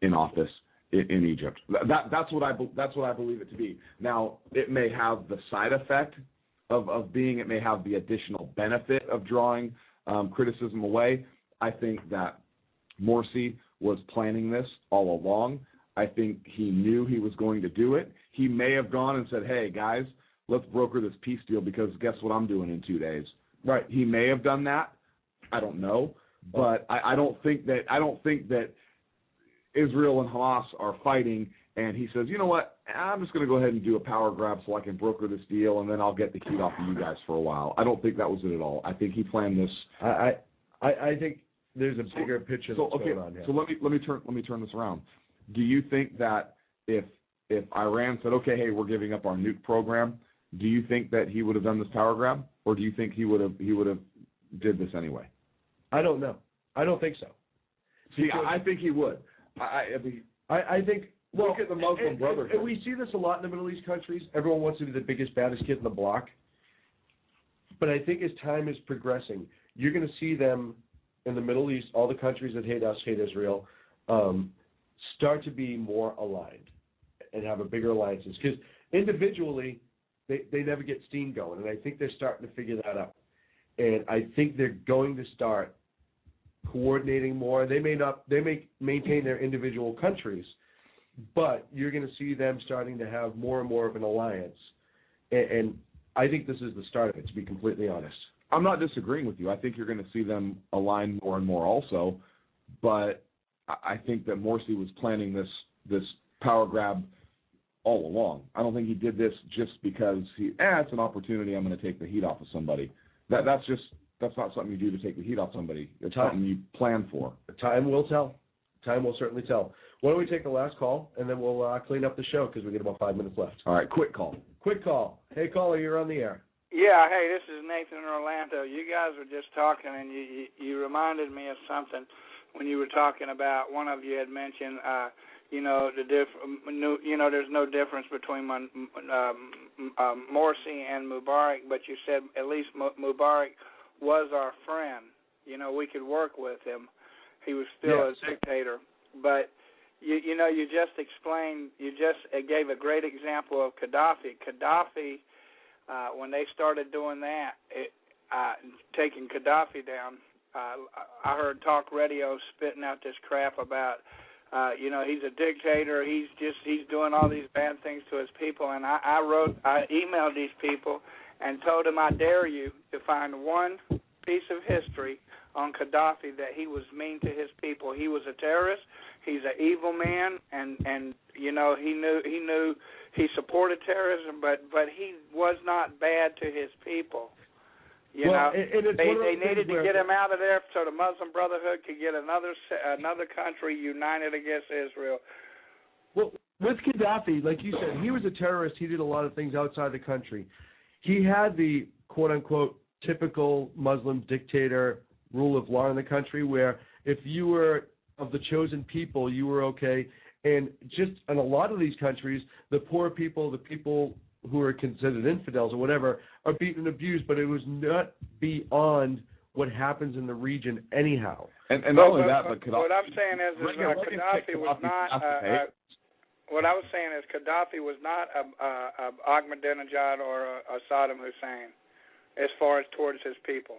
D: in office in Egypt. That's what I believe it to be. Now, it may have the side effect it may have the additional benefit of drawing criticism away. I think that Morsi was planning this all along. I think he knew he was going to do it. He may have gone and said, hey, guys, let's broker this peace deal because guess what I'm doing in 2 days. Right. He may have done that. I don't know. But I don't think that Israel and Hamas are fighting and he says, you know what, I'm just going to go ahead and do a power grab so I can broker this deal and then I'll get the heat off of you guys for a while. I don't think that was it at all. I think he planned this.
C: I think there's a bigger picture that's going on here.
D: So let me turn this around. Do you think that if Iran said, okay, hey, we're giving up our nuke program, do you think that he would have done this power grab, or do you think he would have did this anyway?
C: I don't know. I don't think so.
D: See, I think he would.
C: I think.
D: Look at the Muslim Brotherhood.
C: And we see this a lot in the Middle East countries. Everyone wants to be the biggest, baddest kid in the block. But I think as time is progressing, you're going to see them in the Middle East, all the countries that hate us, hate Israel, start to be more aligned and have a bigger alliances. Because individually, they never get steam going, and I think they're starting to figure that out. And I think they're going to start coordinating more. They may maintain their individual countries, but you're going to see them starting to have more and more of an alliance. And I think this is the start of it, to be completely honest.
D: I'm not disagreeing with you. I think you're going to see them align more and more also, but I think that Morsi was planning this power grab all along. I don't think he did this just because it's an opportunity, I'm going to take the heat off of somebody. That's not something you do to take the heat off somebody. It's something you plan for.
C: Time will tell. Time will certainly tell. Why don't we take the last call, and then we'll clean up the show because we get about 5 minutes left.
D: All right, quick call.
C: Hey, caller, you're on the air.
P: Yeah, hey, this is Nathan in Orlando. You guys were just talking, and you reminded me of something when you were talking about, one of you had mentioned there's no difference between Morsi and Mubarak, but you said at least Mubarak was our friend. We could work with him. He was still a dictator, but you just explained. You just gave a great example of Gaddafi. Gaddafi, when they started doing that, taking Gaddafi down, I heard talk radio spitting out this crap about. He's a dictator. He's doing all these bad things to his people. And I emailed these people and told them, I dare you to find one piece of history on Gaddafi that he was mean to his people. He was a terrorist. He's an evil man, and he knew he supported terrorism, but he was not bad to his people. They needed to get him out of there so the Muslim Brotherhood could get another country united against Israel.
C: Well, with Gaddafi, like you said, he was a terrorist. He did a lot of things outside the country. He had the quote-unquote typical Muslim dictator rule of law in the country where if you were of the chosen people, you were okay. And just in a lot of these countries, the poor people, the people who are considered infidels or whatever, are beaten and abused, but it was not beyond what happens in the region anyhow.
D: And not only that, but
P: what I'm saying is Gaddafi was not. What I was saying is Gaddafi was not Ahmadinejad or a Saddam Hussein, as far as towards his people.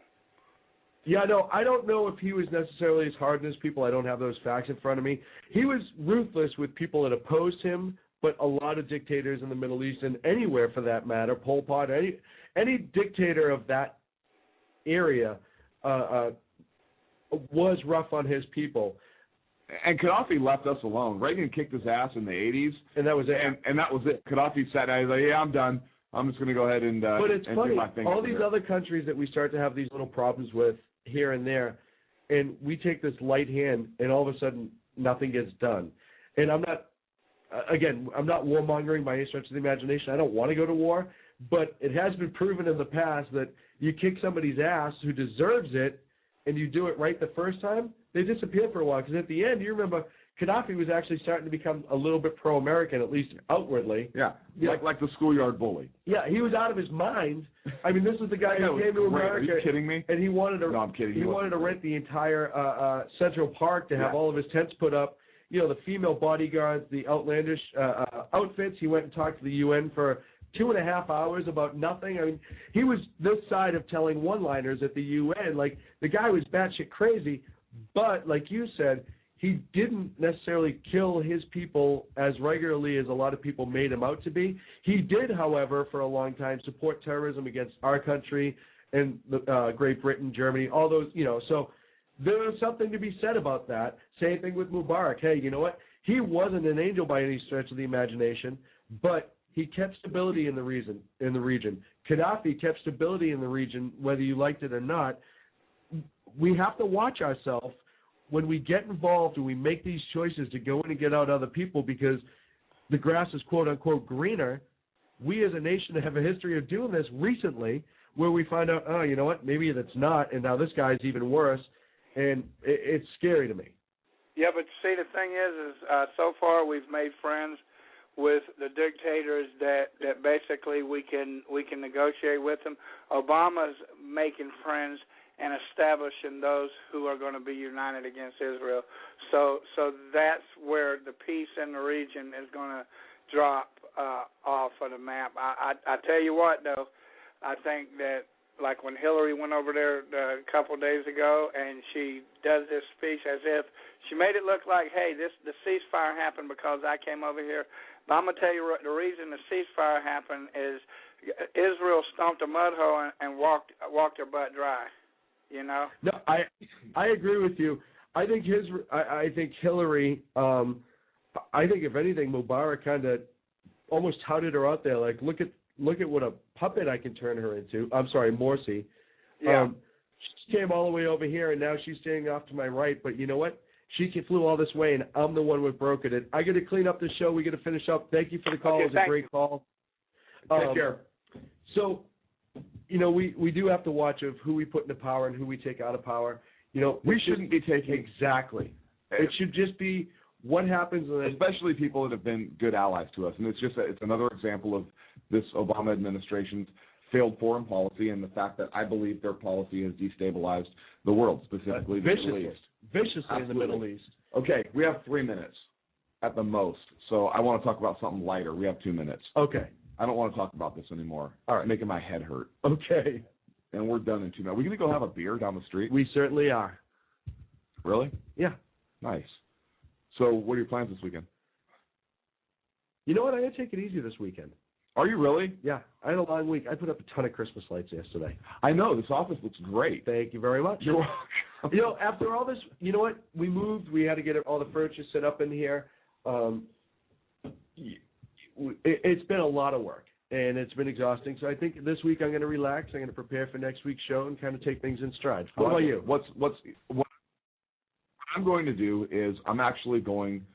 C: Yeah, no, I don't know if he was necessarily as hard on his people. I don't have those facts in front of me. He was ruthless with people that opposed him, but a lot of dictators in the Middle East and anywhere for that matter, Pol Pot, any dictator of that area was rough on his people.
D: And Gaddafi left us alone. Reagan kicked his ass in the 80s.
C: And that was it.
D: And that was it. Gaddafi sat down. He's like, yeah, I'm done. I'm just going to go ahead and
C: But it's funny.
D: Do my thing.
C: All these other countries that we start to have these little problems with here and there, and we take this light hand, and all of a sudden nothing gets done. And I'm not warmongering by any stretch of the imagination. I don't want to go to war, but it has been proven in the past that you kick somebody's ass who deserves it, and you do it right the first time, they disappear for a while. Because at the end, you remember, Gaddafi was actually starting to become a little bit pro-American, at least outwardly.
D: Yeah. Like the schoolyard bully.
C: Yeah, he was out of his mind. I mean, this is the guy who came to America.
D: Are you kidding me?
C: And he wanted to.
D: No, I'm kidding.
C: He wanted to rent the entire Central Park to have all of his tents put up. The female bodyguards, the outlandish outfits. He went and talked to the UN for 2.5 hours about nothing. I mean, he was this side of telling one-liners at the UN. Like, the guy was batshit crazy, but like you said, he didn't necessarily kill his people as regularly as a lot of people made him out to be. He did, however, for a long time, support terrorism against our country and Great Britain, Germany, all those, so there was something to be said about that. Same thing with Mubarak. Hey, you know what? He wasn't an angel by any stretch of the imagination, but he kept stability in the region. Gaddafi kept stability in the region, whether you liked it or not. We have to watch ourselves when we get involved and we make these choices to go in and get out other people because the grass is quote-unquote greener. We as a nation have a history of doing this recently where we find out, oh, you know what, maybe that's not, and now this guy's even worse, and it's scary to me.
P: Yeah, but see, the thing is so far we've made friends with the dictators that basically we can negotiate with them. Obama's making friends and establishing those who are going to be united against Israel. So that's where the peace in the region is going to drop off of the map. I tell you what, though, I think that like when Hillary went over there a couple of days ago and she does this speech as if she made it look like, hey, the ceasefire happened because I came over here. But I'm going to tell you the reason the ceasefire happened is Israel stomped a mud hole and walked their butt dry. No,
C: I agree with you. I think Hillary. I think if anything, Mubarak kind of almost touted her out there. Like, look at what a puppet I can turn her into. I'm sorry, Morsi.
P: Yeah.
C: She came all the way over here, and now she's standing off to my right. But you know what? She flew all this way, and I'm the one with broken it. I got to clean up the show. We got to finish up. Thank you for the call.
P: Okay,
C: it was a great call.
D: Take care.
C: So, we do have to watch of who we put into power and who we take out of power. We
D: shouldn't be taking
C: exactly. It should just be what happens when...
D: Especially people that have been good allies to us. And it's another example of this Obama administration's failed foreign policy and the fact that I believe their policy has destabilized the world, specifically the Middle East.
C: Viciously
D: Absolutely.
C: in the Middle East.
D: Okay, we have 3 minutes at the most, so I want to talk about something lighter. We have 2 minutes.
C: Okay.
D: I don't want to talk about this anymore.
C: All right.
D: It's making my head hurt.
C: Okay.
D: And we're done in 2 minutes. Are we going to go have a beer down the street?
C: We certainly are.
D: Really?
C: Yeah.
D: Nice. So what are your plans this weekend?
C: You know what? I'm going to take it easy this weekend.
D: Are you really?
C: Yeah. I had a long week. I put up a ton of Christmas lights yesterday.
D: I know. This office looks great.
C: Thank you very much.
D: You're welcome.
C: You know, after all this, you know what? We moved. We had to get all the furniture set up in here. It's been a lot of work, and it's been exhausting. So I think this week I'm going to relax. I'm going to prepare for next week's show and kind of take things in stride. What about you?
D: What I'm going to do is I'm actually going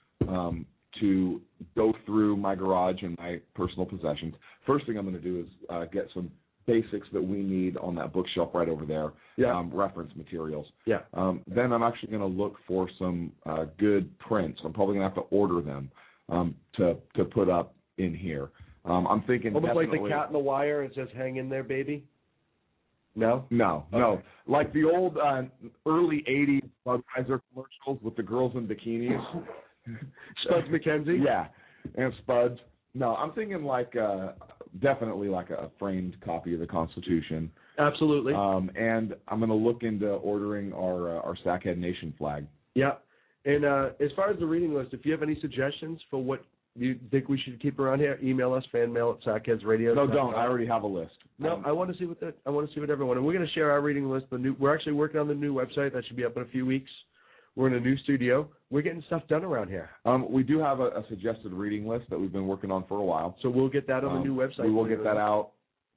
D: to go through my garage and my personal possessions. First thing I'm going to do is get some basics that we need on that bookshelf right over there, reference materials.
C: Yeah.
D: Then I'm actually going to look for some good prints. I'm probably going to have to order them to put up in here. I'm thinking
C: almost like the Cat in the Wire. It says "Hang in there, baby." No?
D: No,
C: okay.
D: No. Like the old early 80s Budweiser commercials with the girls in bikinis.
C: Spuds McKenzie?
D: Yeah, and Spuds. No, I'm thinking like definitely like a framed copy of the Constitution.
C: Absolutely.
D: And I'm going to look into ordering our Sackhead Nation flag.
C: Yeah. And as far as the reading list, if you have any suggestions for what you think we should keep around here, email us, fanmail@sackheadsradio.com.
D: No, don't. I already have a list.
C: No, I want to see what everyone. And we're going to share our reading list. We're actually working on the new website that should be up in a few weeks. We're in a new studio. We're getting stuff done around here.
D: We do have a suggested reading list that we've been working on for a while.
C: So we'll get that on the new website.
D: We will get that out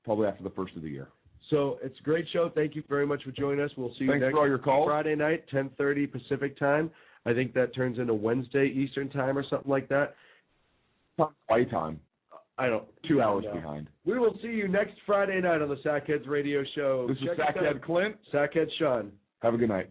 D: probably after the first of the year.
C: So it's a great show. Thank you very much for joining us. We'll see you
D: Thanks for all your calls.
C: Friday night, 10:30 Pacific time. I think that turns into Wednesday Eastern time or something like that.
D: Hawaii time.
C: I don't.
D: 2 hours behind.
C: We will see you next Friday night on the Sackheads Radio Show.
D: This is Sackhead Clint.
C: Sackhead Sean.
D: Have a good night.